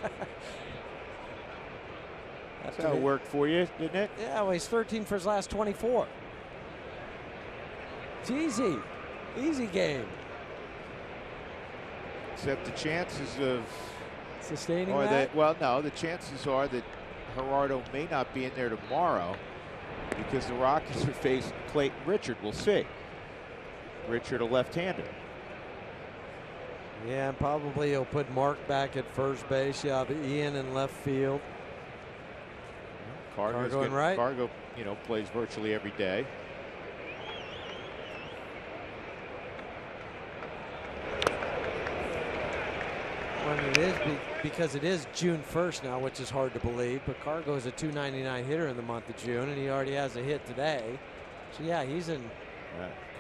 That's how it worked for you, didn't it? Yeah, well, he's 13 for his last 24. It's easy. Easy game. Except the chances of sustaining that? Well, no, the chances are that Gerardo may not be in there tomorrow because the Rockies are facing Clayton Richard. We'll see. Richard, a left-hander. Yeah, and probably he'll put Mark back at first base. Yeah, but Ian in left field. Cargo in right. Cargo, plays virtually every day. Well, it is because it is June 1st now, which is hard to believe. But Cargo is a .299 hitter in the month of June, and he already has a hit today. So yeah, he's in.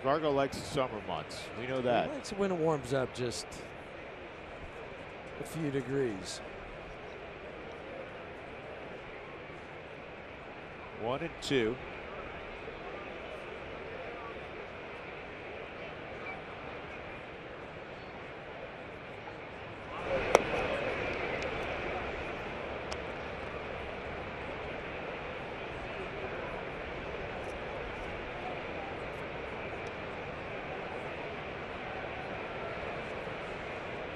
Cargo likes the summer months. We know that. He likes it when it warms up just a few degrees. 1-2.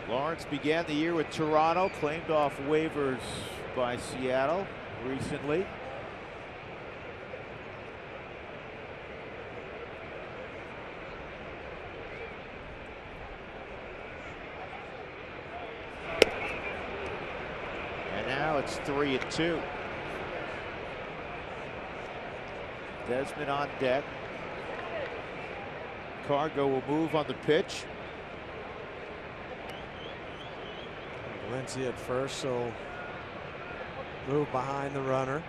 Lawrence began the year with Toronto, claimed off waivers by Seattle recently. And now it's 3-2. Desmond on deck. Cargo will move on the pitch. Valencia at first, so move behind the runner.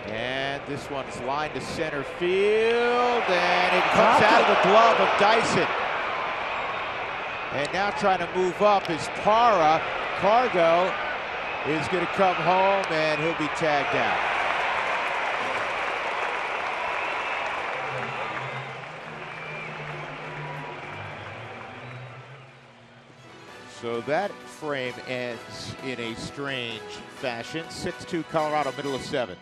And this one's lined to center field, and it comes out of the glove of Dyson. And now trying to move up is Parra. Cargo is going to come home, and he'll be tagged out. So that frame ends in a strange fashion. 6-2 Colorado, middle of 7.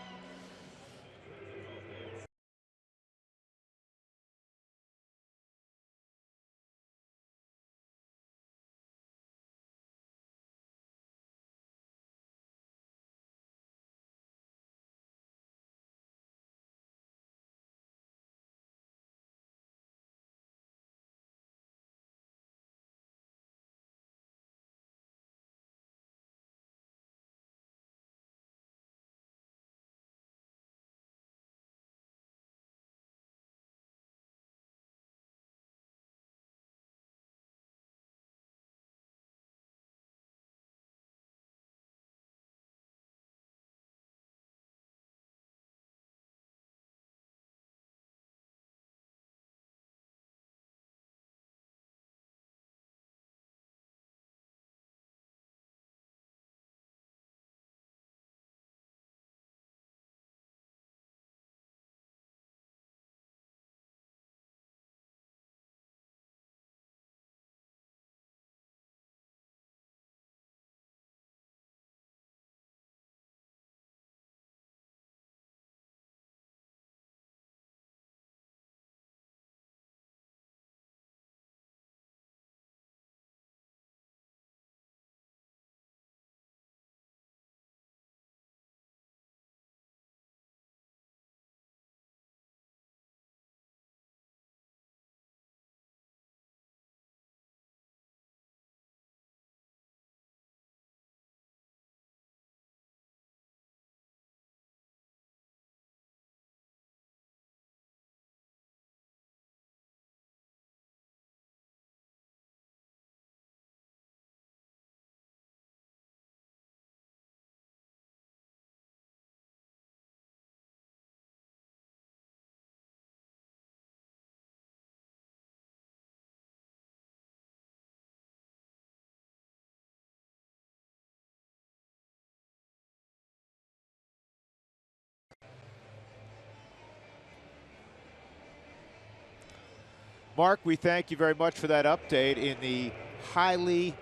Mark, we thank you very much for that update in the highly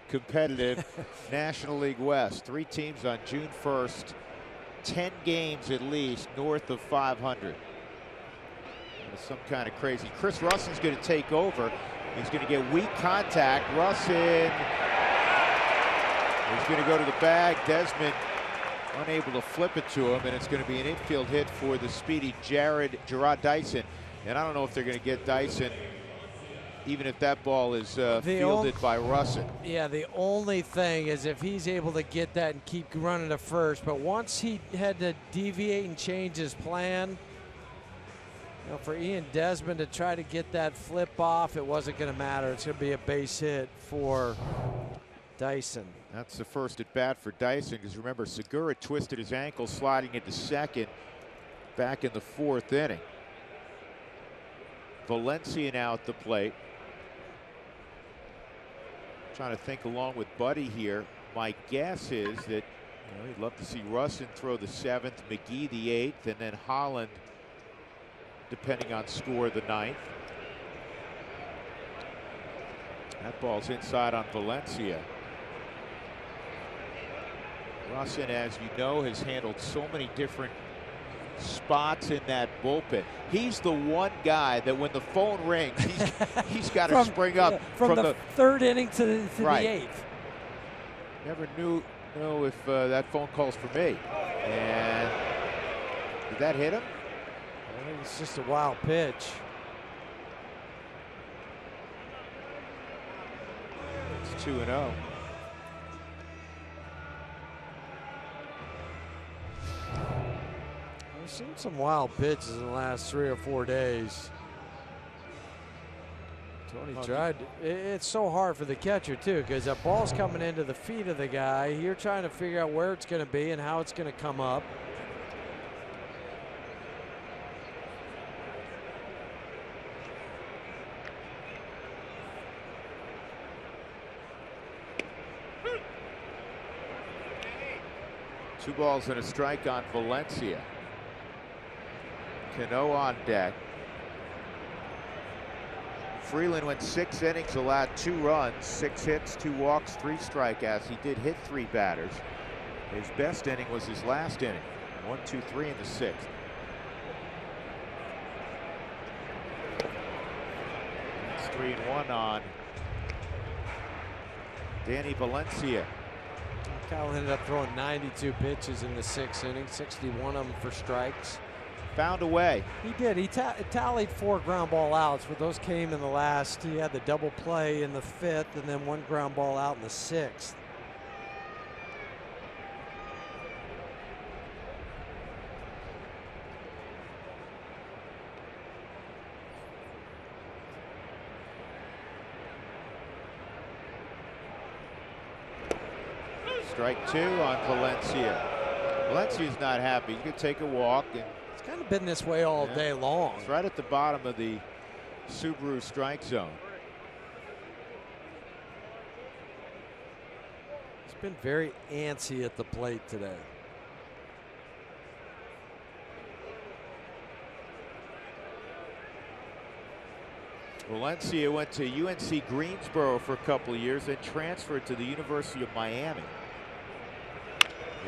competitive National League West. 3 teams on June 1st, 10 games at least north of 500. Some kind of crazy. Chris Russin's going to take over. He's going to get weak contact. Russin is going to go to the bag. Desmond unable to flip it to him, and it's going to be an infield hit for the speedy Gerard Dyson. And I don't know if they're going to get Dyson, even if that ball is fielded by Russin. Yeah, the only thing is if he's able to get that and keep running to first. But once he had to deviate and change his plan, you know, for Ian Desmond to try to get that flip off, it wasn't going to matter. It's going to be a base hit for Dyson. That's the first at bat for Dyson, because remember, Segura twisted his ankle sliding into second back in the 4th inning. Valencia now at the plate. Trying to think along with Buddy here. My guess is that you'd love to see Russin throw the 7th, McGee the 8th, and then Holland, depending on score, the 9th. That ball's inside on Valencia. Russin, as you know, has handled so many different spots in that bullpen. He's the one guy that when the phone rings, he's got to spring up from the 3rd inning to the 8th. Never know if that phone call's for me. And did that hit him? I think it's just a wild pitch. It's 2-0. We've seen some wild pitches in the last 3 or 4 days. Tony tried. It's so hard for the catcher, too, because that ball's coming into the feet of the guy. You're trying to figure out where it's going to be and how it's going to come up. Two balls and a strike on Valencia. Cano on deck. Freeland went 6 innings, allowed 2 runs, 6 hits, 2 walks, 3 strikeouts. He did hit 3 batters. His best inning was his last inning. 1, 2, 3 in the 6th. It's 3-1 on Danny Valencia. Kyle ended up throwing 92 pitches in the 6th inning, 61 of them for strikes. Found a way. He did. He tallied 4 ground ball outs, but those came in the last. He had the double play in the 5th and then 1 ground ball out in the 6th. Strike 2 on Valencia. Valencia's not happy. You could take a walk. And it's kind of been this way all day long. It's right at the bottom of the Subaru strike zone. He's been very antsy at the plate today. Valencia went to UNC Greensboro for a couple of years, then transferred to the University of Miami.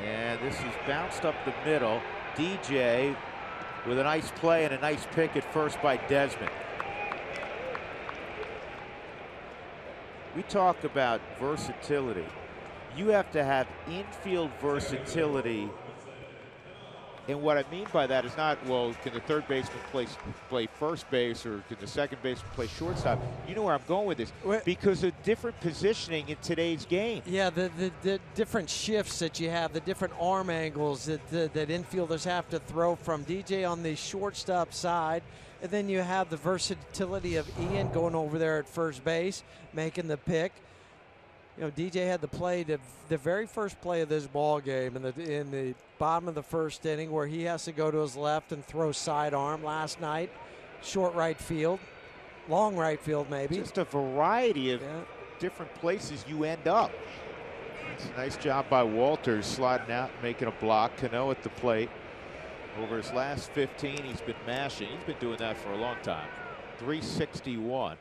And this is bounced up the middle. DJ with a nice play and a nice pick at first by Desmond. We talk about versatility. You have to have infield versatility. And what I mean by that is not, well, can the third baseman play first base or can the second baseman play shortstop? You know where I'm going with this. Because of different positioning in today's game. Yeah, the different shifts that you have, the different arm angles that infielders have to throw from. DJ on the shortstop side, and then you have the versatility of Ian going over there at first base, making the pick. You know, DJ had the play, the very first play of this ball game in the bottom of the 1st inning, where he has to go to his left and throw sidearm last night, short right field, long right field maybe. Just a variety of different places you end up. It's a nice job by Walters sliding out and making a block. Cano at the plate. Over his last 15, he's been mashing. He's been doing that for a long time. 361.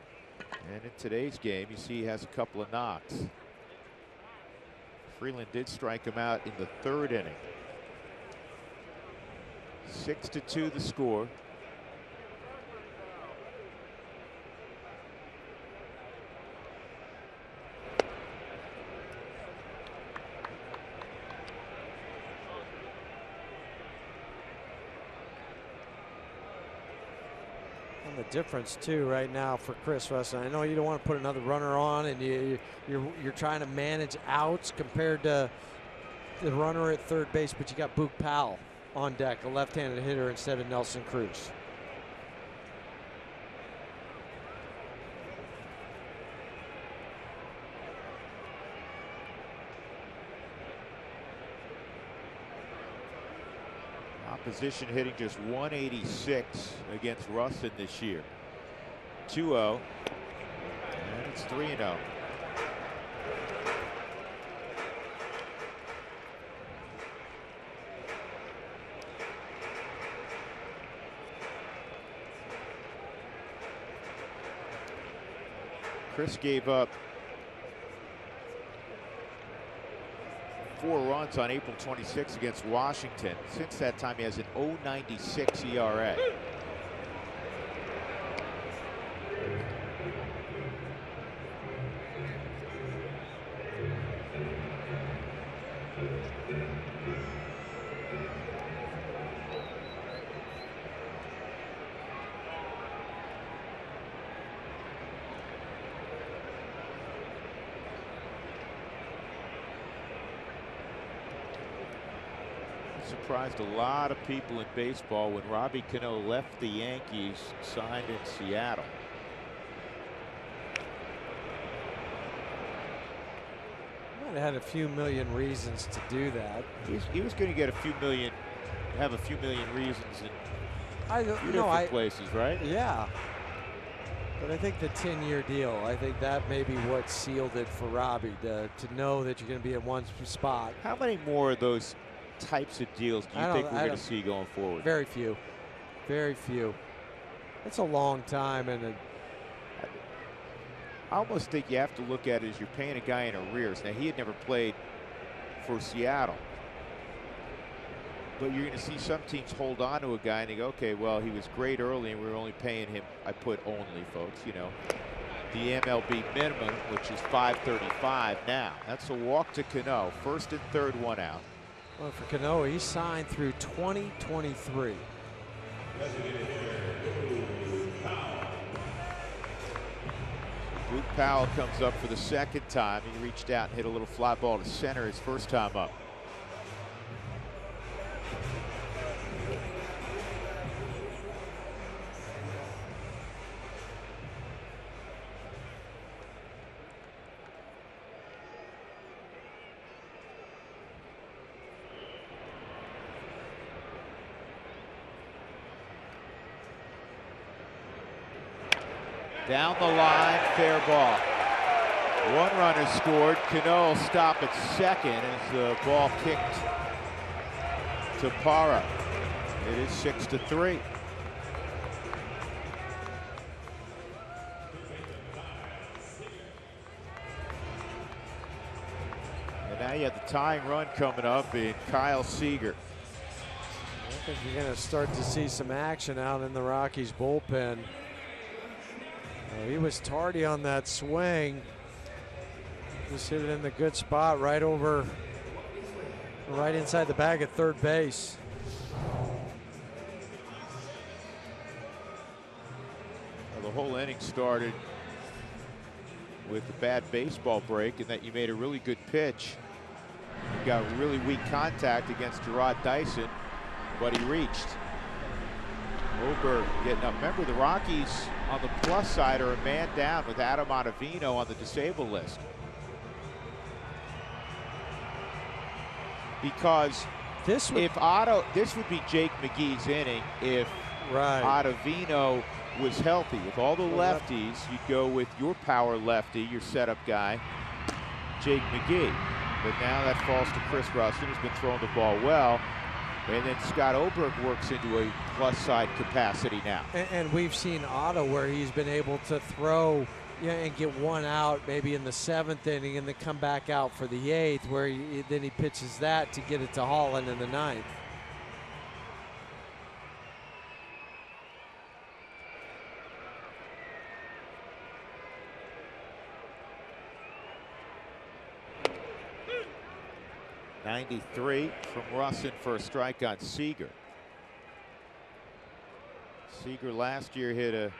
And in today's game, you see he has a couple of knocks. Freeland did strike him out in the 3rd inning. 6-2 the score. The difference too right now for Chris Russell, I know you don't want to put another runner on, and you're trying to manage outs compared to the runner at third base, but you got Boog Powell on deck, a left-handed hitter instead of Nelson Cruz. Opposition hitting just 186 against Russin this year. 2-0. And it's 3-0. Chris gave up 4 runs on April 26 against Washington. Since that time, he has an 0.96 ERA. Surprised a lot of people in baseball when Robbie Cano left the Yankees, signed in Seattle. Might have had a few million reasons to do that. He was going to get have a few million reasons in different places, right? Yeah. But I think the 10-year deal, I think that may be what sealed it for Robbie, to know that you're going to be in one spot. How many more of those types of deals do you think we're going to see going forward? Very few. Very few. That's a long time. And I almost think you have to look at it as you're paying a guy in arrears. Now, he had never played for Seattle. But you're going to see some teams hold on to a guy and they go, okay, well, he was great early and we were only paying him, I put only, folks, you know, the MLB minimum, which is $535 now. That's a walk to Cano. 1st and 3rd, 1 out. Well, for Cano, he signed through 2023. Boog Powell comes up for the 2nd time. He reached out and hit a little fly ball to center his 1st time up. Down the line, fair ball. 1 runner scored. Cano will stop at 2nd as the ball kicked to Parra. It is 6-3. And now you have the tying run coming up in Kyle Seager. I think you're going to start to see some action out in the Rockies bullpen. He was tardy on that swing. Just hit it in the good spot, right inside the bag at third base. Well, the whole inning started with a bad baseball break, and that you made a really good pitch. You got really weak contact against Gerard Dyson, but he reached. Oberg getting up. Remember, the Rockies on the plus side are a man down with Adam Ottavino on the disabled list. Because this would be Jake McGee's inning if Ottavino was healthy. With all the lefties, you'd go with your power lefty, your setup guy, Jake McGee. But now that falls to Chris Russell, who's been throwing the ball well. And then Scott Oberg works into a plus side capacity now. And we've seen Otto where he's been able to throw and get one out maybe in the 7th inning and then come back out for the 8th, where then he pitches that to get it to Holland in the 9th. .93 from Russin for a strike on Seager. Seager last year hit a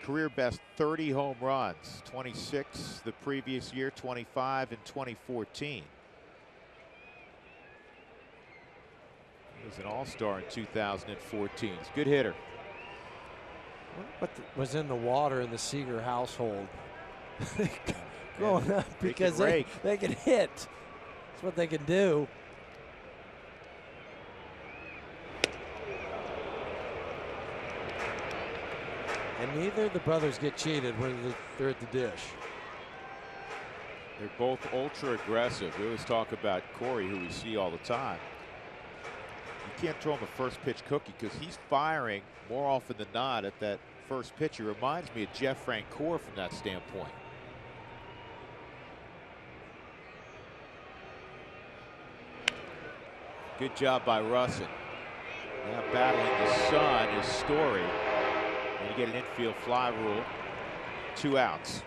career best 30 home runs, 26 the previous year, 25 in 2014. He was an all-star in 2014. He's a good hitter. What was in the water in the Seager household? Growing up, because they can hit. That's what they can do. And neither of the brothers get cheated when they're at the dish. They're both ultra aggressive. We always talk about Corey, who we see all the time. You can't throw him a first pitch cookie because he's firing more often than not at that first pitch. It reminds me of Jeff Francoeur from that standpoint. Good job by Russin. Now battling the sun is Story. And you get an infield fly rule. 2 outs.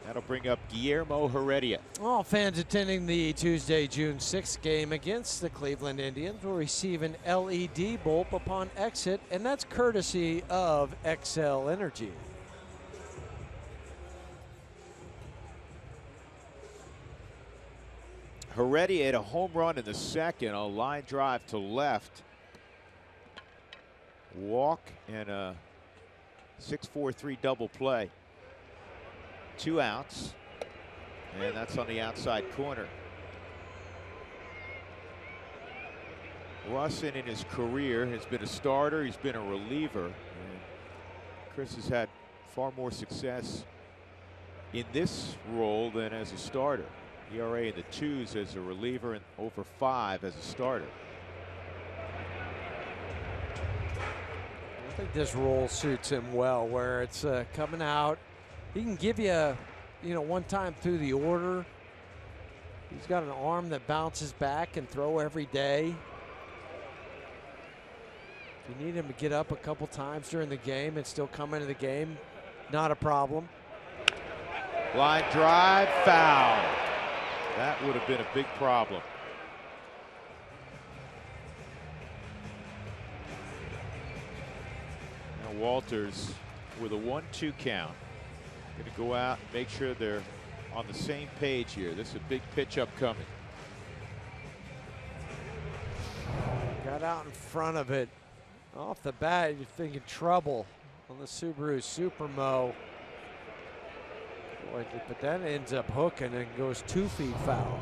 That'll bring up Guillermo Heredia. All fans attending the Tuesday, June 6th game against the Cleveland Indians will receive an LED bulb upon exit, and that's courtesy of XL Energy. Heredia hit a home run in the 2nd, a line drive to left. Walk and a 6-4-3 double play. 2 outs, and that's on the outside corner. Russin in his career has been a starter, he's been a reliever. And Chris has had far more success in this role than as a starter. ERA in the 2s as a reliever and over 5 as a starter. I think this role suits him well, where it's coming out. He can give you, one time through the order. He's got an arm that bounces back and throw every day. If you need him to get up a couple times during the game and still come into the game, not a problem. Line drive, foul. That would have been a big problem. Now Walters with a 1-2 count. Going to go out and make sure they're on the same page here. This is a big pitch upcoming. Got out in front of it. Off the bat, you're thinking trouble on the Subaru Supermo. But that ends up hooking and goes 2 feet foul.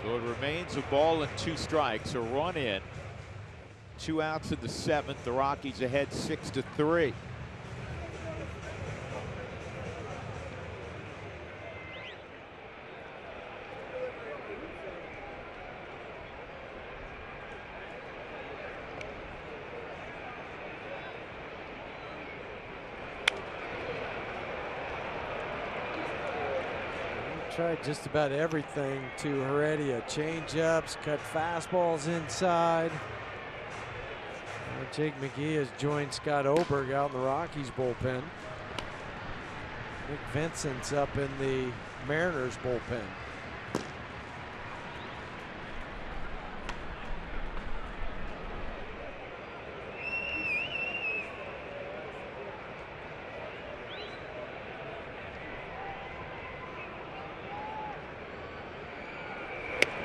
So it remains a ball and 2 strikes, a run in. 2 outs in the 7th. The Rockies ahead 6-3. Tried just about everything to Heredia. Change-ups, cut fastballs inside. Jake McGee has joined Scott Oberg out in the Rockies bullpen. Nick Vincent's up in the Mariners bullpen.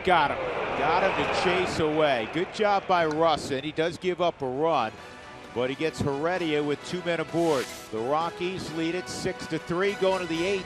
Got him. Got him to chase away. Good job by Russ, and he does give up a run, but he gets Heredia with 2 men aboard. The Rockies lead it 6-3 going to the 8th.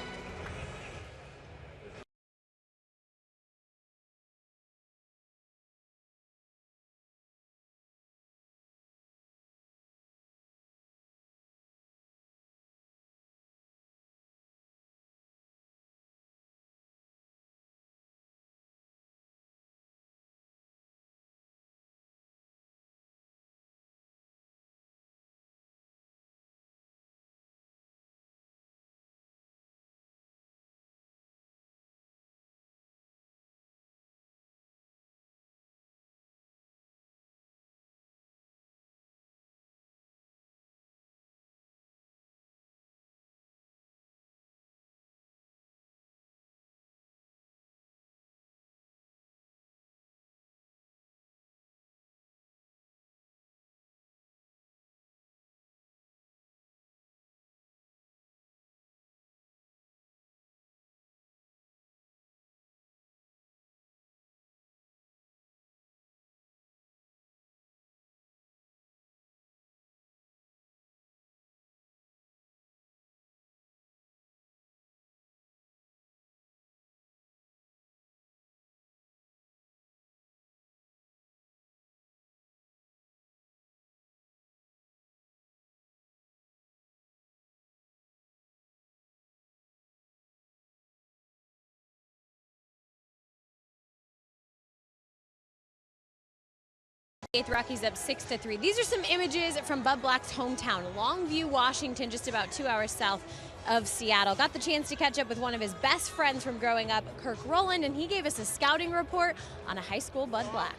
Rockies up 6-3. These are some images from Bud Black's hometown, Longview, Washington, just about 2 hours south of Seattle. Got the chance to catch up with one of his best friends from growing up, Kirk Rowland, and he gave us a scouting report on a high school Bud Black.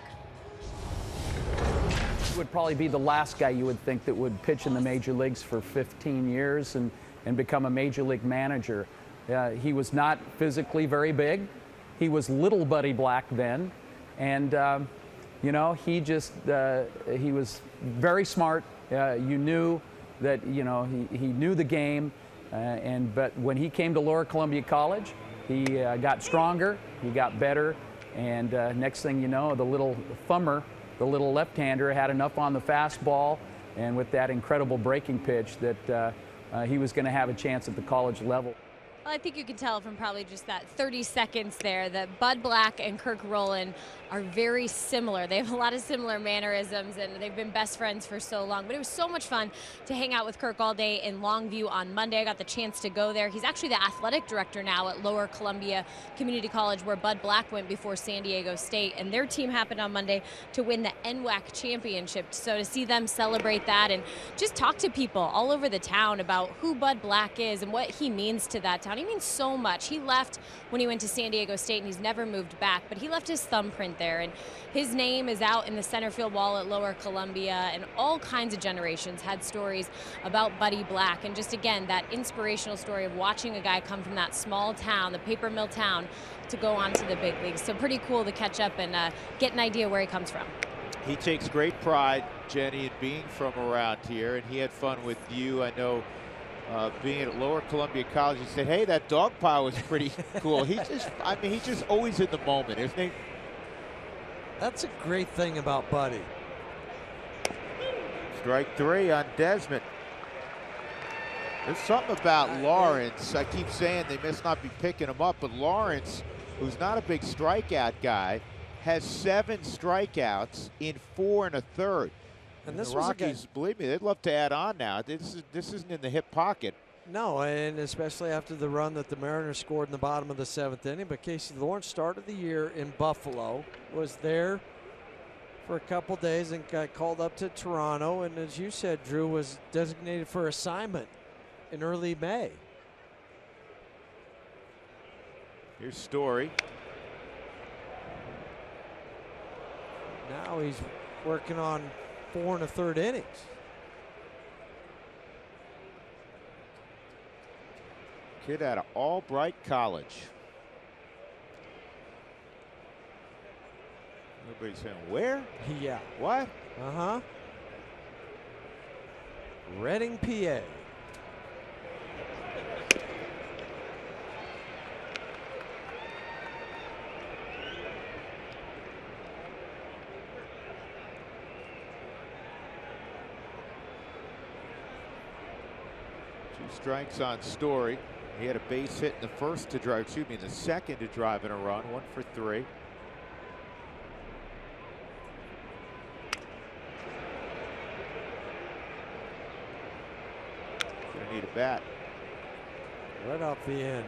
Would probably be the last guy you would think that would pitch in the major leagues for 15 years and become a major league manager. He was not physically very big. He was little Buddy Black then, and you know, he was very smart. You knew that, you know, he knew the game, but when he came to Lower Columbia College, he got stronger, he got better, and next thing you know, the little thumber, the little left-hander, had enough on the fastball, and with that incredible breaking pitch that he was going to have a chance at the college level. Well, I think you can tell from probably just that 30 seconds there that Bud Black and Kirk Rowland are very similar. They have a lot of similar mannerisms, and they've been best friends for so long. But it was so much fun to hang out with Kirk all day in Longview on Monday. I got the chance to go there. He's actually the athletic director now at Lower Columbia Community College, where Bud Black went before San Diego State. And their team happened on Monday to win the NWAC championship. So to see them celebrate that and just talk to people all over the town about who Bud Black is and what he means to that town. He means so much. He left when he went to San Diego State, and he's never moved back, but he left his thumbprint there, and his name is out in the center field wall at Lower Columbia, and all kinds of generations had stories about Buddy Black. And just again, that inspirational story of watching a guy come from that small town, the paper mill town, to go on to the big leagues. So pretty cool to catch up and get an idea where he comes from. He takes great pride, Jenny, in being from around here, and he had fun with you. I know being at Lower Columbia College, he said, hey, that dog pile was pretty cool. He's just always in the moment, isn't he? That's a great thing about Buddy. Strike 3 on Desmond. There's something about Lawrence. I keep saying they must not be picking him up, but Lawrence, who's not a big strikeout guy, has 7 strikeouts in 4 1/3. And this the Rockies, believe me, they'd love to add on now. This isn't in the hip pocket. No, and especially after the run that the Mariners scored in the bottom of the 7th inning. But Casey Lawrence started the year in Buffalo, was there for a couple days and got called up to Toronto. And as you said, Drew, was designated for assignment in early May. Here's Story. Now he's working on 4 1/3 innings. Kid out of Albright College. Everybody's saying, where? Yeah. What? Uh-huh. Reading, PA. Two strikes on Story. He had a base hit in the first to drive, excuse me, in the second to drive in a run, 1 for 3. Gonna need a bat. Right off the end.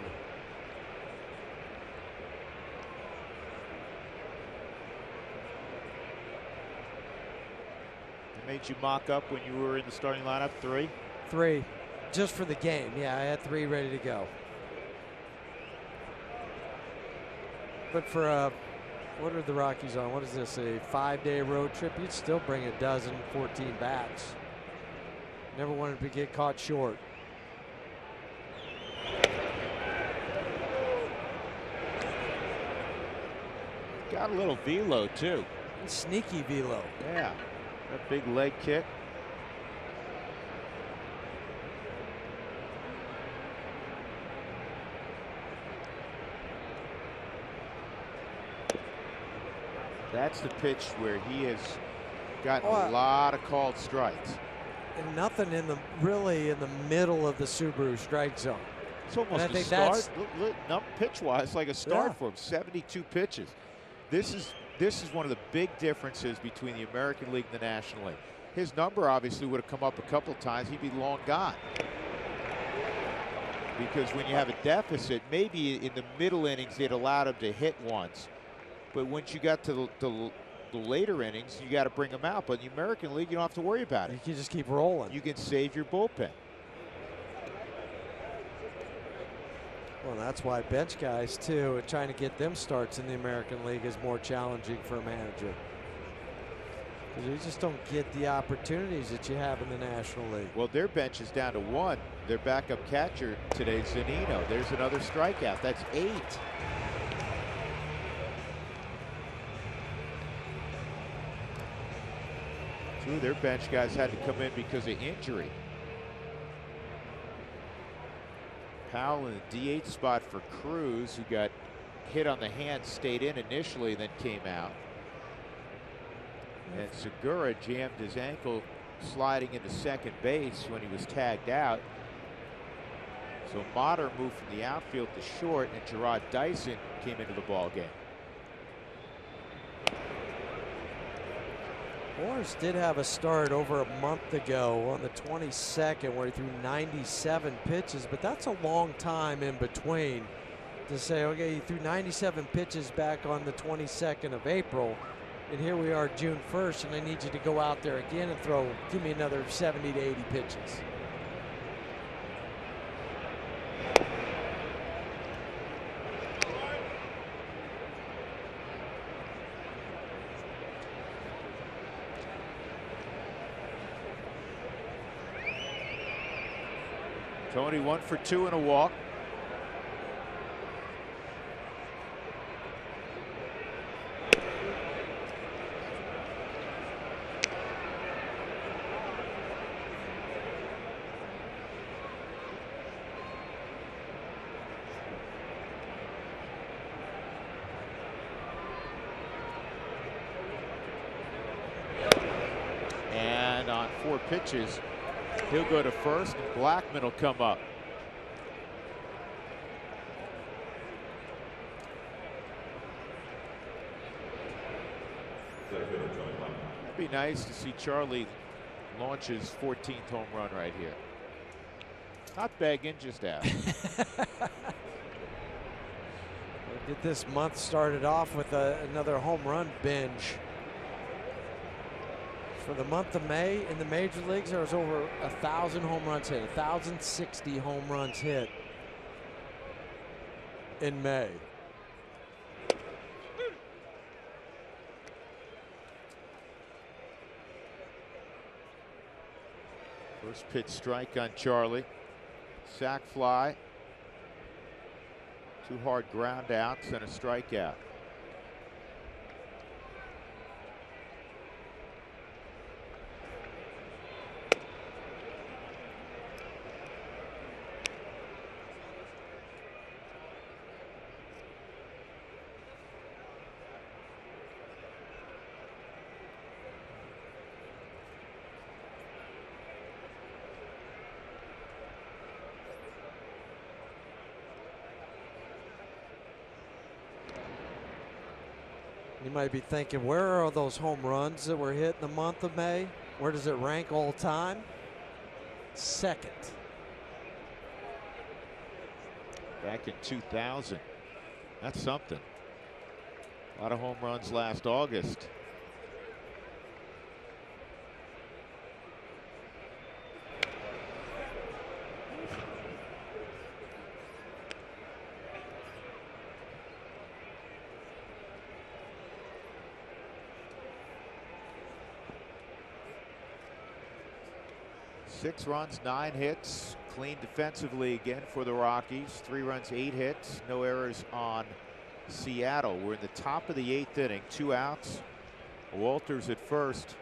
It made you mock up when you were in the starting lineup, 3? 3. Just for the game. Yeah, I had 3 ready to go. But for what are the Rockies on? What is this, a 5-day road trip? You'd still bring a dozen, 14 bats. Never wanted to get caught short. Got a little velo too. Sneaky velo. Yeah, that big leg kick. That's the pitch where he has gotten a lot of called strikes. And nothing in the really in the middle of the Subaru strike zone. It's almost a start. Pitch-wise, like a start for him. 72 pitches. This is one of the big differences between the American League and the National League. His number obviously would have come up a couple of times. He'd be long gone. Because when you have a deficit, maybe in the middle innings they'd allowed him to hit once. But once you got to the later innings, you got to bring him out. But in the American League, you don't have to worry about it. You can just keep rolling. You can save your bullpen. Well, that's why bench guys, too, trying to get them starts in the American League is more challenging for a manager. Because you just don't get the opportunities that you have in the National League. Well, their bench is down to 1. Their backup catcher today, Zunino. There's another strikeout. That's 8. Two of their bench guys had to come in because of injury. Powell in the DH spot for Cruz, who got hit on the hand, stayed in initially, then came out. And Segura jammed his ankle sliding into second base when he was tagged out. So Motter moved from the outfield to short, and Gerard Dyson came into the ball game. Morris did have a start over a month ago on the 22nd where he threw 97 pitches, but that's a long time in between to say, okay, he threw 97 pitches back on the 22nd of April, and here we are June 1st, and I need you to go out there again and give me another 70 to 80 pitches. Tony 1 for 2 and a walk. And on 4 pitches, he'll go to first, and Blackman will come up. It'd be nice to see Charlie launch his 14th home run right here. Not begging, just asking. Get this month started off with another home run binge. For the month of May in the major leagues, there was over 1,000 home runs hit, 1,060 home runs hit in May. First pitch strike on Charlie. Sac fly. 2 hard ground outs and a strikeout. You might be thinking, where are those home runs that were hit in the month of May? Where does it rank all time? Second. Back in 2000. That's something. A lot of home runs last August. Six runs, 9 hits. Clean defensively again for the Rockies. 3 runs, 8 hits. No errors on Seattle. We're in the top of the 8th inning. 2 outs. Walters at first.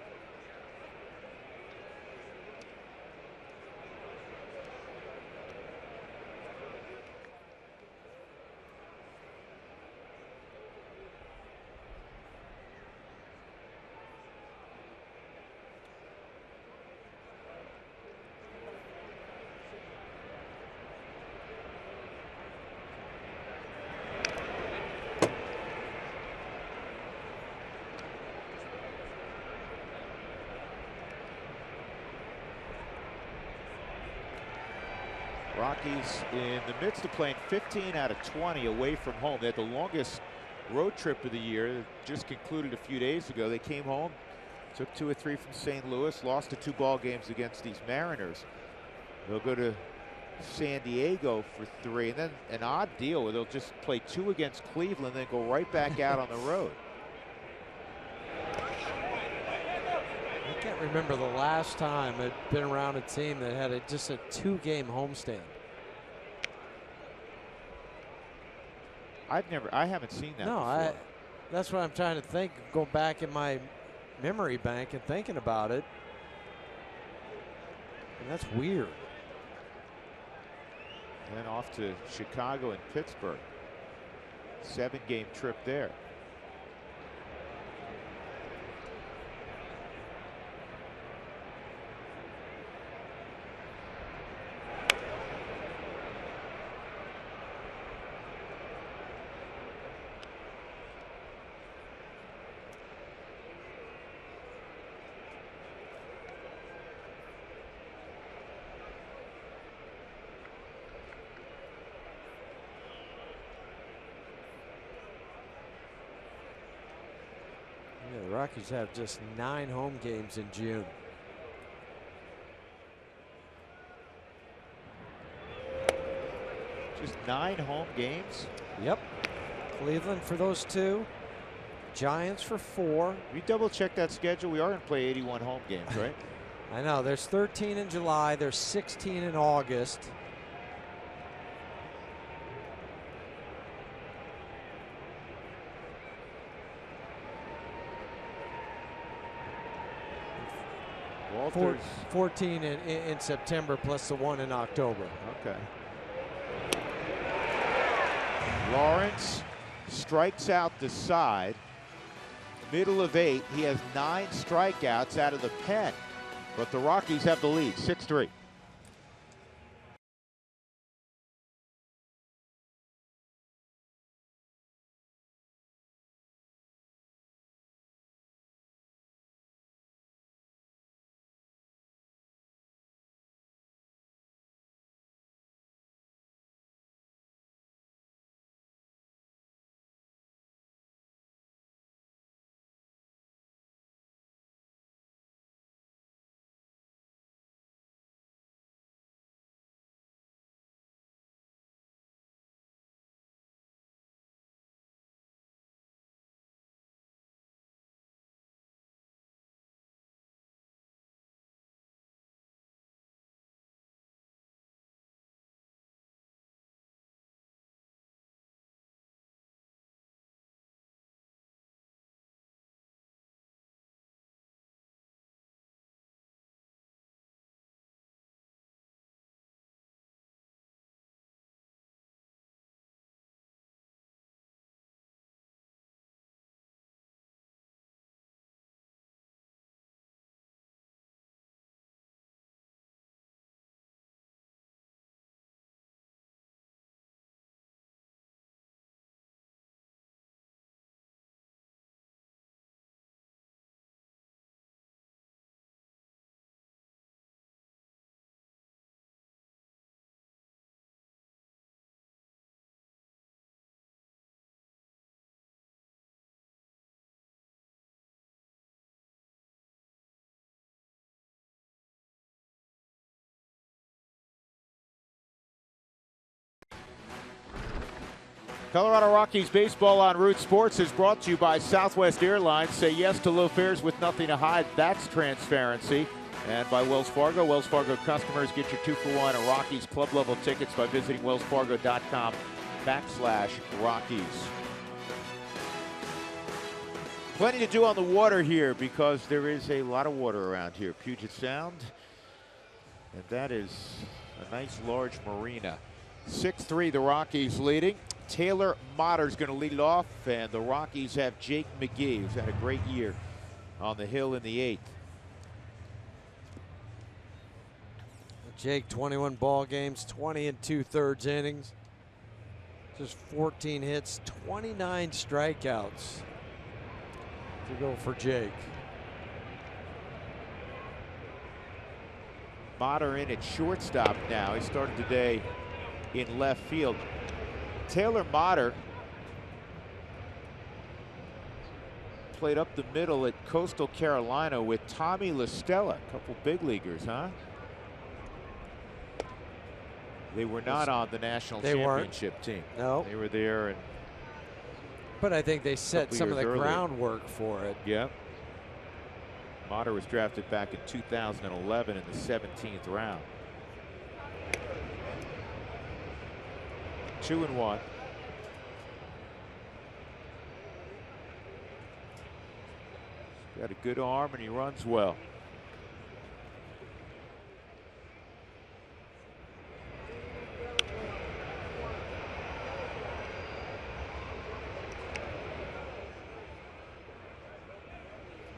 Rockies in the midst of playing 15 out of 20 away from home. They had the longest road trip of the year. Just concluded a few days ago. They came home, took 2 or 3 from St. Louis, lost the 2 ball games against these Mariners. They'll go to San Diego for 3, and then an odd deal where they'll just play 2 against Cleveland, then go right back out on the road. I can't remember the last time I'd been around a team that had just a 2-game homestand. I haven't seen that before. That's what I'm trying to think. Go back in my memory bank and thinking about it. And that's weird. And then off to Chicago and Pittsburgh. 7-game trip there. Yeah, the Rockies have just 9 home games in June. Just 9 home games? Yep. Cleveland for those 2. Giants for 4. We double check that schedule. We are going to play 81 home games, right? I know. There's 13 in July. There's 16 in August. Walters. 14 in September plus the 1 in October. Okay. Lawrence strikes out the side. Middle of 8. He has 9 strikeouts out of the pen. But the Rockies have the lead, 6-3. Colorado Rockies baseball on Root Sports is brought to you by Southwest Airlines. Say yes to low fares with nothing to hide. That's transparency. And by Wells Fargo. Wells Fargo customers get your 2-for-1 Rockies club level tickets by visiting wellsfargo.com/Rockies. Plenty to do on the water here because there is a lot of water around here. Puget Sound. And that is a nice large marina. 6-3, the Rockies leading. Taylor Motter's going to lead it off, and the Rockies have Jake McGee, who's had a great year on the hill in the 8th. Jake, 21 ball games, 20 2/3 innings, just 14 hits, 29 strikeouts to go for Jake. Motter in at shortstop now. He started today in left field. Taylor Motter played up the middle at Coastal Carolina with Tommy La Stella, a couple big leaguers, huh? They were not on the national championship team. No. They were there. And but I think they set some of the groundwork for it. Yeah. Motter was drafted back in 2011 in the 17th round. 2-1. He's got a good arm and he runs well.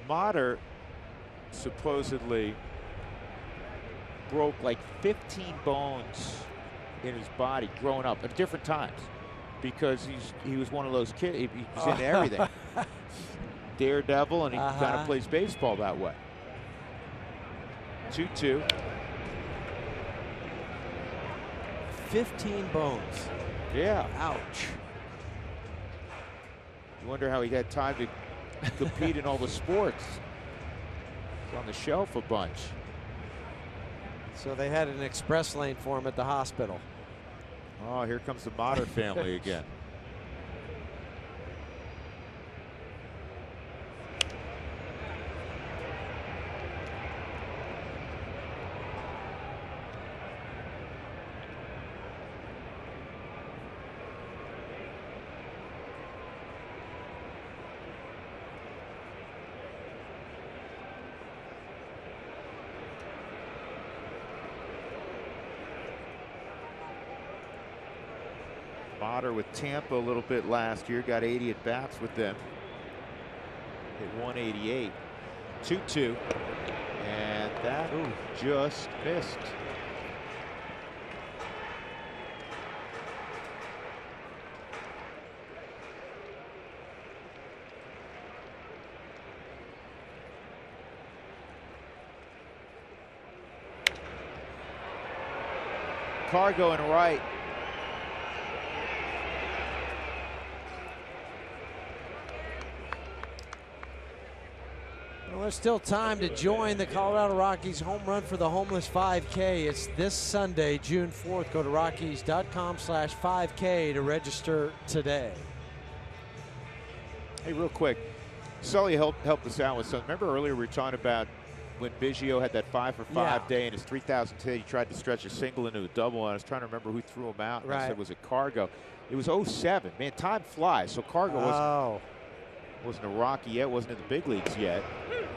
Motter supposedly broke like 15 bones in his body growing up at different times because he was one of those kids. He was into everything. Daredevil, and he kind of plays baseball that way. 2-2. 15 bones. Yeah. Ouch. You wonder how he had time to compete in all the sports. He's on the shelf a bunch. So they had an express lane for him at the hospital. Oh, here comes the Motter family again. Motter with Tampa a little bit last year, got 80 at bats with them. Hit 188. 2-2. And that just missed. Carr going right. Well, there's still time to join the Colorado Rockies Home Run for the Homeless 5K. It's this Sunday, June 4th. Go to Rockies.com/5K to register today. Hey, real quick, Sully helped us out with something. Remember earlier we were talking about when Biggio had that 5-for-5 day in his 3,000th hit, he tried to stretch a single into a double, and I was trying to remember who threw him out. And I said, was it Cargo? It was 07. Man, time flies. So Cargo wasn't a Rocky yet, wasn't in the big leagues yet.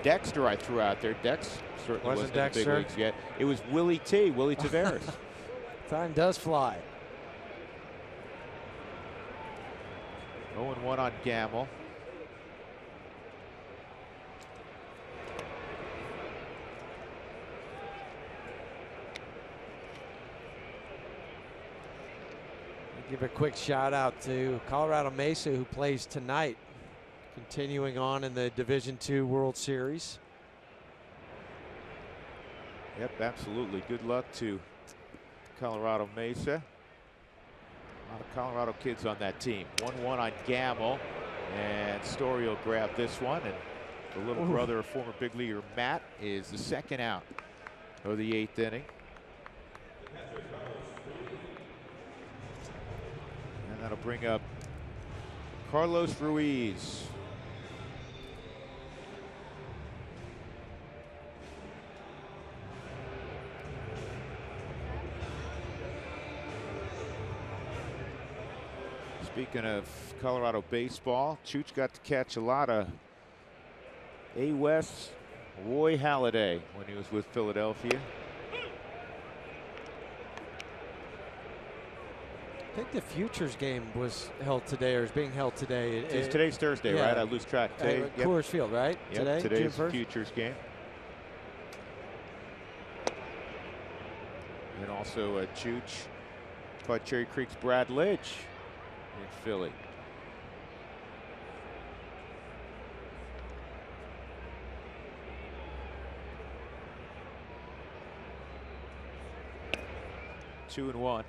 Dexter I threw out there. Dex certainly wasn't in the big leagues yet. It was Willie Taveras. Time does fly. 0-1 on Gamble. Give a quick shout out to Colorado Mesa, who plays tonight, continuing on in the Division II World Series. Yep, absolutely. Good luck to Colorado Mesa. A lot of Colorado kids on that team. 1-1 on Gamble, and Story will grab this one, and the little brother of former big leaguer Matt is the second out of the 8th inning. That'll bring up Carlos Ruiz. Speaking of Colorado baseball, Chooch got to catch a lot of A. West, Roy Halladay when he was with Philadelphia. I think the Futures game was held today, or is being held today. Today's Thursday, yeah. right? I lose track. Today, Coors Field, right? Yep, today's June 1st? Futures game. And also Chooch caught Cherry Creek's Brad Lidge in Philly. Two and one.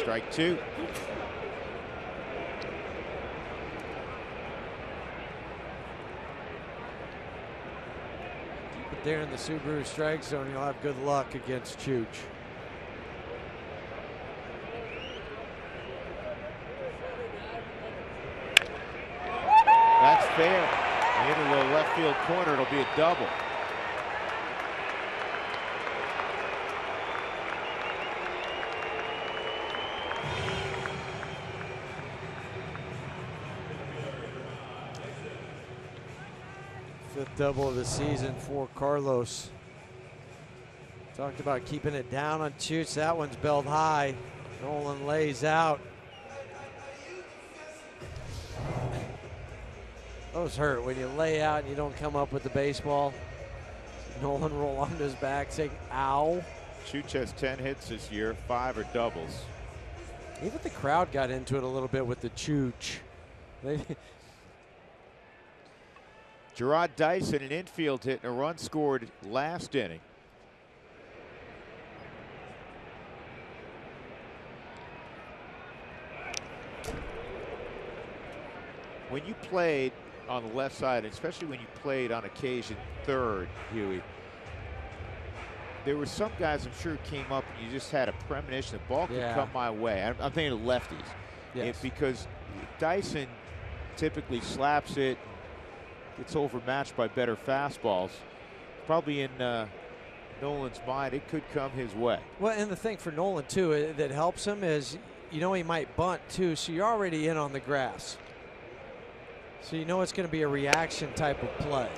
Strike two. Keep it there in the Subaru strike zone. You'll have good luck against Chooch. That's fair. Into the left field corner. It'll be a double. Fifth double of the season for Carlos. Talked about keeping it down on Chooch. That one's belled high. Nolan lays out. Those hurt when you lay out and you don't come up with the baseball. Nolan roll onto his back saying, ow. Chooch has 10 hits this year, 5 are doubles. Even the crowd got into it a little bit with the Chooch. Gerard Dyson, an infield hit and a run scored last inning. When you played on the left side, especially when you played on occasion third, Huey, there were some guys I'm sure came up and you just had a premonition the ball could come my way. I'm thinking of lefties. Yes. Because Dyson typically slaps it, gets overmatched by better fastballs. Probably in Nolan's mind, it could come his way. Well, and the thing for Nolan, too, that helps him is, you know, he might bunt, too, so you're already in on the grass. So you know it's going to be a reaction type of play.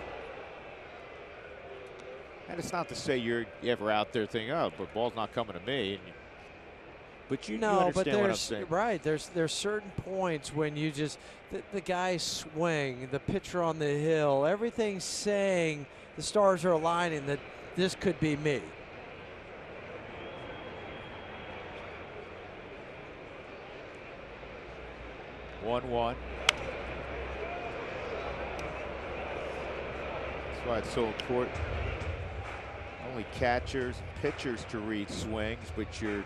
And it's not to say you're ever out there thinking, oh, but ball's not coming to me. But you understand what I'm saying. Right, there's certain points when you just, the guy swing, the pitcher on the hill, everything's saying the stars are aligning that this could be me. One. That's why it's so important. Only catchers and pitchers to read swings, but your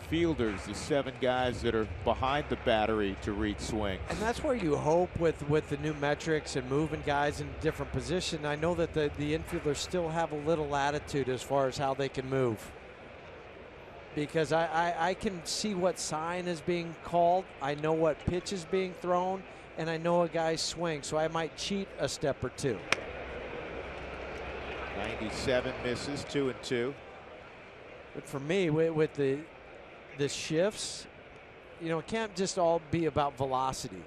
fielders, the 7 guys that are behind the battery, to read swings. And that's where you hope with the new metrics and moving guys in different position. I know that the infielders still have a little latitude as far as how they can move. Because I can see what sign is being called. I know what pitch is being thrown, and I know a guy's swing, so I might cheat a step or two. 97 misses, 2-2. But for me, with the shifts, you know, it can't just all be about velocity.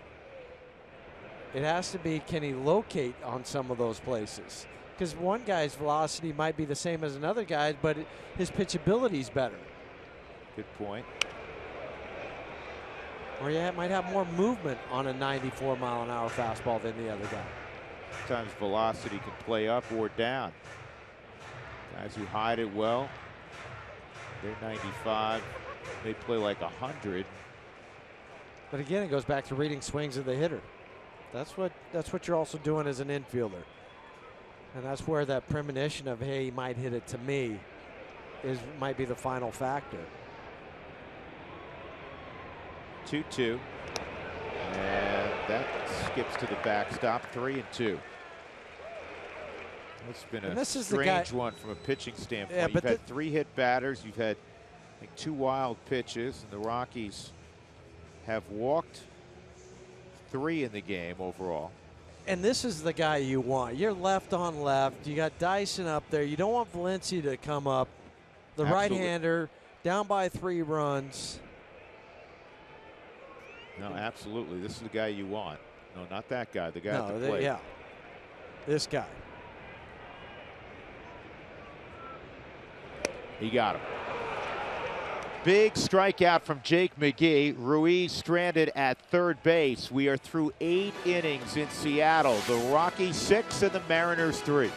It has to be, can he locate on some of those places? Because one guy's velocity might be the same as another guy's, but his pitchability is better. Good point. Or you might have more movement on a 94-mile-an-hour fastball than the other guy. Sometimes velocity can play up or down. Guys who hide it well, they're 95. They play like 100. But again, it goes back to reading swings of the hitter. That's what you're also doing as an infielder. And that's where that premonition of, hey, he might hit it to me, might be the final factor. 2-2. And that skips to the backstop. 3-2. It's been a strange one from a pitching standpoint. Yeah, you've had 3 hit batters. You've had, I think, 2 wild pitches. And the Rockies have walked 3 in the game overall. And this is the guy you want. You're left on left. You got Dyson up there. You don't want Valencia to come up. The right-hander down by 3 runs. No, absolutely. This is the guy you want. No, not that guy. The guy at the plate. Yeah. This guy. He got him. Big strikeout from Jake McGee. Ruiz stranded at third base. We are through 8 innings in Seattle. The Rockies 6 and the Mariners 3.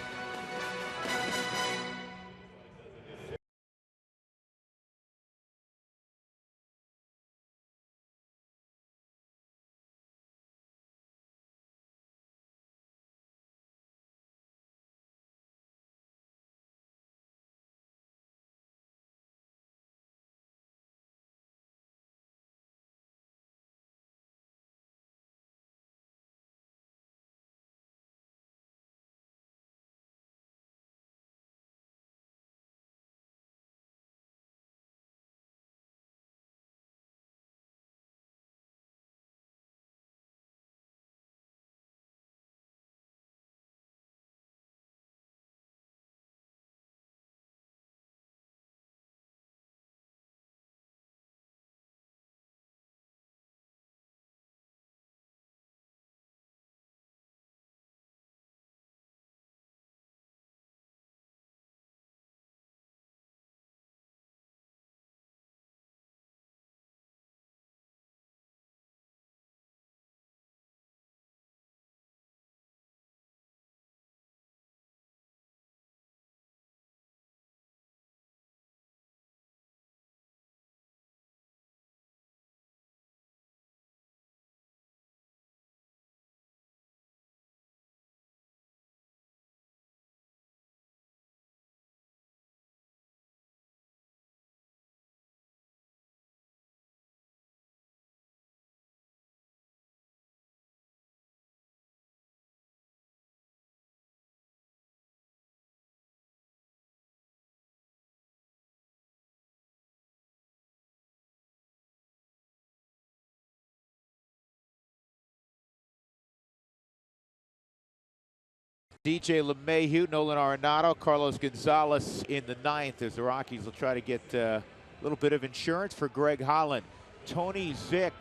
DJ LeMahieu, Nolan Arenado, Carlos Gonzalez in the 9th as the Rockies will try to get a little bit of insurance for Greg Holland. Tony Zick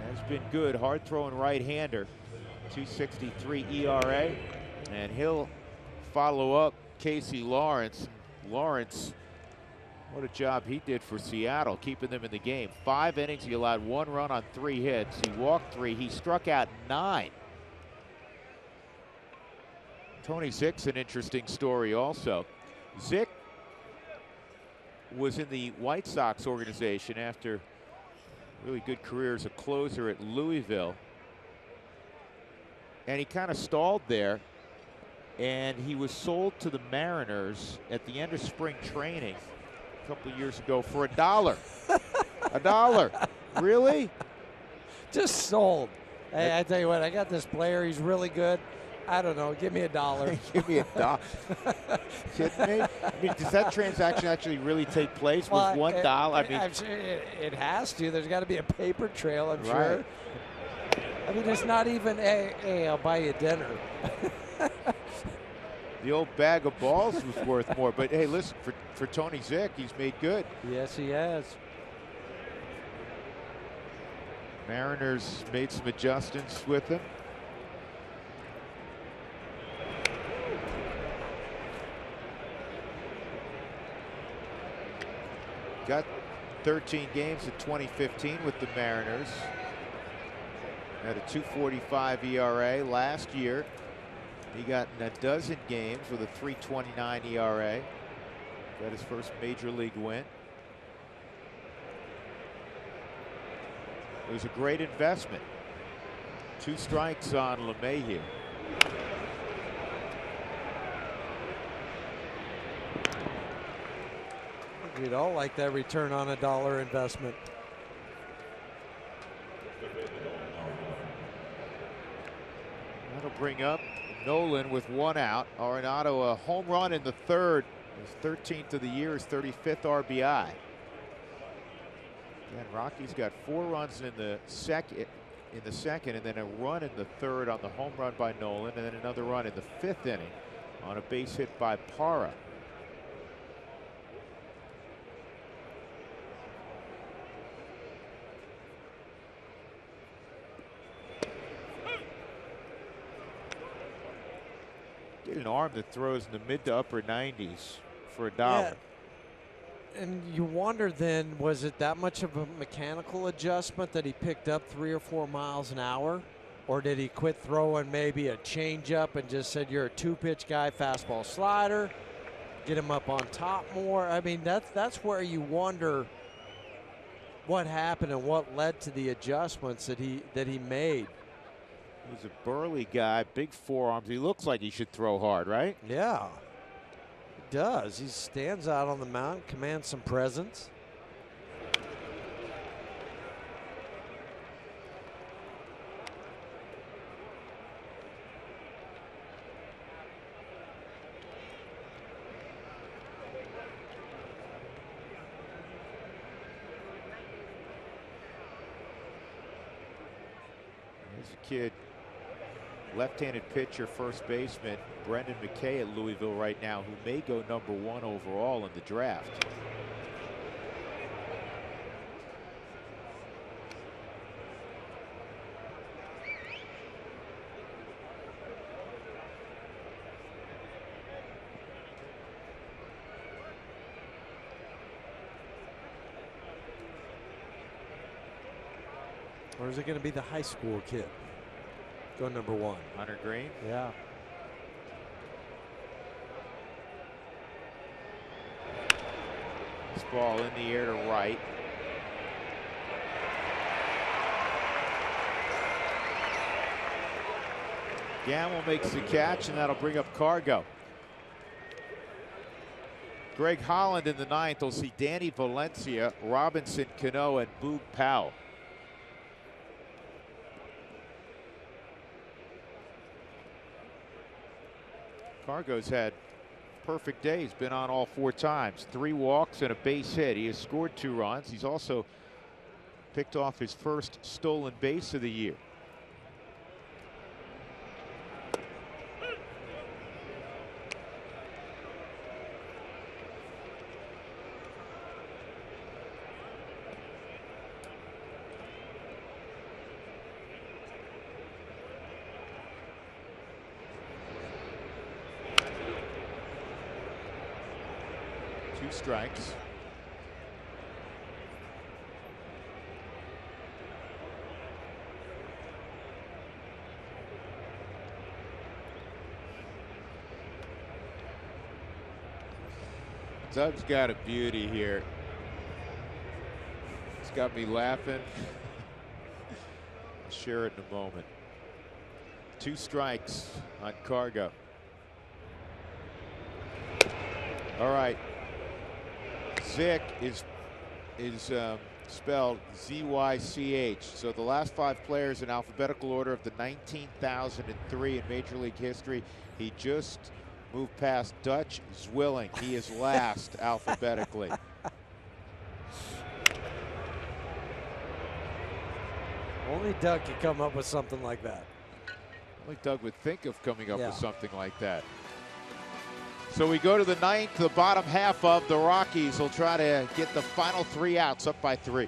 has been good, hard-throwing right-hander, 2.63 ERA, and he'll follow up Casey Lawrence. Lawrence, what a job he did for Seattle, keeping them in the game. 5 innings, he allowed 1 run on 3 hits. He walked 3, he struck out 9. Tony Zick's an interesting story also. Zick was in the White Sox organization after a really good career as a closer at Louisville. And he kind of stalled there. And he was sold to the Mariners at the end of spring training a couple of years ago for $1. $1. Really? Just sold. Hey, I tell you what, I got this player. He's really good. I don't know. Give me $1. Give me $1. Kidding me? I mean, does that transaction actually really take place with $1? I mean, I'm sure it has to. There's got to be a paper trail, I'm sure. I mean, it's not even, hey, I'll buy you dinner. The old bag of balls was worth more. But, hey, listen, for Tony Zick, he's made good. Yes, he has. Mariners made some adjustments with him. Got 13 games in 2015 with the Mariners. Had a 2.45 ERA last year. He got in a dozen games with a 3.29 ERA. Got his first major league win. It was a great investment. 2 strikes on LeMahieu. We'd all like that return on a dollar investment. That'll bring up Nolan with 1 out. Arenado a home run in the 3rd. His 13th of the year, his 35th RBI. Again, Rockies got 4 runs in the second, and then a run in the 3rd on the home run by Nolan, and then another run in the 5th inning on a base hit by Parra. Get an arm that throws in the mid to upper 90s for $1. Yeah. And you wonder then, was it that much of a mechanical adjustment that he picked up 3 or 4 miles an hour? Or did he quit throwing maybe a changeup and just said, you're a 2-pitch guy, fastball slider, get him up on top more? I mean, that's where you wonder what happened and what led to the adjustments that he made. He's a burly guy, big forearms. He looks like he should throw hard, right? Yeah, he does. He stands out on the mound, commands some presence. There's a kid, left-handed pitcher, first baseman, Brendan McKay at Louisville right now, who may go #1 overall in the draft. Or is it going to be the high school kid? Go #1. Hunter Green. Yeah. This ball in the air to right. Gamble makes the catch, and that'll bring up Cargo. Greg Holland in the 9th will see Danny Valencia, Robinson Cano, and Boog Powell. Cargo's had perfect day. He's been on all 4 times. 3 walks and a base hit. He has scored 2 runs. He's also picked off his first stolen base of the year. Two strikes. Doug's got a beauty here. It's got me laughing. I'll share it in a moment. 2 strikes on Cargo. All right. Zych is spelled Z-Y-C-H. So the last 5 players in alphabetical order of the 19,003 in Major League history. He just moved past Dutch Zwilling. He is last alphabetically. Only Doug could come up with something like that. Only Doug would think of coming up with something like that. So we go to the 9th, the bottom half of the Rockies will try to get the final 3 outs, up by 3.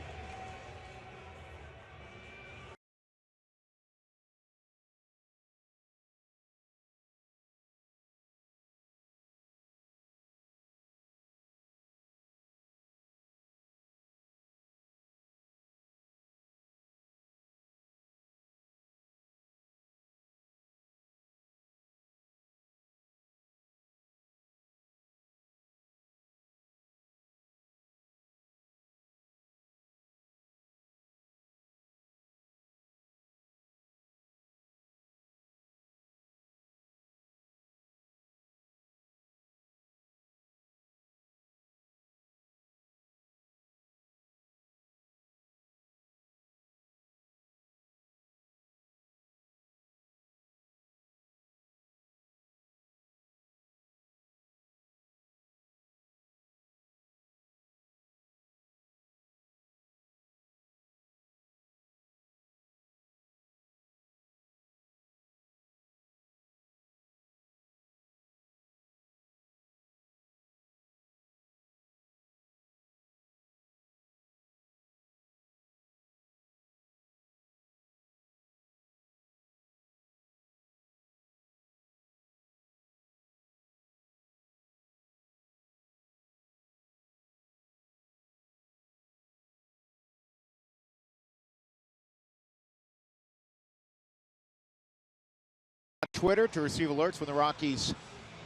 Twitter to receive alerts when the Rockies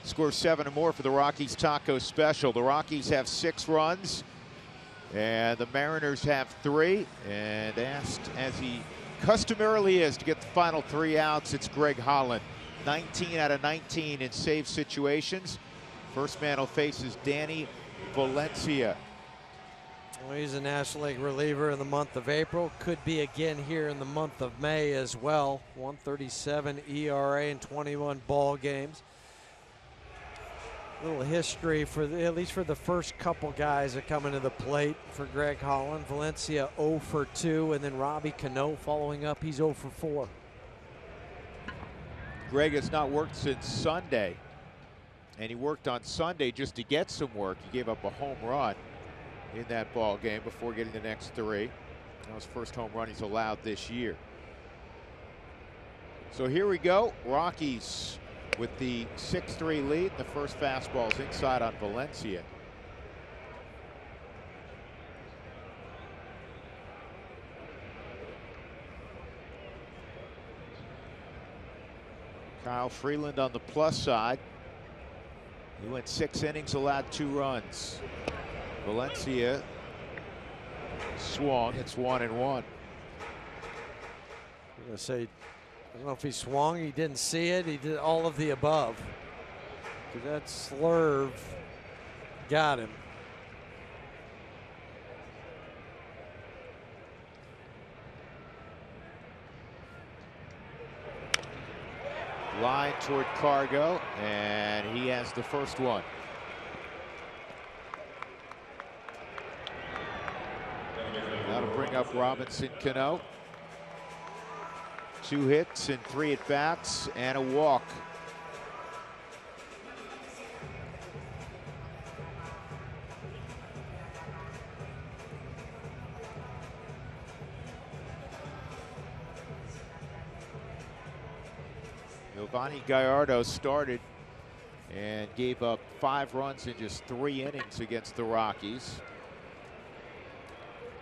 score 7 or more for the Rockies Taco Special. The Rockies have 6 runs, and the Mariners have 3. And asked, as he customarily is, to get the final 3 outs, it's Greg Holland. 19 out of 19 in save situations. First man will face is Danny Valencia. Well, he's a National League reliever in the month of April. Could be again here in the month of May as well. 1.37 ERA in 21 ball games. A little history for at least for the first couple guys that come into the plate for Greg Holland. Valencia 0 for 2, and then Robbie Cano following up. He's 0 for 4. Greg has not worked since Sunday, and he worked on Sunday just to get some work. He gave up a home run in that ball game before getting the next 3. That was the first home run he's allowed this year. So here we go. Rockies with the 6-3 lead. The first fastball's inside on Valencia. Kyle Freeland on the plus side. He went 6 innings, allowed 2 runs. Valencia swung. It's 1-1. I'm going to say, I don't know if he swung, he didn't see it, he did all of the above. That slurve got him. Line toward Cargo, and he has the first one. That'll bring up Robinson Cano. 2 hits and 3 at-bats and a walk. Giovanni Gallardo started and gave up 5 runs in just 3 innings against the Rockies.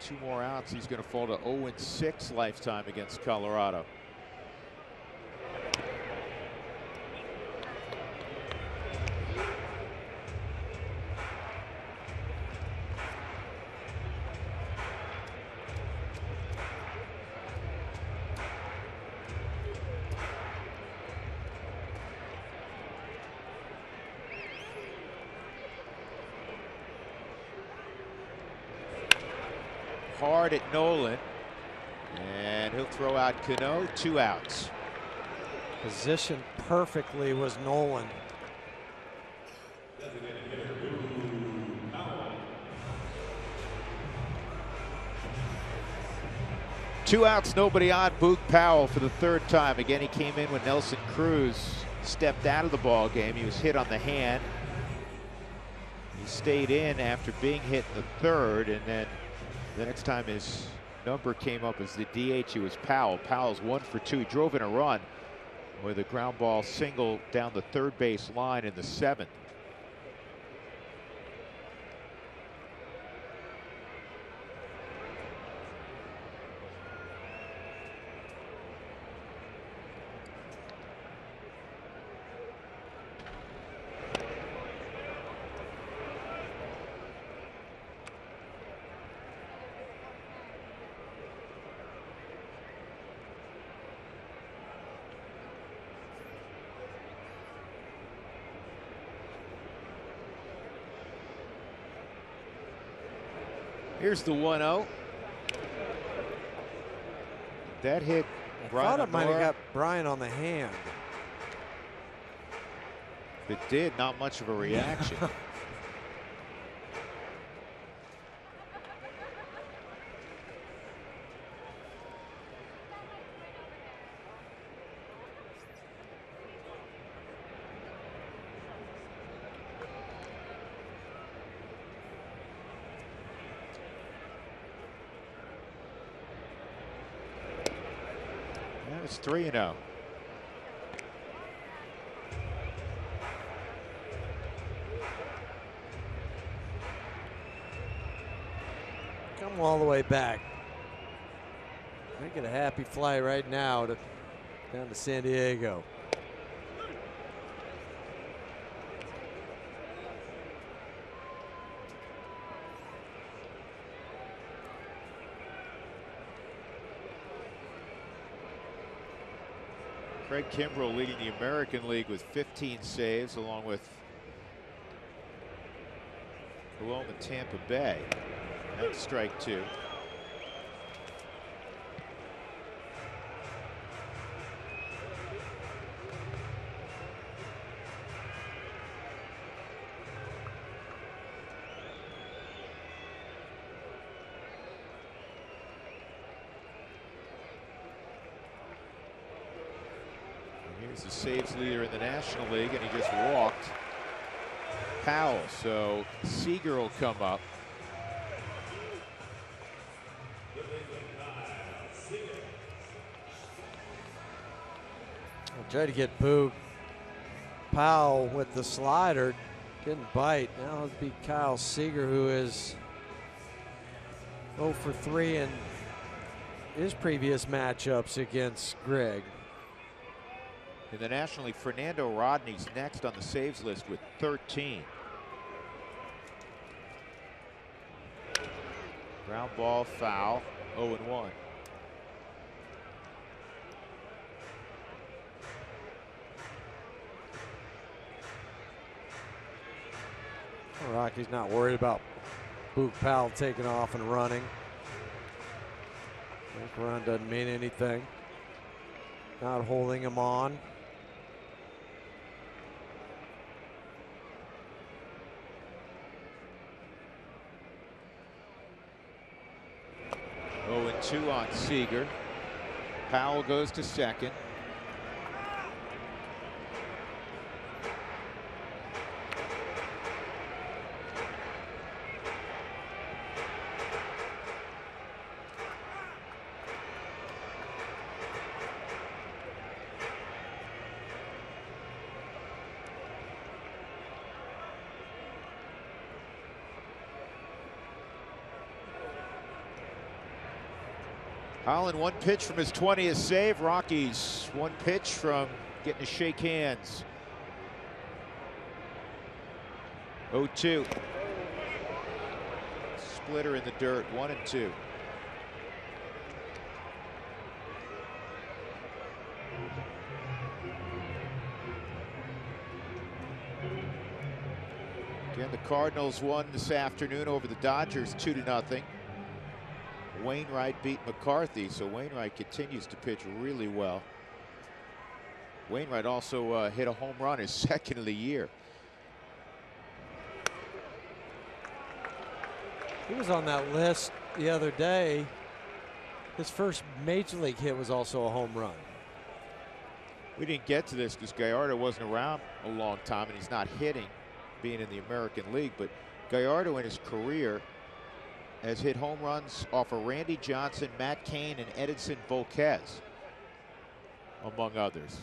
2 more outs, he's going to fall to 0-6 lifetime against Colorado. Hard at Nolan, and he'll throw out Cano. 2 outs. Positioned perfectly was Nolan. Two outs, nobody on. Boog Powell for the 3rd time. Again, he came in when Nelson Cruz stepped out of the ball game. He was hit on the hand. He stayed in after being hit in the 3rd, and then the next time his number came up as the DH, it was Powell. Powell's 1 for 2. He drove in a run with a ground ball single down the 3rd base line in the 7th. Here's the 1-0. That hit I thought it might have got Brian on the hand. It did, not much of a reaction. It's 3-0. Come all the way back. I get a happy fly right now down to San Diego. Craig Kimbrell leading the American League with 15 saves, along with Paloma Tampa Bay. That's strike two. Here's the saves leader in the National League, and he just walked Powell. So Seager will come up. I'll try to get Boog. Powell with the slider didn't bite. Now it'd be Kyle Seager, who is 0 for 3 in his previous matchups against Greg. In the National League, Fernando Rodney's next on the saves list with 13. Ground ball, foul, 0-1. Rocky's not worried about Boog Powell taking off and running. That run doesn't mean anything. Not holding him on. Oh, 2 on Seager. Powell goes to second. Holland 1 pitch from his 20th save. Rockies 1 pitch from getting to shake hands. 0-2. Splitter in the dirt, 1-2. Again, the Cardinals won this afternoon over the Dodgers 2-0. Wainwright beat McCarthy, so Wainwright continues to pitch really well. Wainwright also hit a home run his second of the year. He was on that list the other day. His first major league hit was also a home run. We didn't get to this because Gallardo wasn't around a long time and he's not hitting, being in the American League, but Gallardo in his career has hit home runs off of Randy Johnson, Matt Cain, and Edinson Volquez, among others.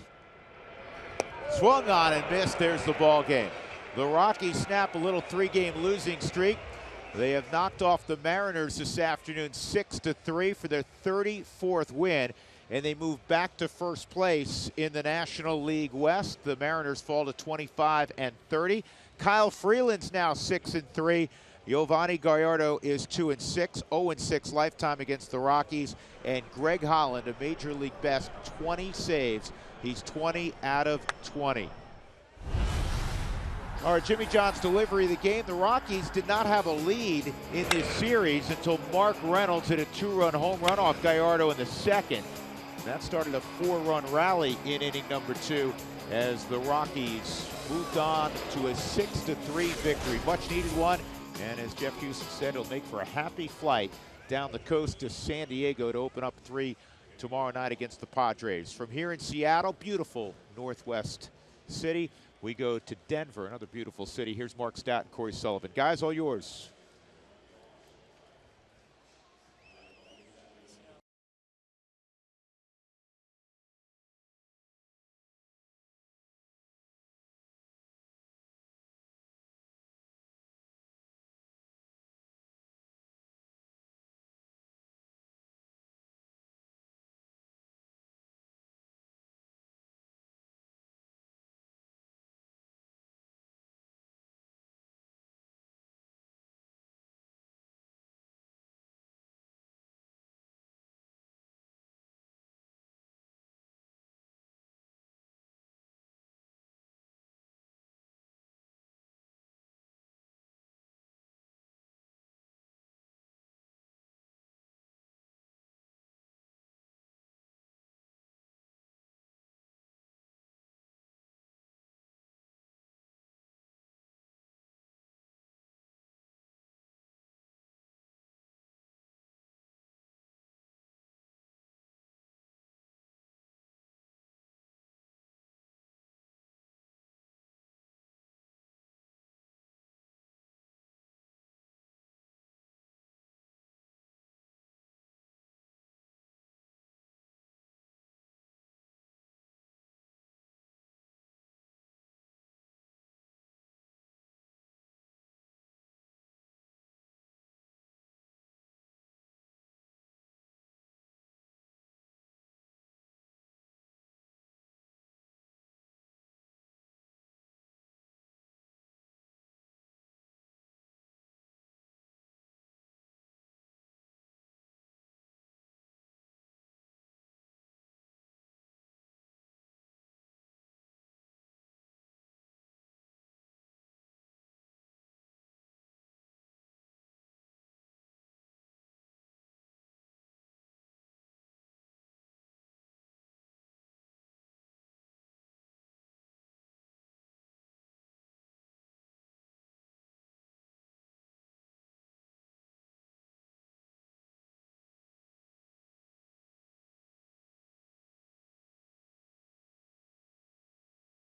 Swung on and missed. There's the ball game. The Rockies snap a little 3-game losing streak. They have knocked off the Mariners this afternoon 6-3 for their 34th win, and they move back to first place in the National League West. The Mariners fall to 25-30. Kyle Freeland's now 6-3. Giovanni Gallardo is 2-6, 0-6 lifetime against the Rockies. And Greg Holland, a major league best 20 saves. He's 20 out of 20. All right, Jimmy John's delivery of the game. The Rockies did not have a lead in this series until Mark Reynolds hit a 2-run home run off Gallardo in the second. That started a 4-run rally in inning number 2 as the Rockies moved on to a 6-3 victory. Much needed one. And as Jeff Houston said, it'll make for a happy flight down the coast to San Diego to open up 3 tomorrow night against the Padres. From here in Seattle, beautiful Northwest city, we go to Denver, another beautiful city. Here's Mark Stott and Corey Sullivan. Guys, all yours.